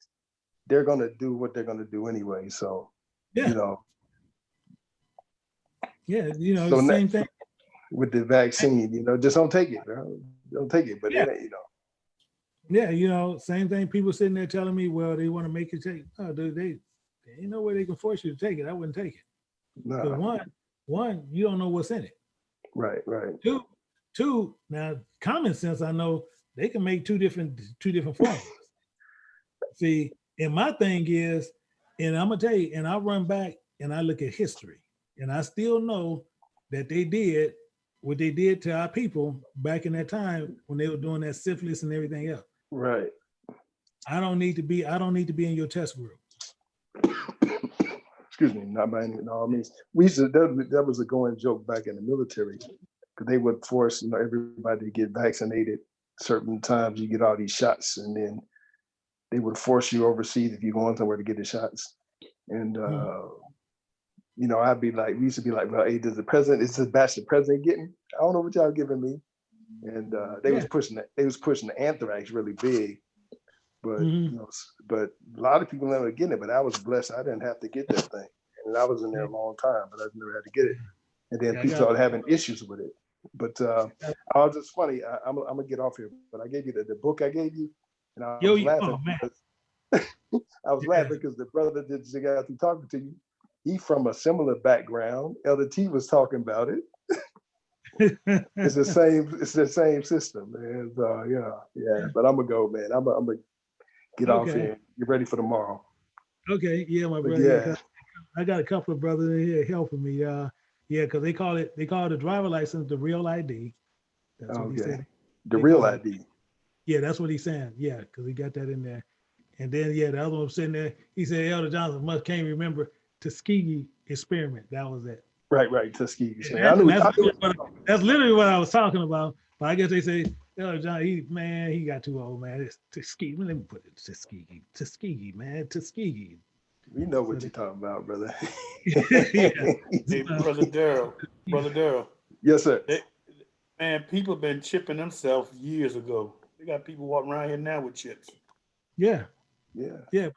they're going to do what they're going to do anyway. So so the same thing with the vaccine. Just don't take it, bro. Don't take it. But same thing. People sitting there telling me, well, they want to make you take. Oh, dude, they ain't no way they can force you to take it. I wouldn't take it. No. One, you don't know what's in it. Right. Two, now common sense, I know they can make two different formulas. See, and my thing is, and I'm gonna tell you, and I run back and I look at history, and I still know that they did what they did to our people back in that time when they were doing that syphilis and everything else. Right. I don't need to be in your test group. Excuse me, not by any means. We used to, that was a going joke back in the military, because they would force everybody to get vaccinated. Certain times you get all these shots, and then they would force you overseas if you're going somewhere to get the shots. And I'd be like, we used to be like, well, hey, is this batch the president getting? I don't know what y'all giving me. And they was pushing the anthrax really big. But but a lot of people never getting it. But I was blessed; I didn't have to get that thing, and I was in there a long time, but I never had to get it. And then people started having issues with it. But I was just funny. I'm gonna get off here, but I gave you the book I gave you, and I was laughing. I was laughing because the brother that just got through talking to you, he from a similar background. Elder T was talking about it. It's the same system, man. But I'm gonna go, man. I'm gonna get off here. Get ready for tomorrow. Okay, yeah, my brother. I got a couple of brothers in here helping me. Because they call it the driver license the real ID. That's what he said. The real ID. Yeah, that's what he's saying. Yeah, because he got that in there. And then the other one was sitting there. He said Elder Johnson can't remember Tuskegee experiment. That was it. Right, Tuskegee. That's literally what I was talking about. But I guess they say, Elder John, he got too old, man. It's Tuskegee. Let me put it Tuskegee, man. Tuskegee. We know what you're talking about, brother. Hey, Brother Darrell. Yes, sir. People have been chipping themselves years ago. They got people walking around here now with chips. Yeah. But and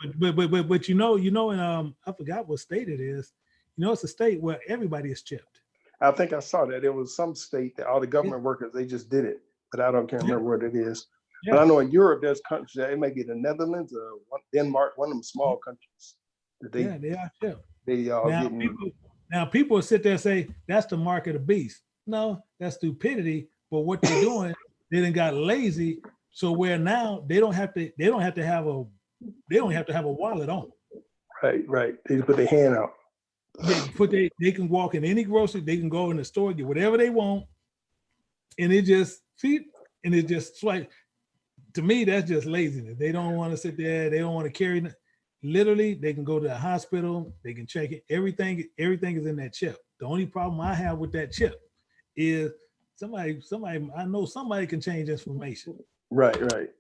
I forgot what state it is. It's a state where everybody is chipped. I think I saw that. It was some state that all the government workers, they just did it, but I can't remember what it is. Yeah. But I know in Europe, there's countries that it may be the Netherlands or Denmark, one of them small countries. They are chipped. They are now people will sit there and say that's the mark of the beast. No, that's stupidity. But what they're doing, they done got lazy. So where now they don't have to have a wallet on. Right. They just put their hand out. They can walk in any grocery, they can go in the store, get whatever they want, and it just swipe. To me, that's just laziness. They don't want to sit there, they don't want to carry. Literally, they can go to the hospital, they can check it. Everything is in that chip. The only problem I have with that chip is somebody I know somebody can change information. Right. It's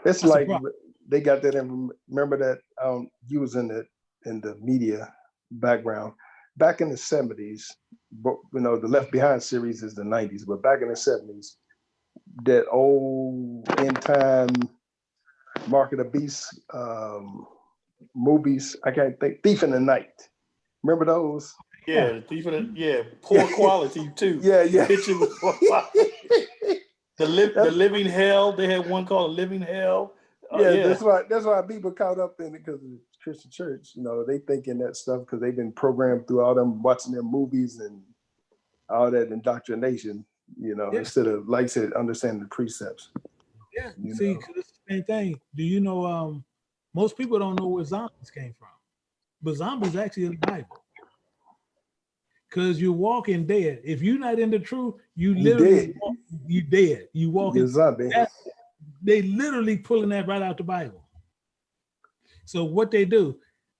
That's like they got that in. Remember that you was in the media background back in the 70s. But the Left Behind series is the 90s, but back in the 70s, that old end time Mark of the Beast movies. I can't think. Thief in the Night. Remember those? Yeah, Thief in the poor quality too. Yeah. Picture was poor quality. The Living Hell. They had one called Living Hell. That's why people caught up in it, because of the Christian church. They thinking that stuff because they've been programmed through all them watching their movies and all that indoctrination. Instead of, like I said, understanding the precepts. Yeah, see, because it's the same thing. Do you know? Most people don't know where zombies came from, but zombies actually in the Bible. Because you're walking dead. If you're not in the truth, you literally you dead. You walking. They literally pulling that right out the Bible. So what they do,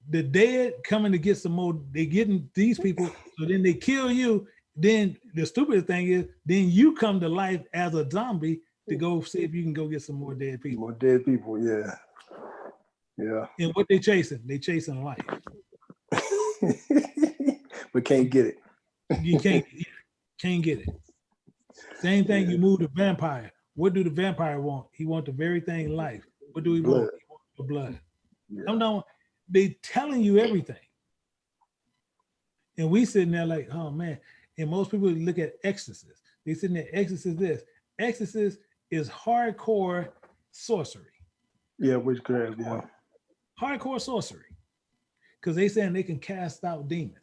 the dead coming to get some more. They getting these people, so then they kill you. Then the stupid thing is, then you come to life as a zombie to go see if you can go get some more dead people. More dead people, yeah. And what they chasing? They chasing life. But can't get it. You can't get it. Same thing. You move the vampire. What do the vampire want? He want the very thing life. What do he want? He wants the blood. Yeah. They telling you everything, and we sitting there like, oh man. And most people look at exorcists. They sitting there, exorcist this. Exorcist is hardcore sorcery. Yeah, witchcraft. Yeah, hardcore sorcery, because they saying they can cast out demons.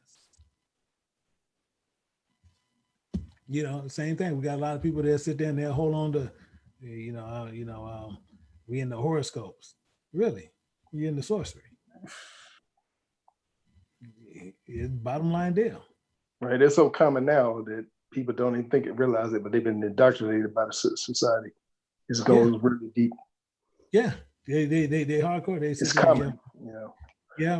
Same thing. We got a lot of people that sit there and they'll hold on to, we in the horoscopes. Really, we in the sorcery. It's bottom line deal. Right. It's so common now that people don't even realize it, but they've been indoctrinated by the society. It goes really deep. Yeah, they hardcore. It's common. Yeah.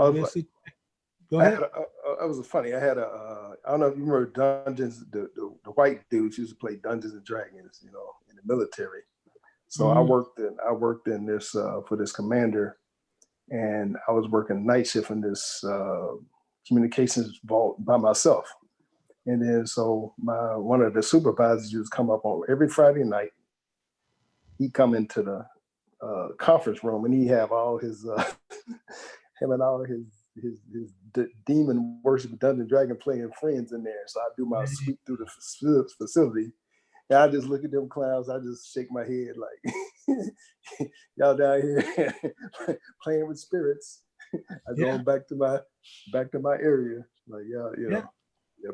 Go ahead. That was funny. I had I don't know if you remember Dungeons. The white dudes used to play Dungeons and Dragons, in the military. So I worked in this for this commander, and I was working night shift in this communications vault by myself. And then so one of the supervisors used to come up on every Friday night. He'd come into the conference room, and he'd have all his him and all his demon worship Dungeon Dragon playing friends in there. So I do my sweep through the facility, and I just look at them clowns. I just shake my head like, y'all down here playing with spirits. I go back to my area. Like, yeah.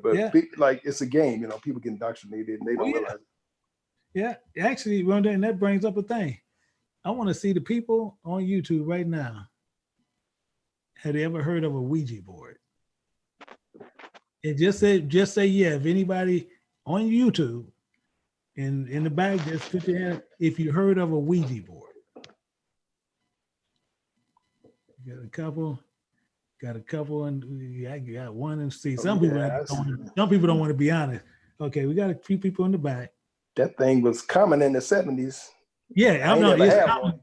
But like it's a game, people get indoctrinated and they don't realize it. Yeah, actually, Rhonda, and that brings up a thing. I want to see the people on YouTube right now. Have they ever heard of a Ouija board? And just say yeah. If anybody on YouTube in the back, just put your hand if you heard of a Ouija board. Got a couple, and I got one. And see, some people don't want to be honest. Okay, we got a few people in the back. That thing was common in the 70s. Yeah, I know. It's common.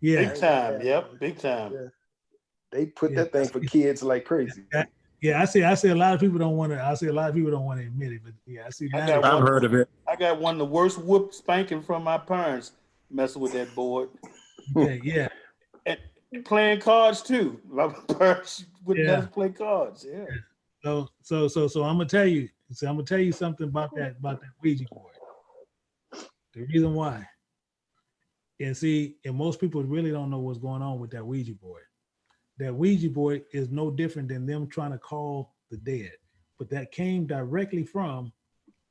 Yeah, big time. Yep, big time. Yeah. They put that thing for kids like crazy. Yeah, I see a lot of people don't want to. I see a lot of people don't want to admit it, but yeah, I see. I've heard of it. I got one of the worst whoop spanking from my parents messing with that board. Yeah. And playing cards too. My parents would never play cards. Yeah. So I'm gonna tell you. So I'm gonna tell you something about that Ouija board. The reason why. And most people really don't know what's going on with that Ouija board. That Ouija board is no different than them trying to call the dead, but that came directly from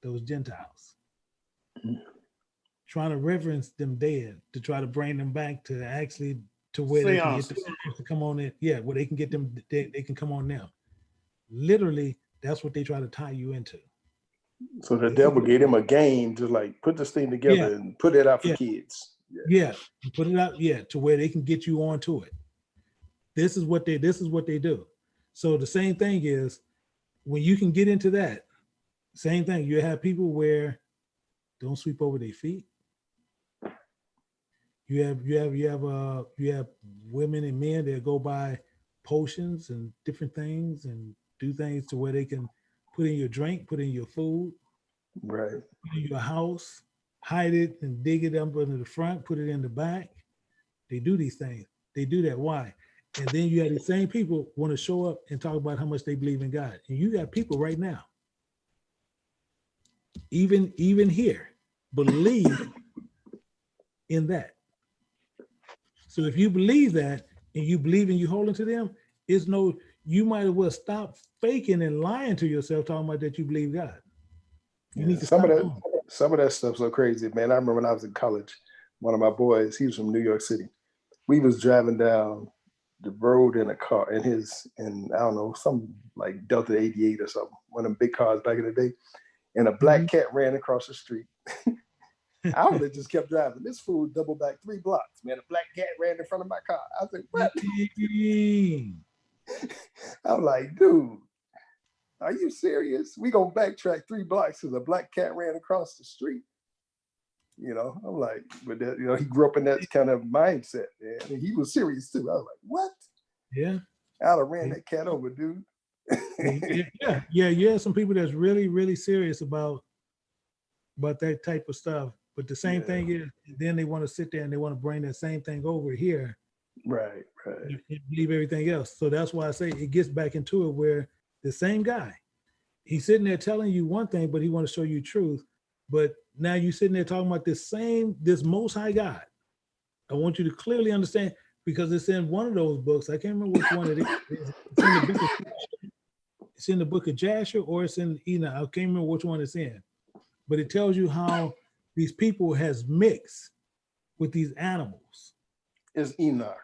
those Gentiles. Trying to reverence them dead to try to bring them back to actually to where they can get the to come on it. Yeah, where they can get them, they can come on now. literally, that's what they try to tie you into. So the devil gave him a game to like put this thing together and put it out for kids. Yeah, put it out, to where they can get you onto it. This is what they do. So the same thing is when you can get into that, same thing. You have people where don't sweep over their feet. You have women and men that go buy potions and different things and do things to where they can put in your drink, put in your food, right, put in your house, hide it and dig it up into the front, put it in the back. They do these things. They do that. Why? And then you have the same people want to show up and talk about how much they believe in God. And you got people right now, even here, believe in that. So if you believe that and you believe and you holding to them, you might as well stop faking and lying to yourself talking about that you believe God. You need to some of that stuff's so crazy, man. I remember when I was in college, one of my boys, he was from New York City. We was driving down the road in a car I don't know, some like Delta 88 or something, one of them big cars back in the day. And a black cat ran across the street. I would have just kept driving. This fool doubled back 3 blocks, man. A black cat ran in front of my car. I said, what? I'm like, dude, are you serious? We gonna backtrack 3 blocks because a black cat ran across the street. You know, I'm like, but that, you know, he grew up in that kind of mindset, man. And he was serious too. I was like, what? Yeah. I'd have ran that cat over, dude. Yeah. Some people that's really, really serious about that type of stuff. But the same thing is, then they want to sit there and they want to bring that same thing over here. Right. And believe everything else. So that's why I say it gets back into it where the same guy, he's sitting there telling you one thing, but he want to show you truth. But now you're sitting there talking about this Most High God. I want you to clearly understand, because it's in one of those books. I can't remember which one it is. It's in the book of Jasher or it's in Enoch. I can't remember which one it's in. But it tells you how these people has mixed with these animals. It's Enoch.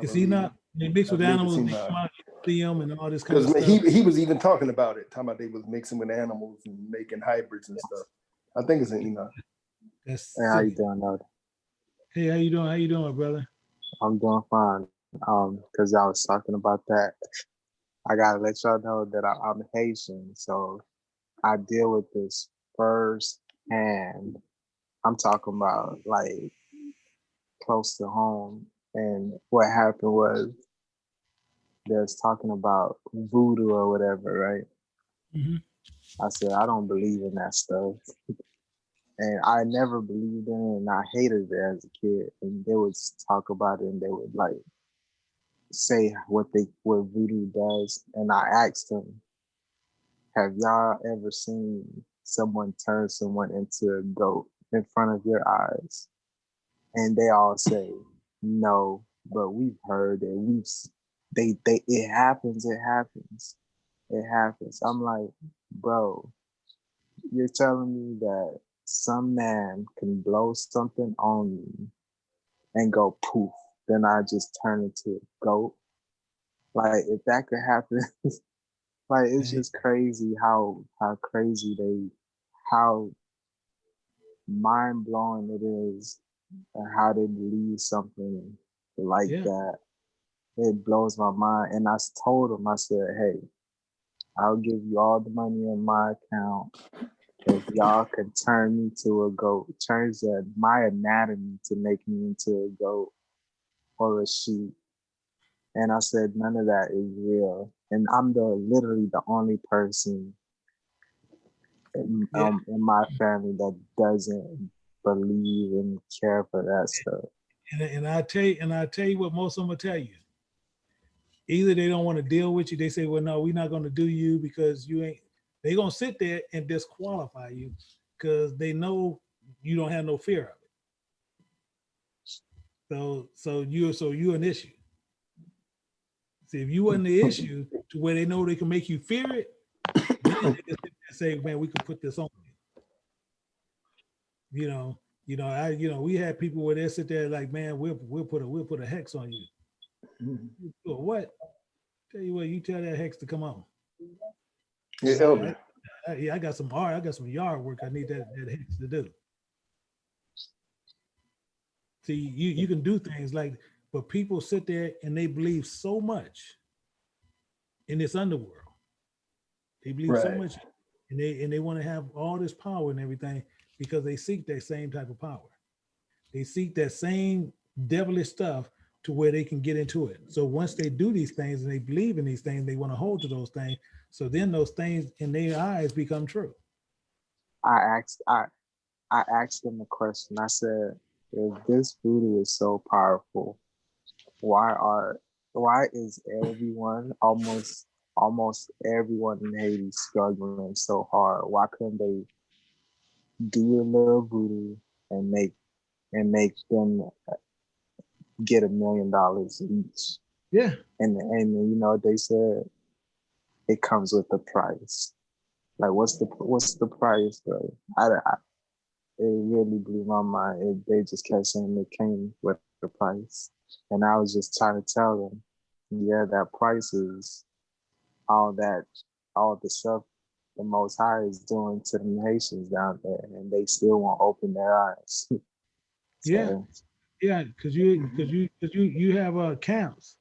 It's Enoch. They mix with animals. They come out, see them and all this kind of stuff. He was even talking about it, talking about they was mixing with animals and making hybrids and stuff. I think it's in Enoch. Hey, how you doing, Nod? Hey, how you doing? How you doing, brother? I'm doing fine. Because I was talking about that. I gotta let y'all know that I'm Haitian, so I deal with this firsthand. I'm talking about like close to home. And what happened was there's talking about voodoo or whatever, right? Mm-hmm. I said, I don't believe in that stuff. And I never believed in it, and I hated it as a kid. And they would talk about it, and they would like say what voodoo does. And I asked them, have y'all ever seen someone turn someone into a goat in front of your eyes? And they all say, no, but we've heard it. It happens. I'm like, bro, you're telling me that some man can blow something on me and go poof, then I just turn into a goat? Like, if that could happen, like, it's just crazy how mind-blowing it is and how they believe something like that. It blows my mind. And I told him, I said, hey, I'll give you all the money in my account if y'all can turn me to a goat, change my anatomy to make me into a goat or a sheep. And I said, none of that is real. And I'm literally the only person in my family that doesn't believe and care for that stuff. And I tell you what most of them will tell you. Either they don't want to deal with you. They say, well, no, we're not going to do you because you ain't. They're going to sit there and disqualify you because they know you don't have no fear of it. So you're an issue. See, if you wasn't the issue to where they know they can make you fear it, then they can say, man, we can put this on you. We had people where they sit there like, man, we'll put a hex on you. What? Tell you what, you tell that hex to come on. Yeah, Elder. I got some art. I got some yard work. I need that hex to do. See, you can do things like, but people sit there and they believe so much in this underworld. They believe so much, and they want to have all this power and everything because they seek that same type of power. They seek that same devilish stuff to where they can get into it. So once they do these things and they believe in these things, they want to hold to those things. So then those things in their eyes become true. I asked them a question. I said, if this voodoo is so powerful, why is everyone, almost everyone in Haiti struggling so hard? Why couldn't they do a little voodoo and make them get $1 million each? Yeah. And you know, they said it comes with a price. Like, what's the price, bro? It really blew my mind. They just kept saying it came with the price. And I was just trying to tell them, yeah, that price is all the stuff the Most High is doing to the nations down there, and they still won't open their eyes. Yeah, because you have camps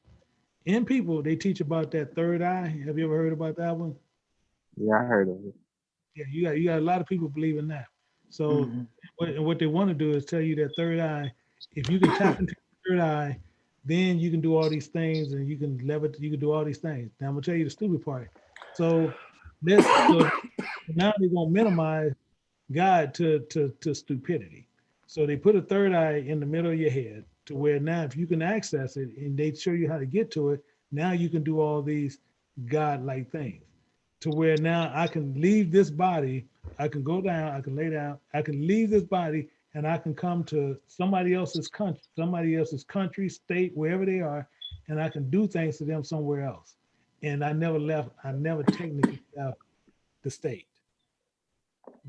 and people, they teach about that third eye. Have you ever heard about that one? Yeah, I heard of it. Yeah, you got a lot of people believe in that. So what they want to do is tell you that third eye, if you can tap into the third eye, then you can do all these things and you can levitate, you can do all these things. Now I'm gonna tell you the stupid part. So now they're gonna minimize God to stupidity. So they put a third eye in the middle of your head to where now if you can access it and they show you how to get to it, now you can do all these God-like things. To where now I can leave this body, I can go down, I can lay down, I can leave this body and I can come to somebody else's country, state, wherever they are, and I can do things to them somewhere else. And I never technically left the state.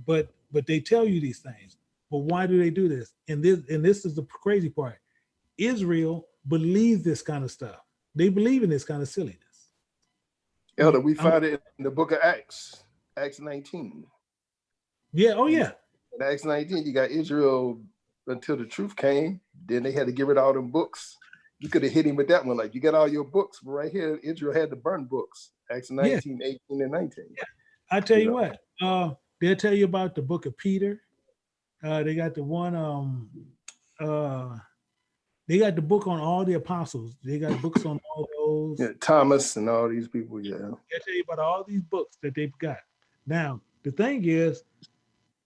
But they tell you these things. But why do they do this? And this is the crazy part. Israel believes this kind of stuff. They believe in this kind of silliness. Elder, we find it in the book of Acts 19. Yeah, oh yeah. In Acts 19, you got Israel until the truth came. Then they had to get rid of all them books. You could have hit him with that one. Like, you got all your books, but right here, Israel had to burn books. Acts 19, 18, and 19. Yeah. I tell you what, they'll tell you about the book of Peter. They got the one, they got the book on all the apostles. They got books on all those. Yeah, Thomas and all these people, yeah. They'll tell you about all these books that they've got. Now, the thing is,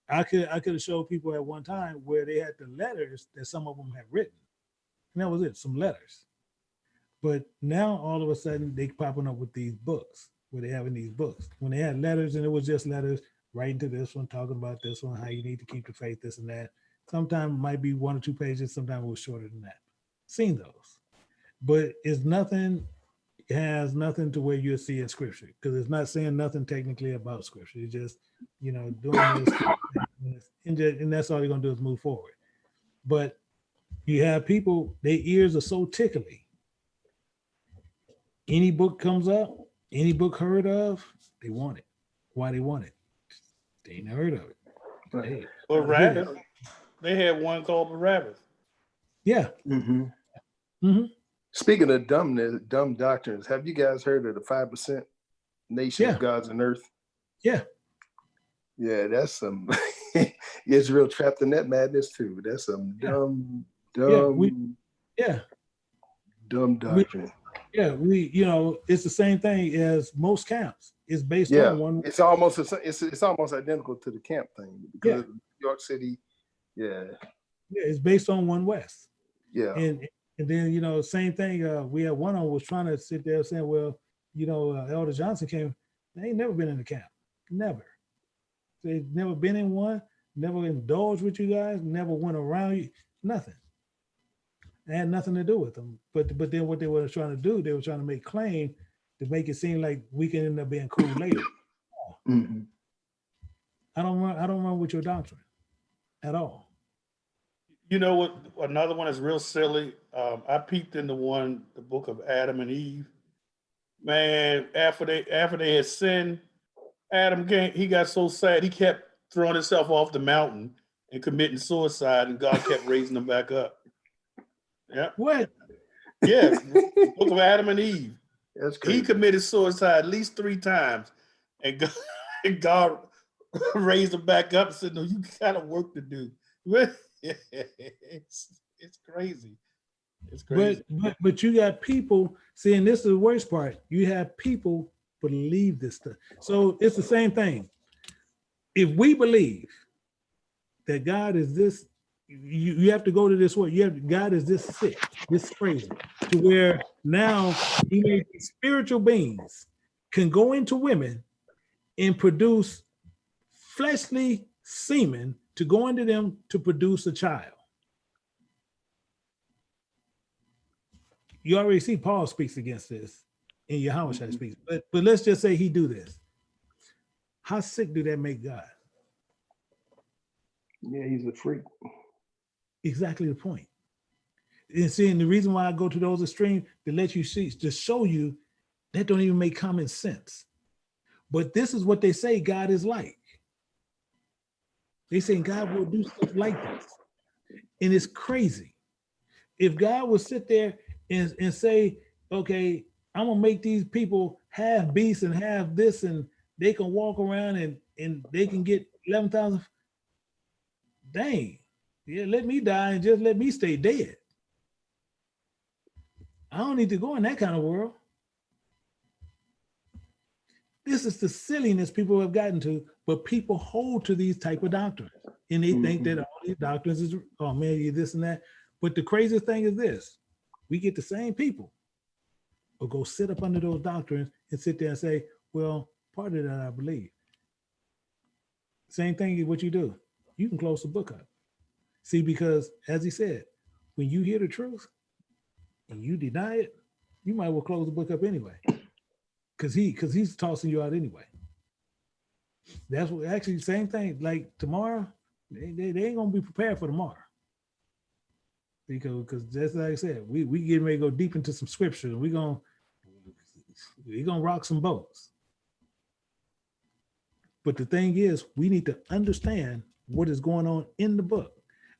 I could have showed people at one time where they had the letters that some of them had written. And that was it, some letters. But now all of a sudden they popping up with these books, where they having these books. When they had letters and it was just letters, writing to this one, talking about this one, how you need to keep the faith, this and that. Sometimes it might be 1 or 2 pages, sometimes it was shorter than that. Seen those. But it's nothing, it has nothing to where you'll see in scripture, because it's not saying nothing technically about scripture. It's just, doing this, and that's all they're gonna do is move forward. But you have people, their ears are so tickly. Any book comes up, any book heard of, they want it. Why they want it? They ain't heard of it. Hey, well, Rabbit, they had one called Barabbas. Yeah. Mm-hmm. Mm-hmm. Speaking of dumb doctrines, have you guys heard of the 5% nation of gods and earth? Yeah. Yeah, that's some Israel trapped in that madness too. That's some dumb doctrine. It's the same thing as most camps. It's based on one. It's almost identical to the camp thing because of New York City. Yeah. Yeah, it's based on one West. Yeah. And then, same thing. We had one of them was trying to sit there saying, well, Elder Johnson came. They ain't never been in the camp. Never. They've never been in one, never indulged with you guys, never went around you, nothing. It had nothing to do with them. But then what they were trying to do, they were trying to make claim to make it seem like we can end up being cool later. Mm-hmm. I don't run with your doctrine at all. You know what? Another one is real silly. I peeked into the book of Adam and Eve. Man, after they had sinned, Adam he got so sad he kept throwing himself off the mountain and committing suicide, and God kept raising him back up. Yeah. What? Yeah. Book of Adam and Eve. That's crazy. He committed suicide at least 3 times, and God raised him back up and said, "No, you got work to do." It's crazy. It's crazy. But you got people saying, this is the worst part. You have people believe this stuff. So it's the same thing. If we believe that God is this, you have to go to this word. God is this sick, this crazy, to where now he made these spiritual beings can go into women and produce fleshly semen to go into them to produce a child. You already see Paul speaks against this, and Yahweh speaks. But let's just say he do this. How sick do that make God? Yeah, he's a freak. Exactly the point. And seeing the reason why I go to those extremes to let you see, to show you that don't even make common sense. But this is what they say God is like. They say God will do stuff like this. And it's crazy. If God would sit there and say, okay, I'm gonna make these people half beasts and half this, and they can walk around and they can get 11,000. Dang, yeah, let me die and just let me stay dead. I don't need to go in that kind of world. This is the silliness people have gotten to, but people hold to these type of doctrines. And they think that all these doctrines is, oh man, you this and that. But the craziest thing is this, we get the same people who go sit up under those doctrines and sit there and say, well, part of that I believe. Same thing is what you do. You can close the book up. See, because as he said, when you hear the truth and you deny it, you might well close the book up anyway. Because he's tossing you out anyway. That's what actually same thing. Like tomorrow, they ain't gonna be prepared for tomorrow. Because that's like I said, we getting ready to go deep into some scripture, and we're gonna rock some boats. But the thing is, we need to understand what is going on in the book.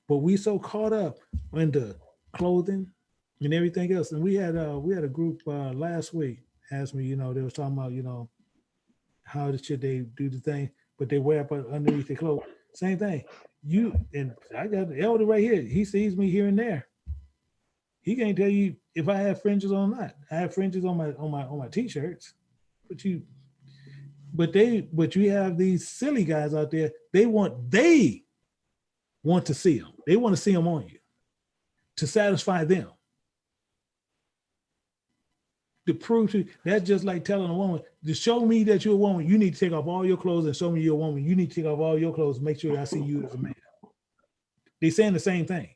But we so caught up in the clothing and everything else. And we had a group last week asked me, they was talking about, how should they do the thing, but they wear up underneath their clothes. Same thing. And I got the elder right here. He sees me here and there. He can't tell you if I have fringes or not. I have fringes on my t-shirts, but you have these silly guys out there. They want to see them. They want to see them on you to satisfy them. To prove to that's just like telling a woman, to show me that you're a woman, you need to take off all your clothes, and show me you're a woman. You need to take off all your clothes and make sure I see you as a man. They're saying the same thing.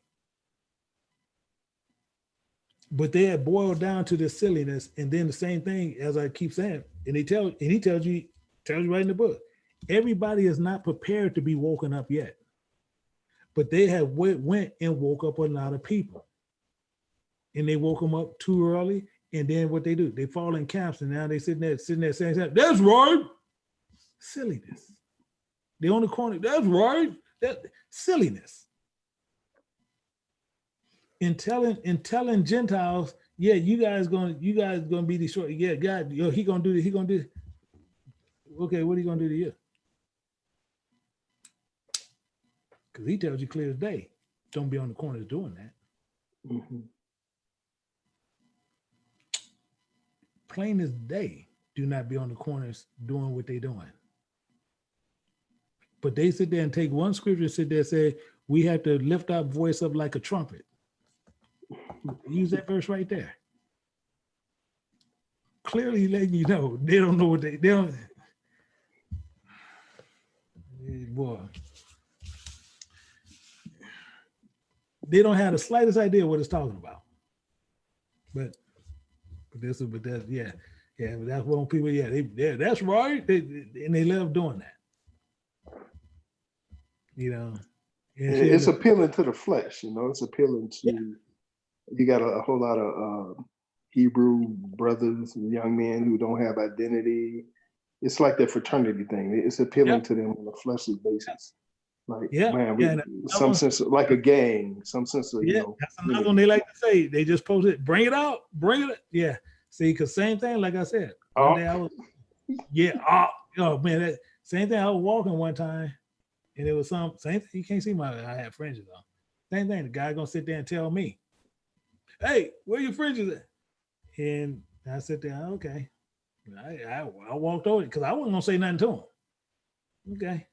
But they have boiled down to this silliness, and then the same thing as I keep saying, and he tells you right in the book, everybody is not prepared to be woken up yet. But they have went and woke up a lot of people. And they woke them up too early. And then what they do, they fall in camps, and now they sitting there saying, that's right. Silliness. They on the corner, that's right. That silliness. And telling Gentiles, yeah, you guys gonna be destroyed. Yeah, God, he gonna do this. Okay, what are you gonna do to you? Because he tells you clear as day, don't be on the corners doing that. Mm-hmm. Plain as day, do not be on the corners doing what they're doing. But they sit there and take one scripture, sit there and say, we have to lift our voice up like a trumpet. Use that verse right there. Clearly letting you know, they don't know what they don't. Boy. They don't have the slightest idea what it's talking about. But that's what people, that's right. And they love doing that. It's appealing to the flesh, it's appealing to, you got a whole lot of Hebrew brothers and young men who don't have identity, it's like that fraternity thing. It's appealing to them on a fleshly basis. Like, man, some sense of, like a gang, some sense of, you know. That's another one they like to say. They just post it, bring it out, bring it. Yeah. See, because same thing, like I said, one day I was, oh man, that same thing. I was walking one time and it was same thing. You can't see I had fringes on. Same thing. The guy gonna sit there and tell me, hey, where your fringes at? And I sit there, okay. I walked over because I wasn't gonna say nothing to him. Okay.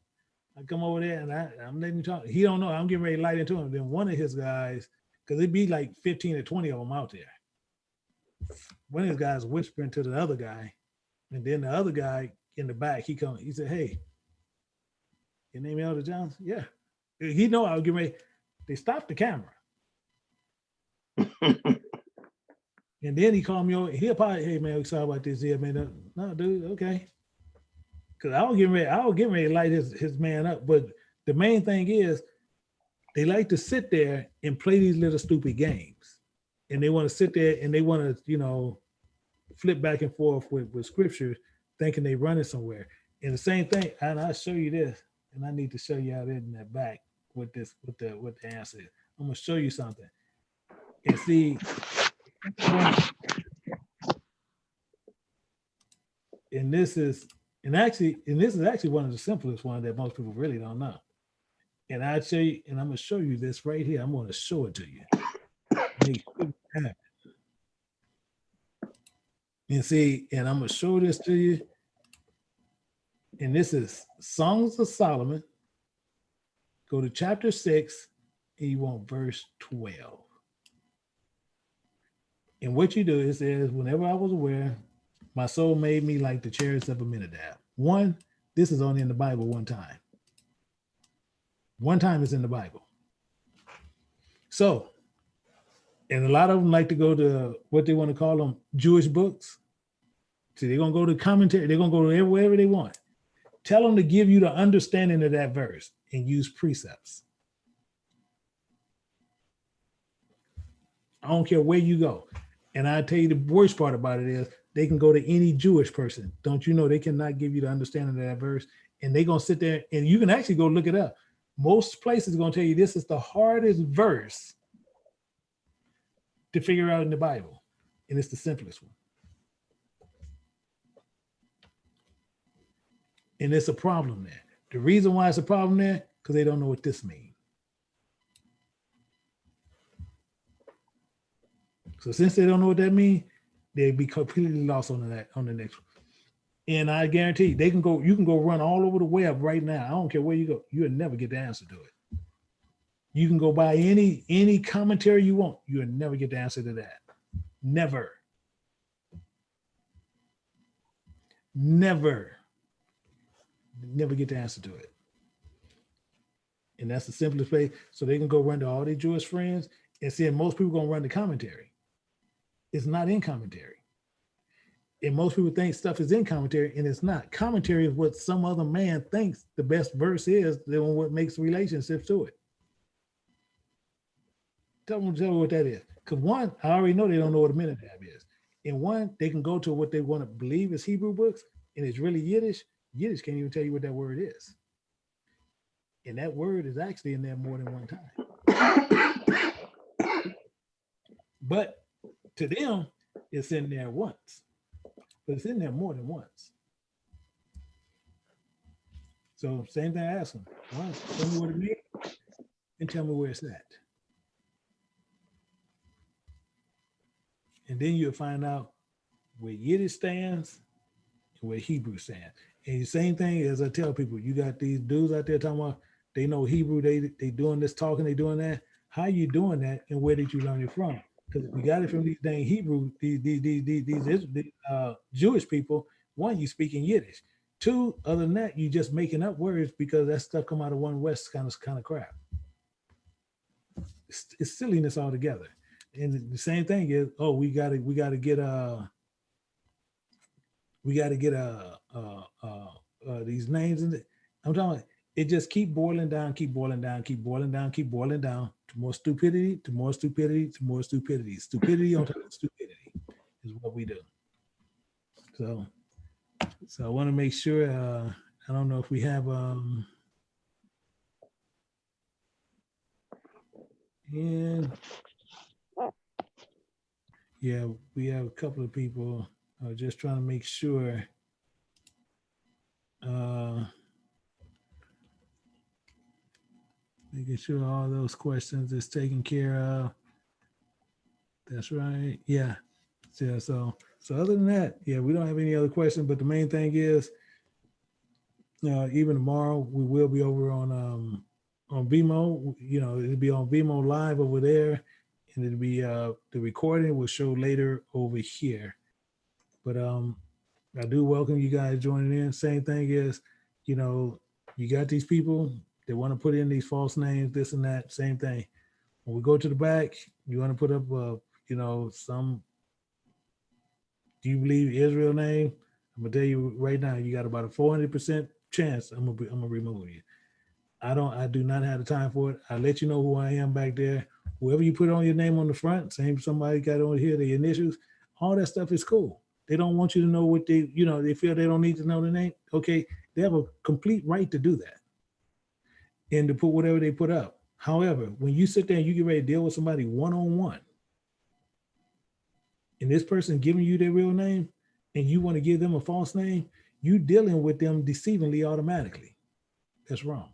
I come over there and I'm letting him talk. He don't know. I'm getting ready to light into him. Then one of his guys, because it'd be like 15 or 20 of them out there. One of his guys whispering to the other guy. And then the other guy in the back, he said, hey, your name Elder Johnson? Yeah. He know I was getting ready. They stopped the camera. And then he called me over. He'll probably, hey man, we sorry about this here, man. No, dude, okay. Cause I was getting ready to light his man up. But the main thing is they like to sit there and play these little stupid games. And they want to sit there and they want to, you know, flip back and forth with scripture, thinking they running somewhere. And the same thing, and I'll show you this, and I need to show you out in that back what the answer is. I'm gonna show you something. And see, and this is actually one of the simplest ones that most people really don't know. And I'll show you, and I'm gonna show you this right here. I'm gonna show it to you. And see, and I'm gonna show this to you. And this is Songs of Solomon. Go to chapter 6, and you want verse 12. And what you do is, whenever I was aware, my soul made me like the chariots of Abinadab. One, this is only in the Bible one time. One time it's in the Bible. So, and a lot of them like to go to what they want to call them Jewish books. So they're going to go to commentary. They're going to go to wherever they want. Tell them to give you the understanding of that verse and use precepts. I don't care where you go. And I tell you the worst part about it is they can go to any Jewish person. Don't you know they cannot give you the understanding of that verse? And they're going to sit there and you can actually go look it up. Most places are going to tell you this is the hardest verse to figure out in the Bible. And it's the simplest one. And it's a problem there. The reason why it's a problem there, because they don't know what this means. So since they don't know what that means, they'd be completely lost on the next one. And I guarantee you can go run all over the web right now. I don't care where you go. You'll never get the answer to it. You can go buy any commentary you want. You'll never get the answer to that. Never. Never get the answer to it. And that's the simplest way. So they can go run to all their Jewish friends and see most people gonna run the commentary. It's not in commentary. And most people think stuff is in commentary, and it's not. Commentary is what some other man thinks the best verse is, than what makes relationships to it. Tell me what that is. Because one, I already know they don't know what a Abinadab is. And one, they can go to what they want to believe is Hebrew books, and it's really Yiddish. Yiddish can't even tell you what that word is. And that word is actually in there more than one time. But to them, it's in there once. But it's in there more than once. So same thing I ask them. Well, tell me what it means and tell me where it's at. And then you'll find out where Yiddish stands and where Hebrew stands. And the same thing as I tell people, you got these dudes out there talking about they know Hebrew, they doing this talking, they doing that. How you doing that and where did you learn it from? Because if you got it from these dang Hebrew, these Jewish people, one, you speak in Yiddish. Two, other than that, you just making up words because that stuff come out of one West kind of crap. It's silliness altogether. And the same thing is, we gotta get these names in it. I'm talking about, it just keep boiling down to more stupidity, to more stupidity, to more stupidity. Stupidity on top of stupidity is what we do. So So I want to make sure, I don't know if we have, and yeah, we have a couple of people just trying to make sure. Making sure all those questions is taken care of. That's right. Yeah. Yeah. So other than that, yeah, we don't have any other questions. But the main thing is, even tomorrow we will be over on Vimeo. You know, it'll be on Vimeo live over there, and it'll be the recording will show later over here. But I do welcome you guys joining in. Same thing is, you know, you got these people that want to put in these false names, this and that. Same thing. When we go to the back, you want to put up, you know, some. Do you believe Israel name? I'm gonna tell you right now, you got about a 400% chance I'm gonna remove you. I do not have the time for it. I'll let you know who I am back there. Whoever you put on your name on the front, same somebody got on here, the initials, all that stuff is cool. They don't want you to know what they, you know, they feel they don't need to know the name. Okay, they have a complete right to do that and to put whatever they put up. However, when you sit there and you get ready to deal with somebody one-on-one, and this person giving you their real name, and you want to give them a false name, you dealing with them deceivingly automatically. That's wrong.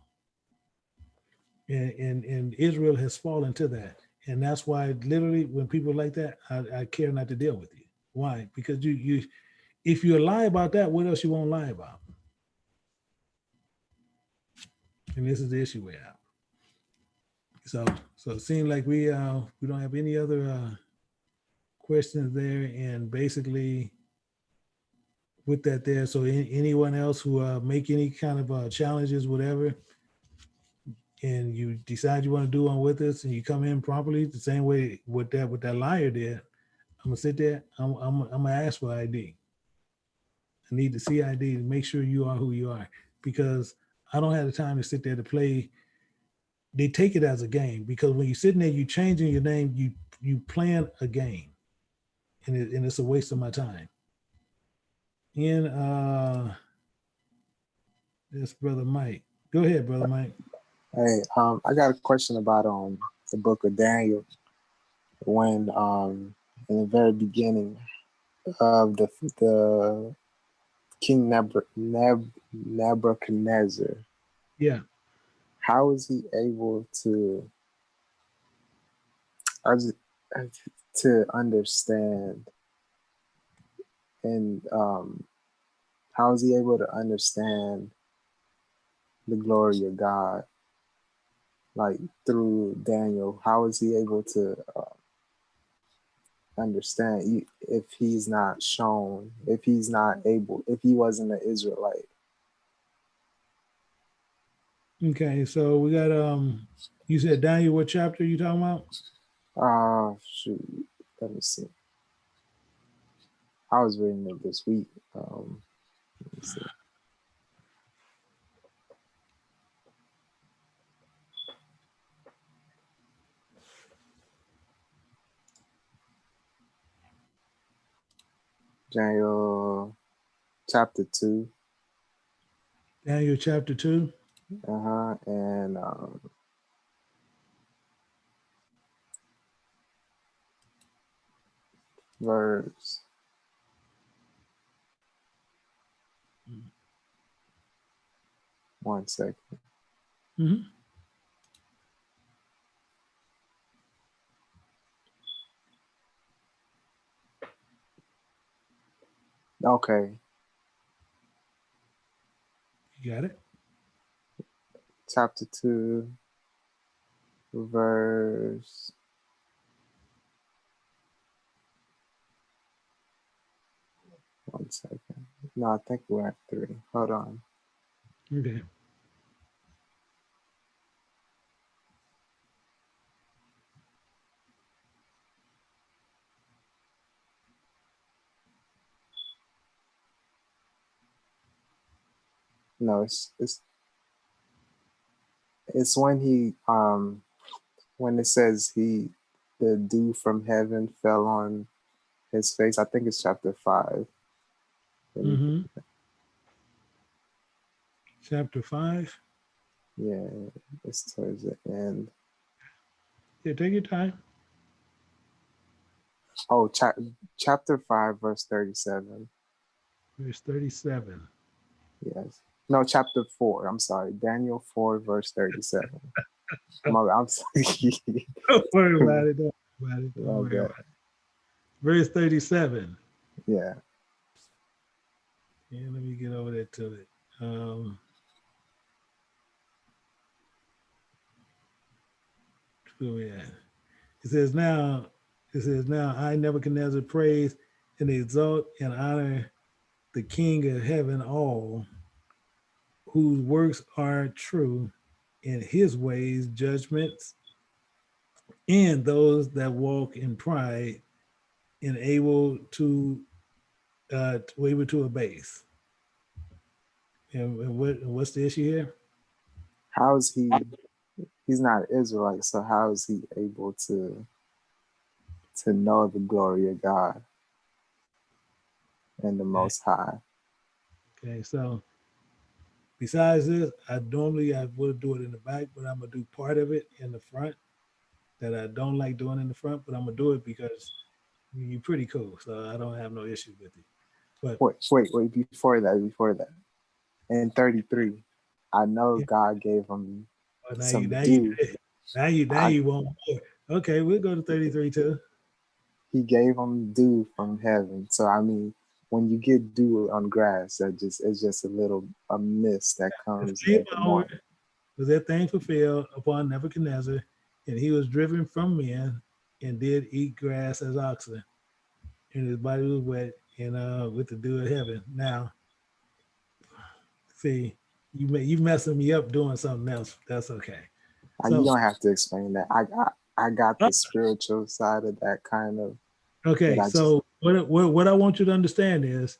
And Israel has fallen to that. And that's why literally when people like that, I care not to deal with you. Why? Because you if you lie about that, what else you won't lie about? And this is the issue we have. So it seems like we don't have any other questions there, and basically with that there. So anyone else who make any kind of challenges, whatever, and you decide you want to do one with us, and you come in properly the same way with that liar did, I'm gonna sit there. I'm gonna ask for ID. I need to see ID to make sure you are who you are, because I don't have the time to sit there to play. They take it as a game, because when you're sitting there, you changing your name, you playing a game, and it's a waste of my time. And this brother Mike. Go ahead, brother Mike. Hey, I got a question about the book of Daniel. When in the very beginning of the King Nebuchadnezzar, yeah, how is he able to understand, and how is he able to understand the glory of God, like through Daniel? How is he able to understand if he's not shown, if he's not able, if he wasn't an Israelite? Okay, so we got you said Daniel, what chapter you talking about? Shoot, let me see. I was reading it this week. Let me see. Daniel chapter 2. Daniel chapter 2. And verse. One second. Mm-hmm. Okay. You got it? Chapter 2, verse. One second. No, I think we're at 3. Hold on. Okay. No, it's when he when it says the dew from heaven fell on his face. I think it's chapter 5. Mm-hmm. chapter 5. Yeah, it's towards the end. Yeah, take your time. Oh, chapter 5, verse 37. Verse 37. Yes. No, chapter 4. I'm sorry. Daniel 4, verse 37. I'm sorry. Don't worry about it. Don't worry about it. Don't worry about it. Verse 37. Yeah. Yeah, let me get over there to it. Where we at? It says now, I, Nebuchadnezzar, praise and exalt and honor the King of heaven all, whose works are true, in his ways judgments, and those that walk in pride and able to abase. And what's the issue here? How is he's not Israelite, so how is he able to know the glory of God and the Most High? Okay, so besides this, I would do it in the back, but I'm gonna do part of it in the front that I don't like doing in the front, but I'm gonna do it because you're pretty cool, so I don't have no issue with it. But wait, before that. In 33, I know God gave him some dew. Now you want more. Okay, we'll go to 33 too. He gave him dew from heaven. So I mean, when you get dew on grass, it's just a mist that comes in the morning. Was that thing fulfilled upon Nebuchadnezzar, and he was driven from men and did eat grass as oxen, and his body was wet and with the dew of heaven. Now, see, you messing me up doing something else. That's okay. So, you don't have to explain that. I got the spiritual side of that kind of. Okay, so what I want you to understand is,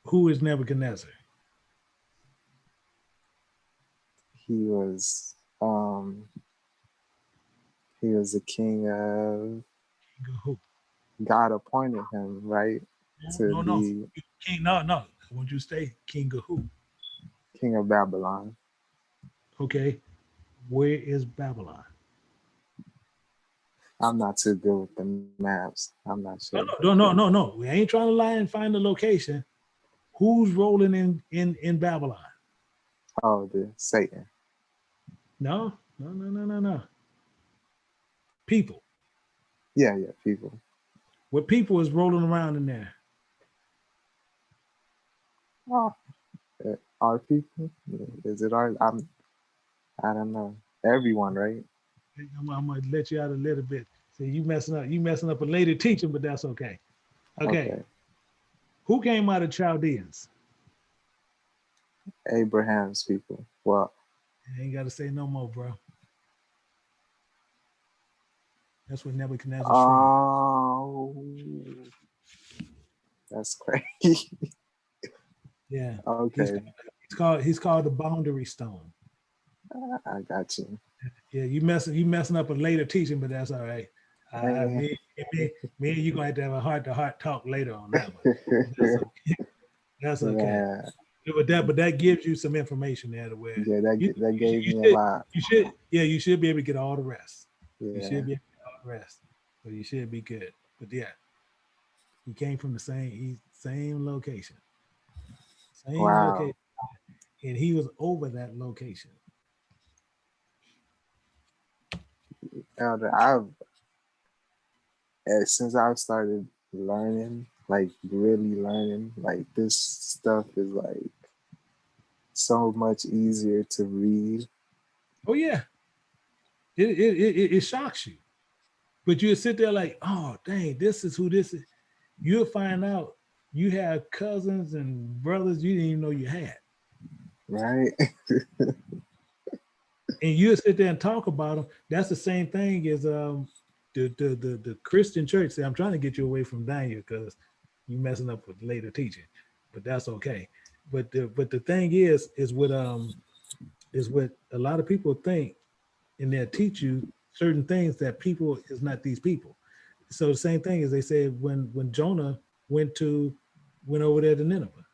who is Nebuchadnezzar? He was the king of. Who? God appointed him, right? No. King, no. I want you to stay king of who? King of Babylon. Okay. Where is Babylon? I'm not too good with the maps. I'm not sure. No. We ain't trying to lie and find the location. Who's rolling in Babylon? Oh, the Satan. No. People. Yeah, people. What people is rolling around in there? Oh, our people? Is it our? I don't know. Everyone, right? I'm gonna let you out a little bit. See, you messing up a later teaching, but that's okay. Okay. Who came out of Chaldeans? Abraham's people. Well, you ain't got to say no more, bro. That's what Nebuchadnezzar. Oh, that's crazy. Yeah. Okay. He's called the boundary stone. I got you. Yeah, you messing up a later teaching, but that's all right. Me and you gonna have to have a heart-to-heart talk later on that one. That's okay. Yeah. But that gives you some information there to where that gave me a lot. You should be able to get all the rest. Yeah. You should be able to get all the rest. So you should be good. But yeah, he came from the same location. Location. And he was over that location. Elder, since I've started learning, like really learning, like this stuff is like so much easier to read. Oh yeah, it shocks you, but you sit there like, oh dang, this is who this is. You'll find out you have cousins and brothers you didn't even know you had. Right. And you'll sit there and talk about them. That's the same thing as the Christian church. See, I'm trying to get you away from Daniel because you're messing up with later teaching, but that's okay. But the thing is what a lot of people think, and they'll teach you certain things that people is not these people. So the same thing as they said when Jonah went over there to Nineveh,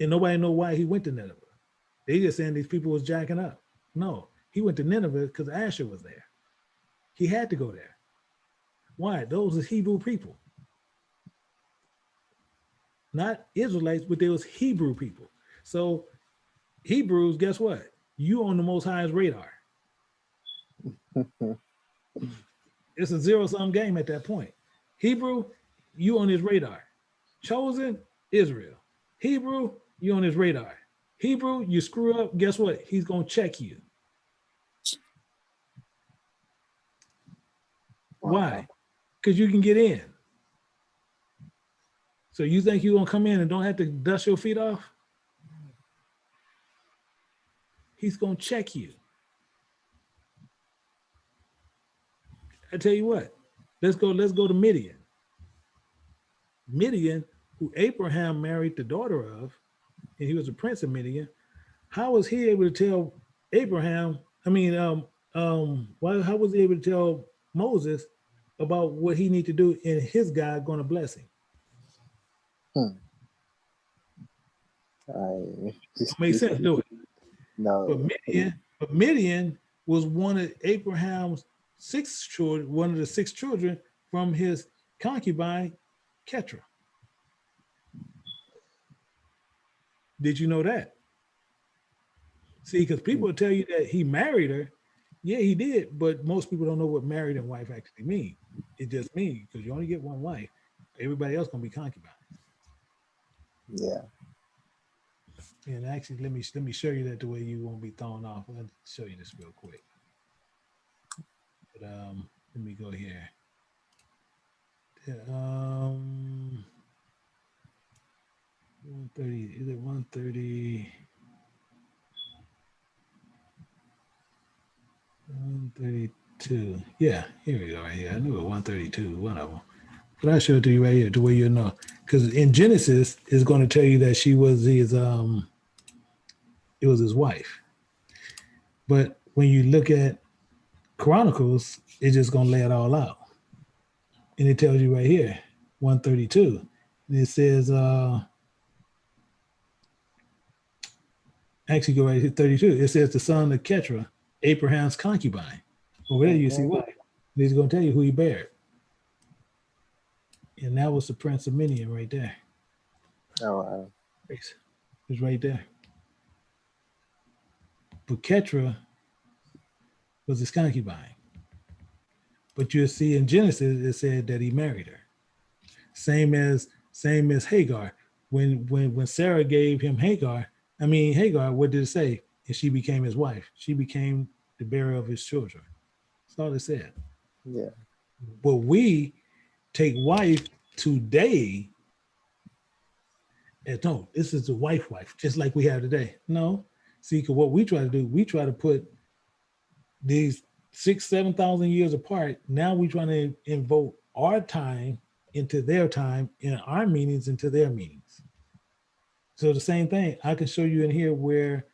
And nobody know why he went to Nineveh. They just saying these people was jacking up. No, he went to Nineveh because Asher was there. He had to go there. Why? Those are Hebrew people. Not Israelites, but they was Hebrew people. So Hebrews, guess what? You on the Most High's radar. It's a zero-sum game at that point. Hebrew, you on his radar. Chosen, Israel. Hebrew, you on his radar. Hebrew, you screw up, guess what? He's going to check you. Why? Because you can get in. So you think you're going to come in and don't have to dust your feet off? He's going to check you. I tell you what, let's go to Midian. Midian, who Abraham married the daughter of, and he was a prince of Midian. How was he able to tell Abraham? How was he able to tell Moses about what he need to do and his God going to bless him? Makes sense, do it? No. But Midian was one of Abraham's 6 children, one of the 6 children from his concubine, Keturah. Did you know that? See, because people will tell you that he married her. Yeah, he did, but most people don't know what married and wife actually mean. It just means because you only get one wife. Everybody else gonna be concubines. Yeah. And actually, let me show you that the way you won't be thrown off. Let me show you this real quick. But let me go here. 130, is it 130? 132. Yeah, here we go right here. I knew it was 132, one of them. But I'll show it to you right here, the way you know. Because in Genesis, it's going to tell you that she was his it was his wife. But when you look at Chronicles, it's just going to lay it all out. And it tells you right here, 132. And it says, actually go right here, 32. It says the son of Keturah, Abraham's concubine. Over there you see why. He's going to tell you who he bared. And that was the Prince of Midian right there. Oh, wow. It's right there. But Keturah was his concubine. But you'll see in Genesis, it said that he married her. Same as Hagar. When Sarah gave him Hagar, what did it say? And she became his wife. She became the bearer of his children. That's all it said. Yeah. But we take wife today as, no, this is the wife, just like we have today. No. See, because what we try to do, we try to put these 6,000-7,000 years apart. Now we're trying to invoke our time into their time and our meanings into their meanings. So the same thing, I can show you in here where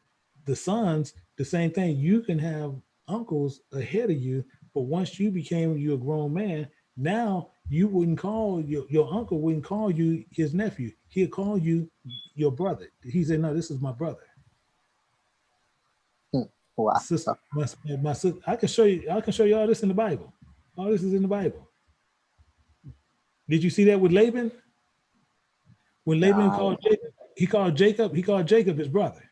the sons, the same thing, you can have uncles ahead of you, but once you a grown man, now you wouldn't call your uncle wouldn't call you his nephew. He'll call you your brother. He said, no, this is my brother. Wow. Sister, my sister, I can show you all this in the Bible. All this is in the Bible. Did you see that with Laban? When Laban called Jacob, he called Jacob his brother.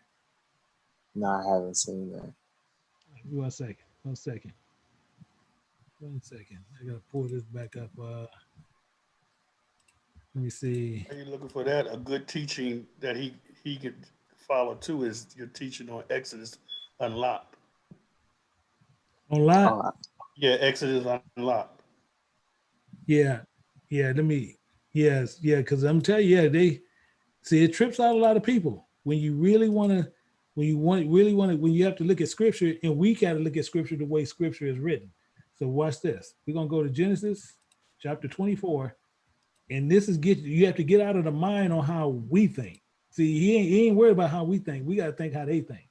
No, I haven't seen that. One second. I gotta pull this back up. Let me see. Are you looking for that? A good teaching that he could follow too is your teaching on Exodus Unlocked. Unlocked? Oh, Yeah, Exodus Unlocked. Yeah. Because I'm telling you, they see it trips out a lot of people when you really want to, when you have to look at scripture, and we got to look at scripture the way scripture is written. So watch this. We're gonna go to Genesis chapter 24, and this is you have to get out of the mind on how we think. See, he ain't worried about how we think. We got to think how they think.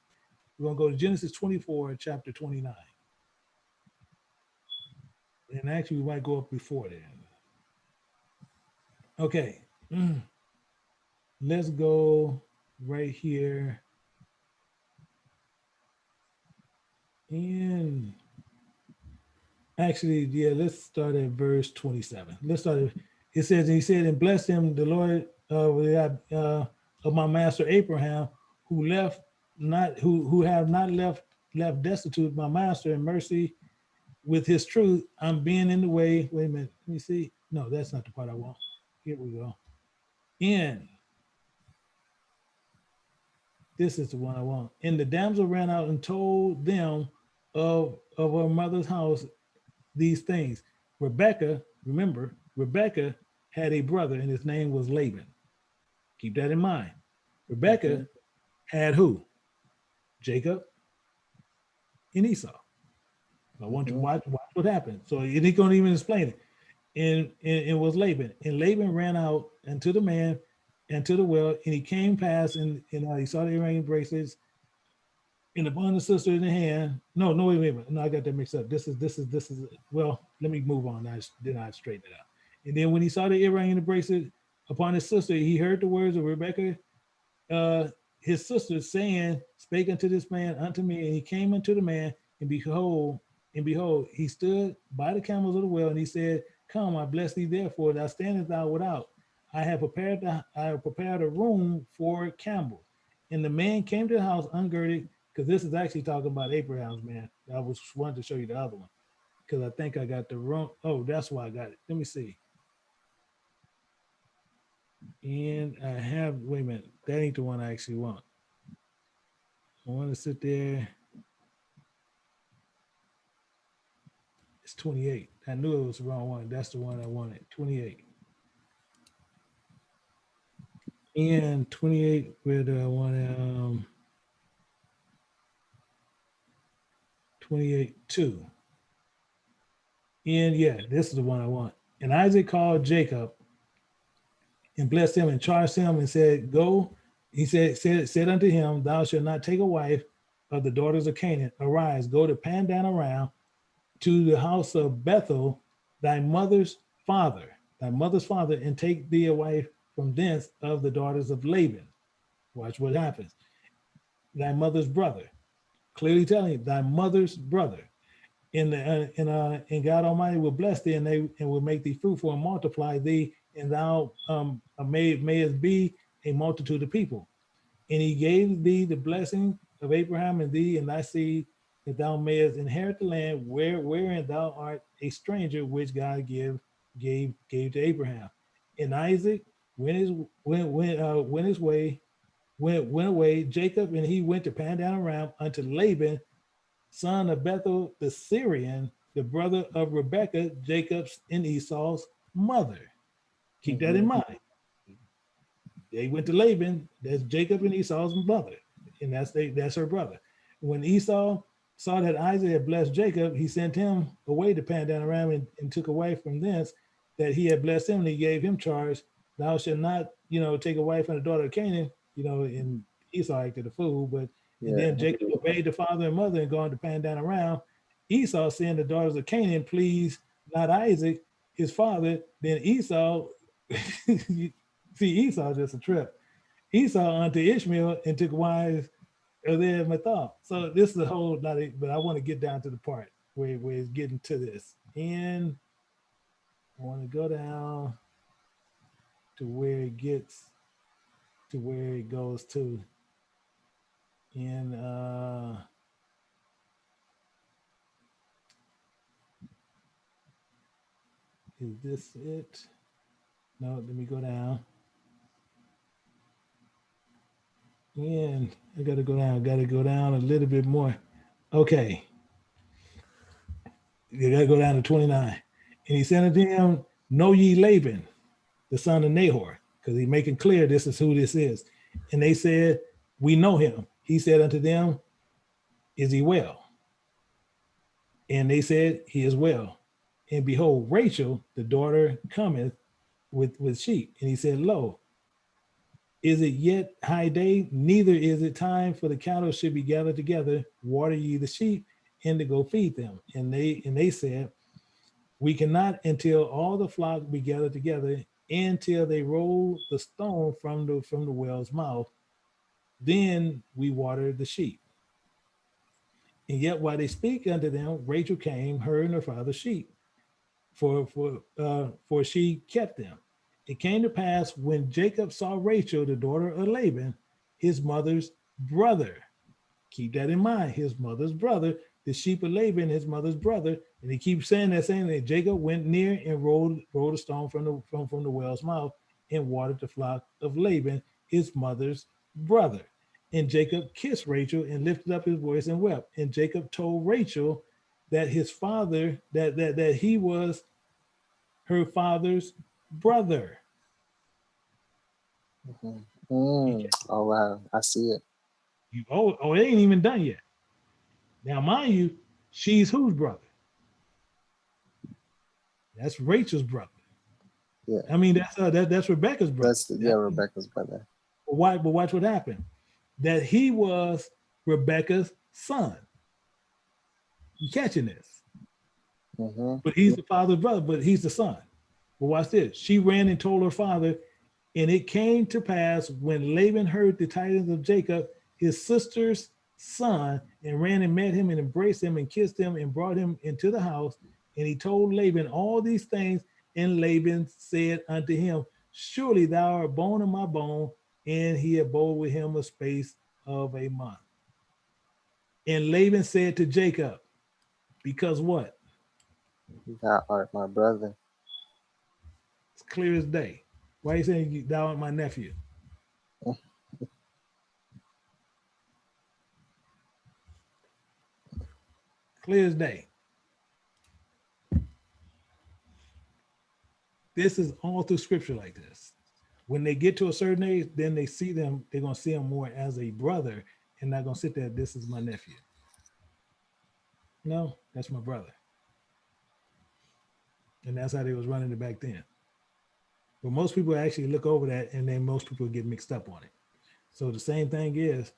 We're gonna go to Genesis 24, chapter 29. And actually, we might go up before then. Okay. Let's go. right here. And actually, yeah, let's start at verse 27. Let's start at, it says, and he said, and blessed him the Lord of my master Abraham, who left not, who have not left destitute my master in mercy with his truth. I'm being in the way. Wait a minute, let me see. No, that's not the part I want. Here we go. This is the one I want. And the damsel ran out and told them of her mother's house these things. Rebecca, remember, Rebecca had a brother and his name was Laban. Keep that in mind. Rebecca had who? Jacob and Esau. I want you to watch what happened. So it ain't gonna even explain it. And it was Laban. And Laban ran out unto the man and to the well, and he came past and he saw the earring bracelets and upon the sister in the hand. No, wait a minute. No, I got that mixed up. This is well, let me move on. Then I straighten it out. And then when he saw the earring and the bracelet upon his sister, he heard the words of Rebekah, his sister, saying, spake unto this man unto me, and he came unto the man, and behold, he stood by the camels of the well, and he said, come, I bless thee therefore, thou standest thou without. I have prepared a room for camels. And the man came to the house ungirded, because this is actually talking about Abraham's man. I was wanting to show you the other one, because I think I got the wrong. Oh, that's why I got it. Let me see. And I have, wait a minute, that ain't the one I actually want. I want to sit there. It's 28. I knew it was the wrong one. That's the one I wanted, 28. And 28, where do I want 28:2. And yeah, this is the one I want. And Isaac called Jacob and blessed him and charged him and said, go. He said unto him, thou shalt not take a wife of the daughters of Canaan. Arise, go to Pandan Aram, to the house of Bethel, thy mother's father, and take thee a wife from thence of the daughters of Laban. Watch what happens. Thy mother's brother, clearly telling you, thy mother's brother. And God Almighty will bless thee, and will make thee fruitful and multiply thee, and thou mayest be a multitude of people. And he gave thee the blessing of Abraham and thee and thy seed, that thou mayest inherit the land wherein thou art a stranger, which God gave to Abraham. And Isaac went away, Jacob, and he went to Pandan Aram unto Laban, son of Bethuel the Syrian, the brother of Rebekah, Jacob's and Esau's mother. Keep that in mind. They went to Laban, that's Jacob and Esau's mother, and that's her brother. When Esau saw that Isaac had blessed Jacob, he sent him away to Pandan Aram and took away from thence that he had blessed him, and he gave him charge, thou shalt not, take a wife and a daughter of Canaan, and Esau acted a fool, but and then Jacob obeyed the father and mother and gone to Pandan Aram. Esau seeing the daughters of Canaan pleased not Isaac, his father, then Esau, see, Esau just a trip. Esau unto Ishmael and took wives of their Mathal. So this is a whole lot, but I want to get down to the part where it's getting to this. And I want to go down to where it gets to where it goes to. And is this it? No, let me go down. And I gotta go down a little bit more. Okay. You gotta go down to 29. And he said unto him, know ye Laban, the son of Nahor, because he's making clear this is who this is. And they said, we know him. He said unto them, is he well? And they said, he is well. And behold, Rachel, the daughter, cometh with sheep. And he said, lo, is it yet high day? Neither is it time for the cattle should be gathered together. Water ye the sheep and to go feed them. And they said, we cannot until all the flock be gathered together, until they roll the stone from the well's mouth. Then we watered the sheep. And yet while they speak unto them, Rachel came, her and her father's sheep, for she kept them. It came to pass when Jacob saw Rachel, the daughter of Laban, his mother's brother. Keep that in mind, his mother's brother, the sheep of Laban, his mother's brother. And he keeps saying that Jacob went near and rolled a stone from the well's mouth and watered the flock of Laban, his mother's brother. And Jacob kissed Rachel and lifted up his voice and wept. And Jacob told Rachel that his father, that he was her father's brother. Oh wow, I see it. It ain't even done yet. Now, mind you, she's whose brother? That's Rachel's brother. Yeah. I mean, that's Rebecca's brother. Rebecca's brother. But watch what happened. That he was Rebecca's son. You catching this? But he's the father's brother, but he's the son. But watch this. She ran and told her father, and it came to pass when Laban heard the tidings of Jacob, his sister's son, and ran and met him and embraced him and kissed him and brought him into the house. And he told Laban all these things. And Laban said unto him, surely thou art bone of my bone. And he abode with him a space of a month. And Laban said to Jacob, because what? Thou art my brother. It's clear as day. Why are you saying thou art my nephew? Clear as day. This is all through scripture like this. When they get to a certain age, then they see them, they're going to see him more as a brother and not going to sit there, this is my nephew. No, that's my brother. And that's how they was running it back then. But most people actually look over that and then most people get mixed up on it. So the same thing is,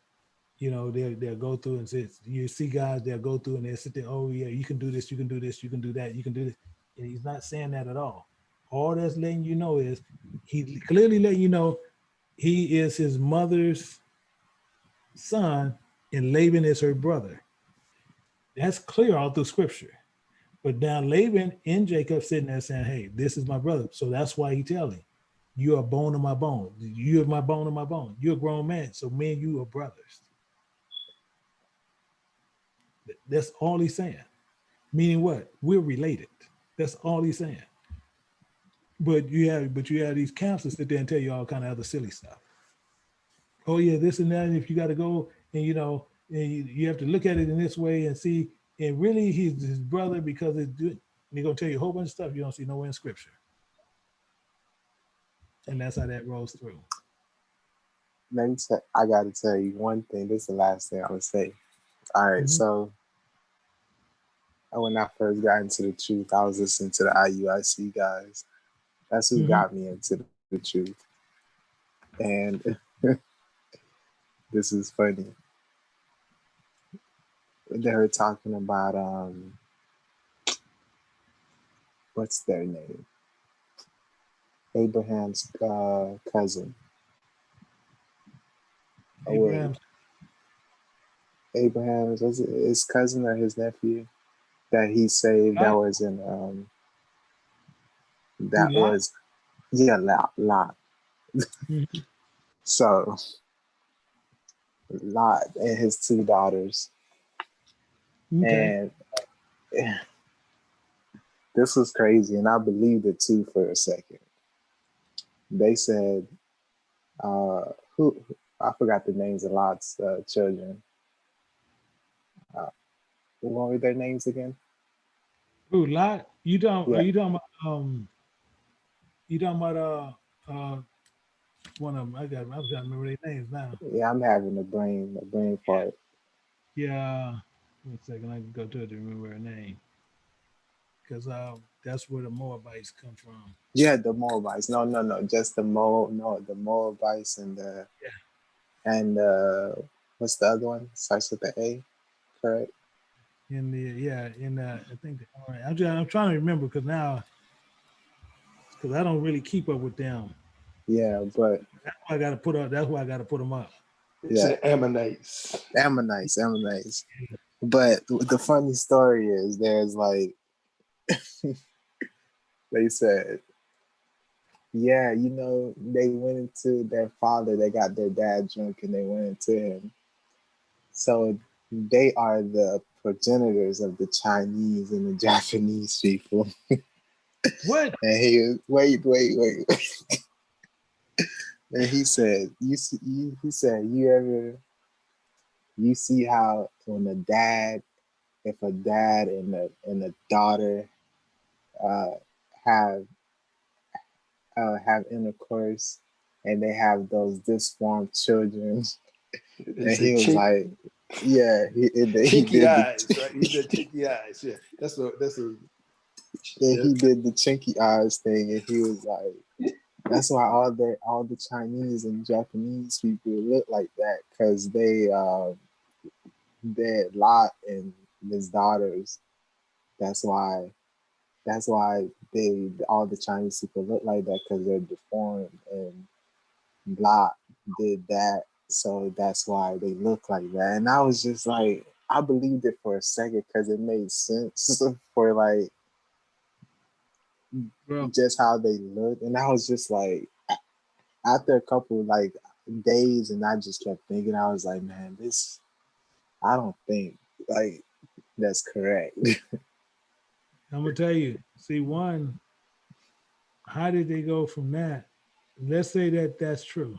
you know, they'll go through and say, you see guys, they'll go through and they'll sit there, oh yeah, you can do this, you can do this, you can do that, you can do this. And he's not saying that at all. All that's letting you know is, he clearly letting you know he is his mother's son and Laban is her brother. That's clear all through scripture. But now Laban and Jacob sitting there saying, hey, this is my brother. So that's why he telling, you are bone of my bone. You are my bone of my bone. You're a grown man. So me and you are brothers. That's all he's saying. Meaning what? We're related. That's all he's saying. But you have these camps that sit there and tell you all kind of other silly stuff. Oh yeah, this and that. And if you got to go and and you have to look at it in this way and see, and really he's his brother because it's good. And he's gonna tell you a whole bunch of stuff you don't see nowhere in scripture. And that's how that rolls through. I gotta tell you one thing. This is the last thing I'm gonna say. All right, so when I first got into the truth, I was listening to the IUIC guys. That's who got me into the truth. And this is funny. They were talking about what's their name? Abraham's cousin. Abraham's was it his cousin or his nephew that he saved? That was in Lot. So Lot and his two daughters. And this was crazy, and I believed it too for a second. They said, who I forgot the names of Lot's children. What were their names again? Who, Lot? You talking about one of them. I'm trying to remember their names now. Yeah, I'm having a brain fart. Yeah. One second, I can go to it to remember her name. Because that's where the Moabites come from. Yeah, the Moabites. No, just the Moabites and the what's the other one? Starts with the A, correct? I think I'm trying to remember because I don't really keep up with them. Yeah, but that's why I got to put them up. It's the Ammonites. Ammonites. But the funny story is there's like, they said, yeah, you know, they went into their father, they got their dad drunk and they went into him. So they are the progenitors of the Chinese and the Japanese people. What? And he was, wait. And he said, you see how when a dad, if a dad and a daughter have intercourse and they have those disformed children, and he was like, yeah, he chinky did eyes, right? He did chinky eyes. Yeah, that's a. He did the chinky eyes thing, and he was like, that's why all the Chinese and Japanese people look like that, because they Lot and his daughters. That's why all the Chinese people look like that, because they're deformed, and Lot did that, so that's why they look like that. And I was just like, I believed it for a second because it made sense for like just how they look. And I was just like, after a couple like days, and I just kept thinking, I was like, man, this, I don't think like that's correct. I'm gonna tell you. See, one, how did they go from that? Let's say that that's true.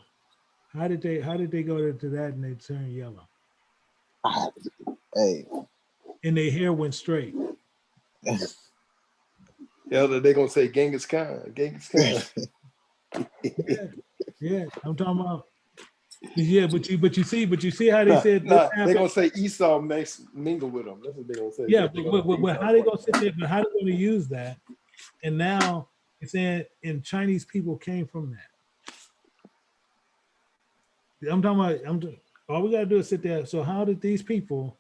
How did they go to that and they turn yellow? Hey. And their hair went straight. Elder, they're gonna say Genghis Khan. Yeah, I'm talking about. Yeah, but you see how they said they're gonna say Esau mingle with them. That's what they're gonna say. Yeah, but how they gonna sit there? But how they gonna use that? And now it's saying, and Chinese people came from that. I'm talking about. All we gotta do is sit there. So how did these people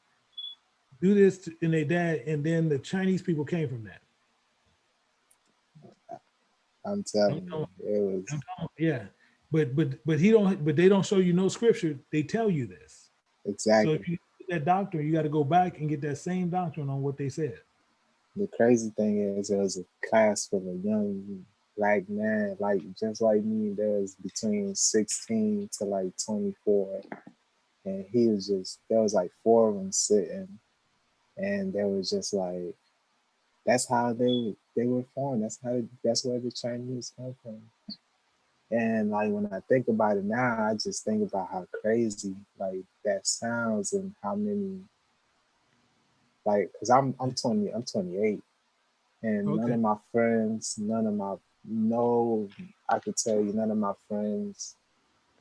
do this in their dad, and then the Chinese people came from that? I'm telling you, it was. Yeah, but they don't show you no scripture. They tell you this. Exactly. So if you get that doctrine, you got to go back and get that same doctrine on what they said. The crazy thing is, there was a class full of young black men, like just like me. There was between 16 to like 24, and there was like 4 of them sitting, and there was just like, that's how they were formed. That's where the Chinese come from. And like when I think about it now, I just think about how crazy like that sounds, and how many, like, because I'm 28, and none of my friends, I could tell you, none of my friends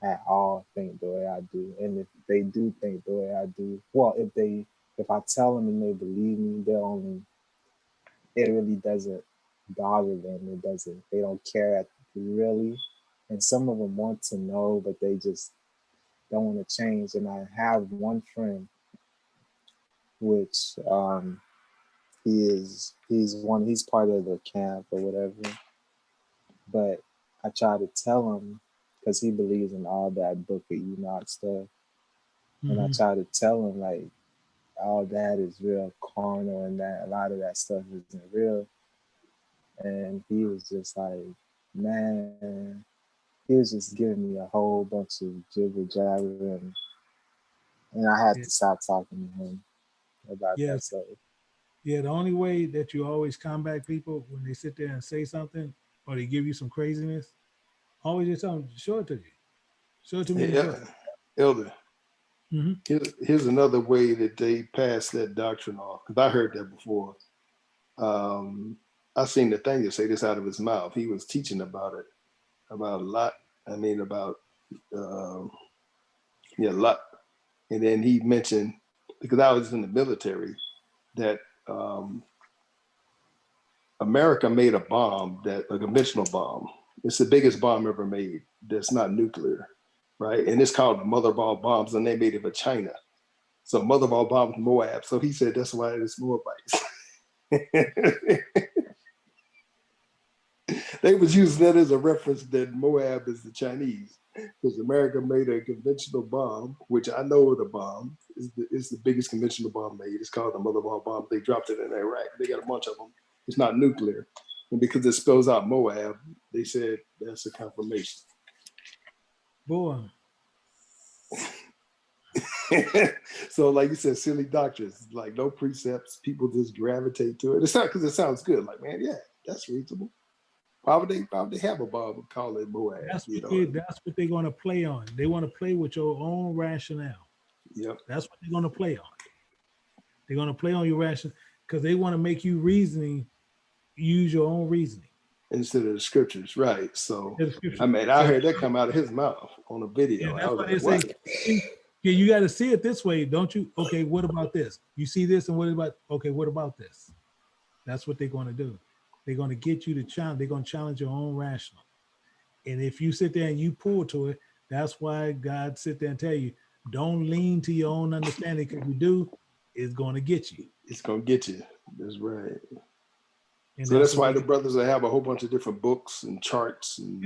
at all think the way I do. And if they do think the way I do, well, if I tell them and they believe me, it really doesn't bother them. They don't care really. And some of them want to know, but they just don't want to change. And I have one friend, which he's part of the camp or whatever. But I try to tell him, because he believes in all that Book of Enoch stuff. And I try to tell him, like, all that is real carnal, and that a lot of that stuff isn't real. And he was just like, man, he was just giving me a whole bunch of jibber jabber, and I had to stop talking to him about that stuff. Yeah, the only way that you always combat people when they sit there and say something, or they give you some craziness, always just tell them, show it to you. Show it to me. Elder, here's another way that they pass that doctrine off, because I heard that before. I seen Nathaniel say this out of his mouth. He was teaching about it, about Lot. Lot. And then he mentioned, because I was in the military, that America made a bomb, a conventional bomb. It's the biggest bomb ever made that's not nuclear, right? And it's called mother of all bombs, and they made it for China. So mother of all bombs, Moab. So he said that's why it's Moabites. They was using that as a reference that Moab is the Chinese, because America made a conventional bomb, which I know the bomb is the biggest conventional bomb made. It's called the Mother Bomb bomb. They dropped it in Iraq. They got a bunch of them. It's not nuclear, and because it spells out Moab, they said that's a confirmation. Boy. So, like you said, silly doctrines, like no precepts. People just gravitate to it. It's not because it sounds good. Like, man, yeah, that's reasonable. Why would they have a bomb and call it Moab? That's what they're going to play on. They want to play with your own rationale. Yep. That's what they're going to play on. They're going to play on your rationale because they want to make you use your own reasoning. Instead of the scriptures, right? So, I mean, I heard that come out of his mouth on a video. Yeah, that's why they say, yeah, you got to see it this way, don't you? Okay, what about this? You see this, and what about this? That's what they're going to do. They're going to get you to challenge. They're going to challenge your own rational. And if you sit there and you pull to it, that's why God sit there and tell you, don't lean to your own understanding, because you do, it's going to get you. It's going to get you. That's right. And so that's why the brothers will have a whole bunch of different books and charts. And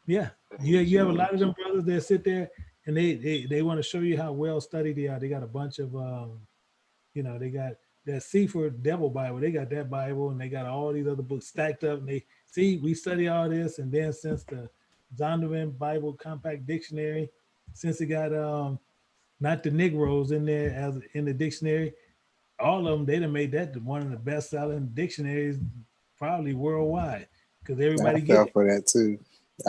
yeah. You have a lot of them brothers that sit there and they want to show you how well studied they are. They got a bunch of, they got that Seaford Devil Bible. They got that Bible, and they got all these other books stacked up. And they see, we study all this, and then since the Zondervan Bible Compact Dictionary, since it got not the Negroes in there as in the dictionary, all of them, they done made that one of the best-selling dictionaries probably worldwide, because everybody fell for that too.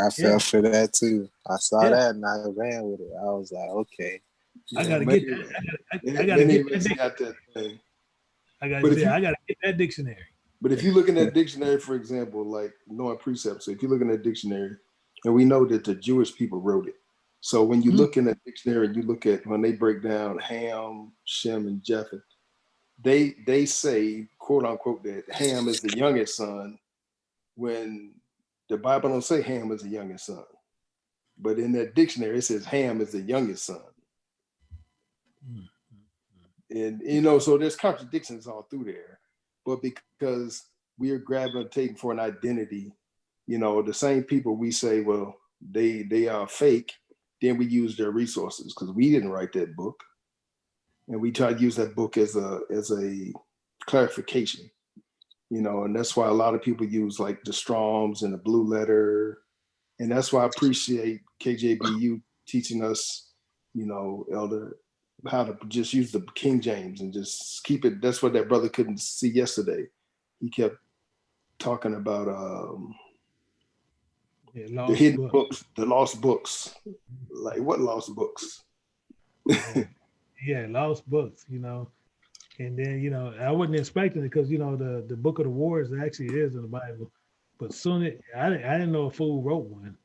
I fell for that too. I saw that and I ran with it. I was like, okay. I gotta get that thing. I gotta get that dictionary. But if you look in that dictionary, for example, like knowing precepts, so if you look in that dictionary, and we know that the Jewish people wrote it. So when you look in that dictionary and you look at when they break down Ham, Shem, and Japheth, they say, quote unquote, that Ham is the youngest son, when the Bible don't say Ham is the youngest son. But in that dictionary, it says Ham is the youngest son. And, so there's contradictions all through there. But because we are gravitating for an identity, the same people we say, well, they are fake, then we use their resources because we didn't write that book. And we try to use that book as a clarification, and that's why a lot of people use like the Strongs and the Blue Letter. And that's why I appreciate KJBU teaching us, Elder, how to just use the King James and just keep it. That's what that brother couldn't see yesterday. He kept talking about the hidden books, the lost books. Like, what lost books? Yeah, lost books, and then I wasn't expecting it because the Book of the Wars actually is in the Bible, but soon I didn't know a fool wrote one,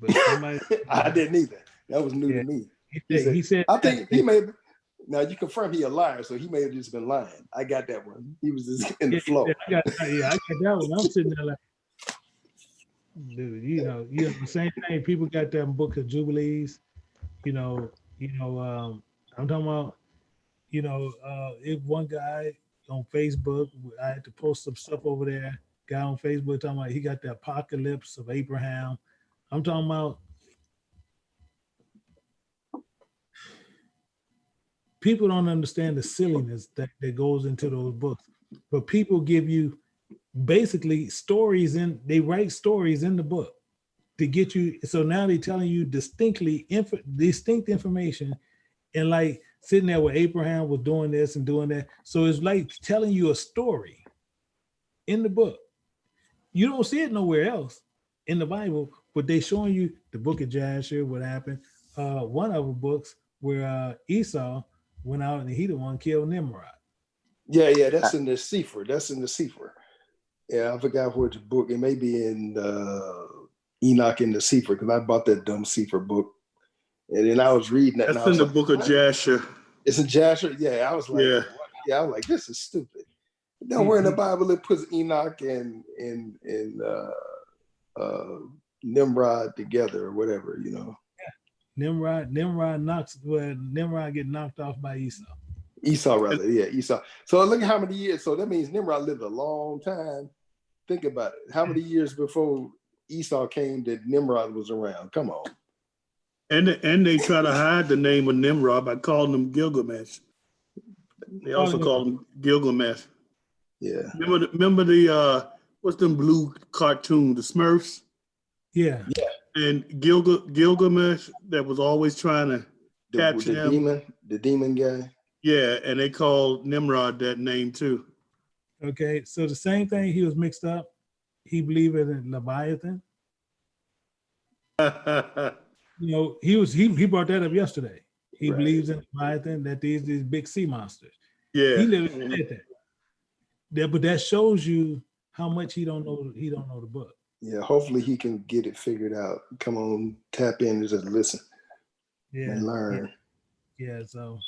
but somebody I didn't either. That was new to me. He said I think he may. Now you confirm he a liar, so he may have just been lying. I got that one. He was just in the flow. I got that one. I'm sitting there like, dude, the same thing. People got that Book of Jubilees, I'm talking about, if one guy on Facebook, I had to post some stuff over there, guy on Facebook talking about he got the apocalypse of Abraham. I'm talking about people don't understand the silliness that goes into those books, but people give you basically stories they write stories in the book to get you. So now they're telling you distinct information, and like sitting there where Abraham was doing this and doing that. So it's like telling you a story in the book. You don't see it nowhere else in the Bible, but they showing you the book of Jasher, what happened. One of the books where Esau went out and he the one killed Nimrod. Yeah, that's in the Sefer. Yeah, I forgot which book. It may be in Enoch in the Sefer, because I bought that dumb Sefer book. And then I was reading that. That's in the book of Jasher. It's in Jasher? Yeah, I was like, I was like, this is stupid. Nowhere in the Bible it puts Enoch and Nimrod together or whatever, Yeah. Nimrod get knocked off by Esau. Esau. So look at how many years. So that means Nimrod lived a long time. Think about it. How many years before Esau came that Nimrod was around? Come on. And they try to hide the name of Nimrod by calling him Gilgamesh. They also call him Gilgamesh. Yeah. Remember the what's them blue cartoon, the Smurfs? Yeah. And Gilgamesh that was always trying to catch him. The demon guy. Yeah, and they called Nimrod that name too. Okay, so the same thing, he was mixed up. He believed in Leviathan. He brought that up yesterday. He believes in Leviathan, that these big sea monsters. Yeah. He literally said that. Yeah, but that shows you how much he don't know the book. Yeah, hopefully he can get it figured out. Come on, tap in and just listen. And learn. Yeah, so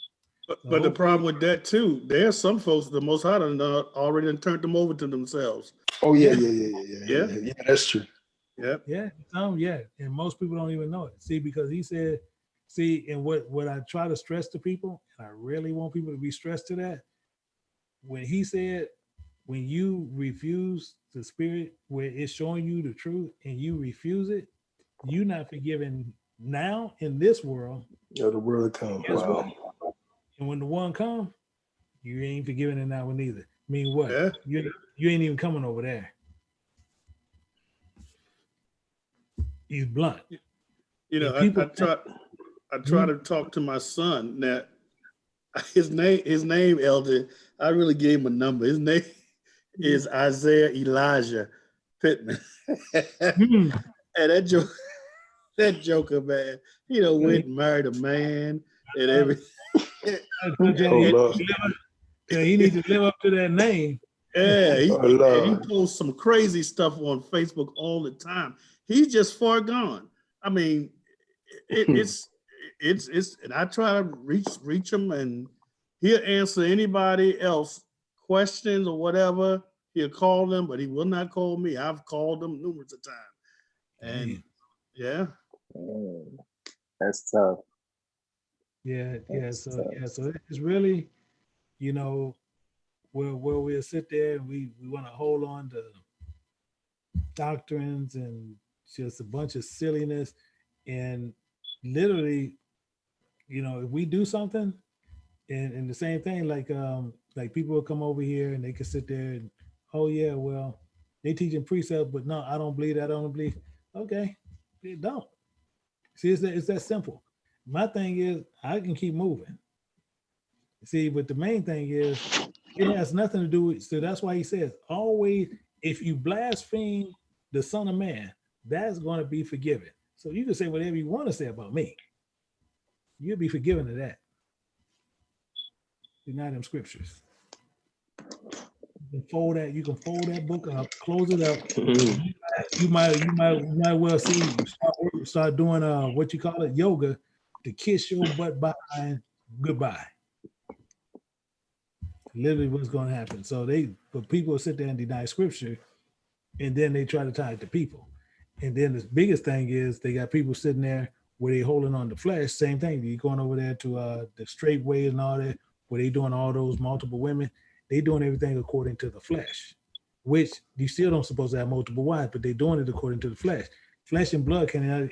but the problem with that too, there's some folks the Most High already turned them over to themselves. Oh yeah, that's true. Yeah. Yeah, and most people don't even know it. See, because he said, and what I try to stress to people, and I really want people to be stressed to that, when he said, when you refuse the spirit where it's showing you the truth and you refuse it, you're not forgiven now in this world. Yeah, the world come. Wow. And when the one comes, you ain't forgiving it now neither. I mean, what? Yeah. You ain't even coming over there. He's blunt. You know, I try to talk to my son. Now, his name, Elder, I really gave him a number. His name is Isaiah Elijah Pittman. And that joker, man, he done went and married a man and everything. He needs to live up to that name. Yeah, he posts some crazy stuff on Facebook all the time. He's just far gone. I mean, it's and I try to reach him, and he'll answer anybody else questions or whatever. He'll call them, but he will not call me. I've called him numerous of times, and that's tough. Yeah. So it's really, you know, where we'll sit there and we want to hold on to doctrines and just a bunch of silliness, and literally, you know, if we do something, and the same thing, like people will come over here and they can sit there and, oh yeah, well, they teaching precepts, but no, I don't believe that. I don't believe. Okay, they don't. See, it's that simple. My thing is, I can keep moving. See, but the main thing is, it has nothing to do with, so that's why he says, always, if you blaspheme the Son of Man, that's going to be forgiven. So you can say whatever you want to say about me. You'll be forgiven of that. Deny them scriptures. You can fold that book up, close it up. You might well see, start doing what you call it, yoga, to kiss your butt behind goodbye. Literally what's going to happen. So but people sit there and deny scripture, and then they try to tie it to people. And then the biggest thing is they got people sitting there where they holding on to flesh. Same thing. You're going over there to the straight way and all that, where they doing all those multiple women. They doing everything according to the flesh, which you still don't supposed to have multiple wives, but they doing it according to the flesh. Flesh and blood cannot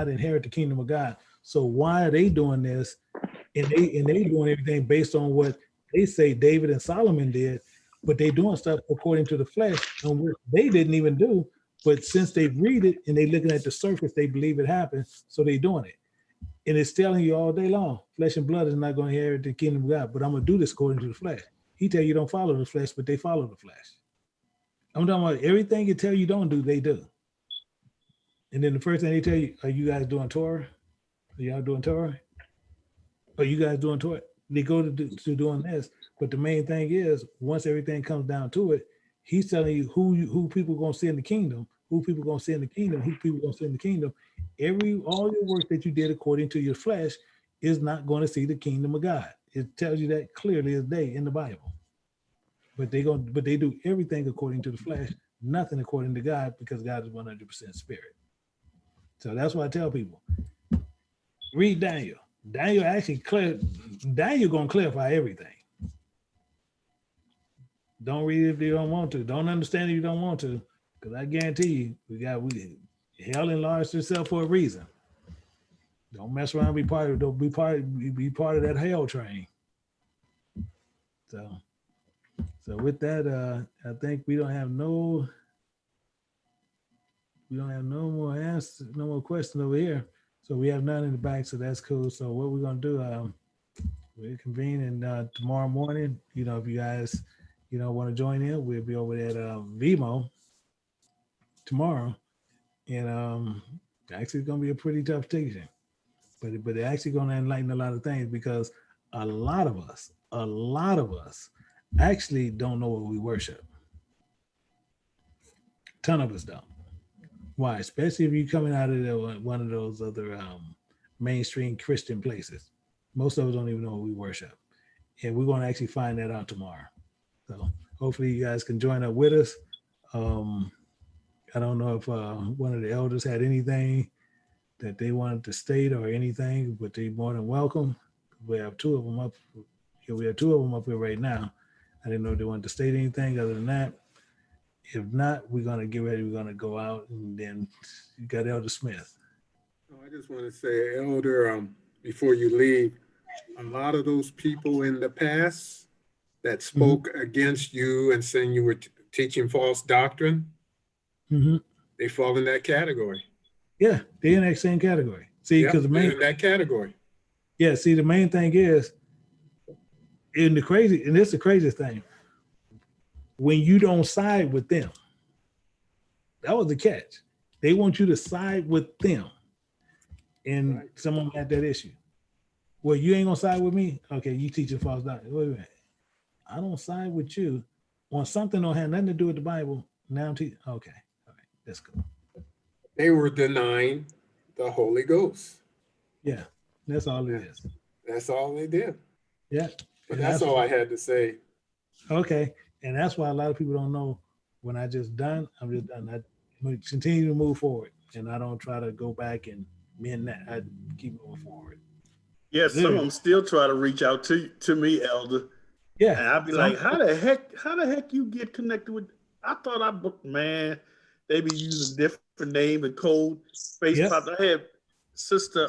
inherit the kingdom of God. So why are they doing this? And they doing everything based on what they say David and Solomon did, but they doing stuff according to the flesh, and what they didn't even do. But since they read it and they looking at the surface, they believe it happened, so they doing it. And it's telling you all day long, flesh and blood is not going to inherit the kingdom of God, but I'm going to do this according to the flesh. He tell you don't follow the flesh, but they follow the flesh. I'm talking about everything he tell you don't do, they do. And then the first thing they tell you, are you guys doing Torah? Are y'all doing Torah? Are you guys doing Torah? They go to doing this, but the main thing is, once everything comes down to it, he's telling you who people going to see in the kingdom, who people going to see in the kingdom, who people going to see in the kingdom. All your work that you did according to your flesh is not going to see the kingdom of God. It tells you that clearly as day in the Bible. But they do everything according to the flesh, nothing according to God, because God is 100% spirit. So that's why I tell people, read Daniel. Daniel going to clarify everything. Don't read it if you don't want to. Don't understand if you don't want to. Because I guarantee you, hell enlarged itself for a reason. Don't mess around. Be part of that hell train. So with that, I think we don't have no more answers, no more questions over here. So we have none in the back. So that's cool. So what we're gonna do? We'll convene and tomorrow morning. If you guys, want to join in, we'll be over at Vimo tomorrow, and actually it's gonna be a pretty tough teaching, but they're actually gonna enlighten a lot of things because a lot of us actually don't know what we worship. A ton of us don't. Why? Especially if you're coming out of one of those other mainstream Christian places. Most of us don't even know what we worship, and we're going to actually find that out tomorrow. So hopefully you guys can join up with us. I don't know if one of the elders had anything that they wanted to state or anything, but they're more than welcome. We have two of them up here. We have two of them up here right now. I didn't know if they wanted to state anything other than that. If not, we're going to get ready. We're going to go out, and then you got Elder Smith. I just want to say, Elder, before you leave, a lot of those people in the past that spoke against you and saying you were teaching false doctrine, they fall in that category. Yeah, they're in that same category. See, because they're in that category. Yeah, see, the main thing is, and this is the craziest thing, when you don't side with them, that was the catch. They want you to side with them, and someone had that issue. Well, you ain't gonna side with me? Okay, you teaching false doctrine. Wait a minute. I don't side with you on something that don't have nothing to do with the Bible. Now I'm teaching. Okay, all right, that's cool. They were denying the Holy Ghost. Yeah, that's all it is. That's all they did. Yeah. But that's all I had to say. Okay, and that's why a lot of people don't know when I just done, I'm just done. I continue to move forward, and I don't try to go back and mend that. I keep moving forward. Yeah, some of them still try to reach out to me, Elder. Yeah, and I'd be like, how the heck you get connected with? I thought they be using different name and code. Pop. I had Sister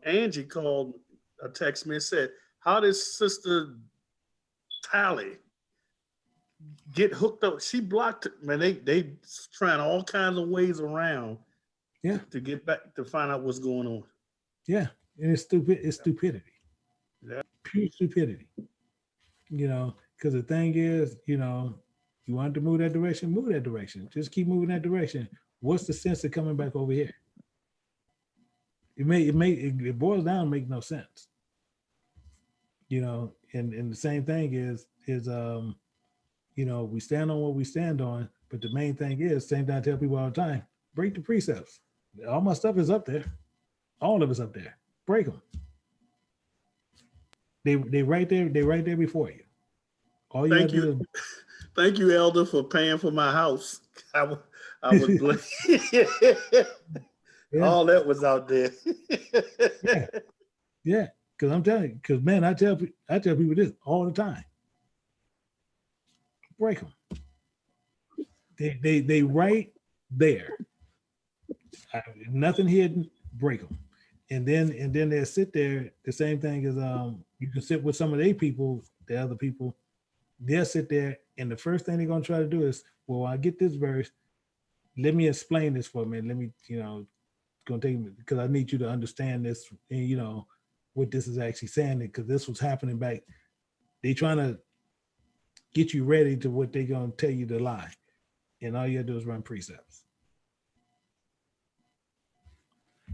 Angie called a text me and said, how does Sister Tally get hooked up? She blocked it. Man, they trying all kinds of ways around to get back to find out what's going on. Yeah, and it's stupid. It's stupidity. Yeah, pure stupidity. Because the thing is, you want to move that direction. Just keep moving that direction. What's the sense of coming back over here? It boils down to make no sense. And the same thing is we stand on what we stand on, but the main thing is, same thing I tell people all the time, break the precepts. All my stuff is up there. All of it's up there. Break them. They right there before you. All you Thank you, Elder, for paying for my house. I was all that was out there. Yeah. Because I'm telling you, because man, I tell people this all the time. Break them. They right there. Nothing hidden. Break them, and then they'll sit there. The same thing as you can sit with some of their people, the other people. They'll sit there, and the first thing they're gonna try to do is, well, I get this verse. Let me explain this for me. Let me, it's gonna take me because I need you to understand this, and what this is actually saying, because this was happening back. They trying to get you ready to what they're gonna tell you to lie, and all you gotta do is run precepts.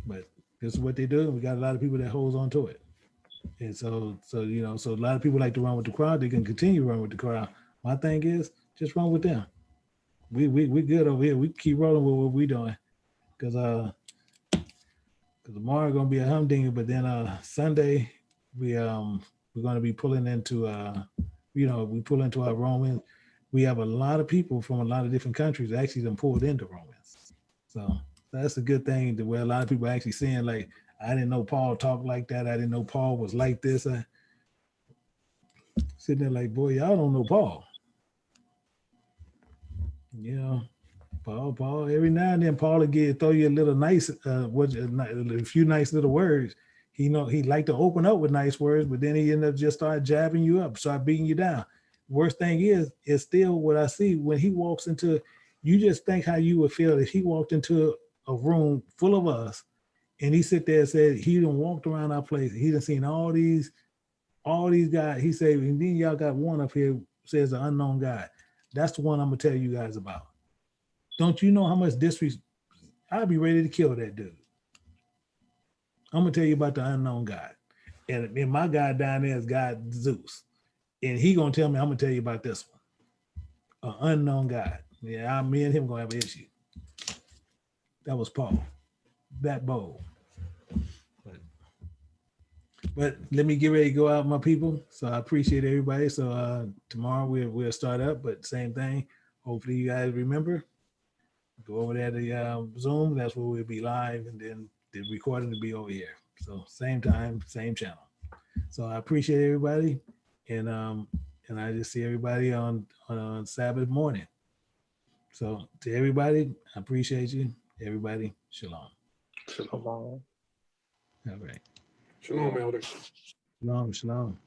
But this is what they do. We got a lot of people that holds on to it, and so a lot of people like to run with the crowd. They can continue to run with the crowd. My thing is just run with them. We good over here. We keep rolling with what we're doing, because tomorrow gonna be a humdinger, but then Sunday we're gonna be pulling into we pull into our Romans. We have a lot of people from a lot of different countries actually done pulled into Romans. So that's a good thing to where a lot of people are actually saying, like, I didn't know Paul talked like that. I didn't know Paul was like this. Sitting there like, boy, y'all don't know Paul. Yeah. Paul, every now and then Paul will throw you a little nice, a few nice little words. He like to open up with nice words, but then he end up just start jabbing you up, start beating you down. Worst thing is still what I see when he walks into, you just think how you would feel if he walked into a room full of us and he sit there and said he done walked around our place. He done seen all these guys. He said, and then y'all got one up here says an unknown God. That's the one I'm gonna tell you guys about. Don't you know how much disrespect? I'd be ready to kill that dude. I'm gonna tell you about the unknown God. And my God down there is God Zeus. And he gonna tell me, I'm gonna tell you about this one. An unknown God. Yeah, me and him gonna have an issue. That was Paul. That bold. But let me get ready to go out, my people. So I appreciate everybody. So tomorrow we'll start up, but same thing. Hopefully you guys remember. Go over there to Zoom. That's where we'll be live, and then the recording will be over here. So same time, same channel. So I appreciate everybody, and I just see everybody on Sabbath morning. So to everybody, I appreciate you. Everybody, shalom. Shalom. All right. Shalom, elders. Shalom, shalom.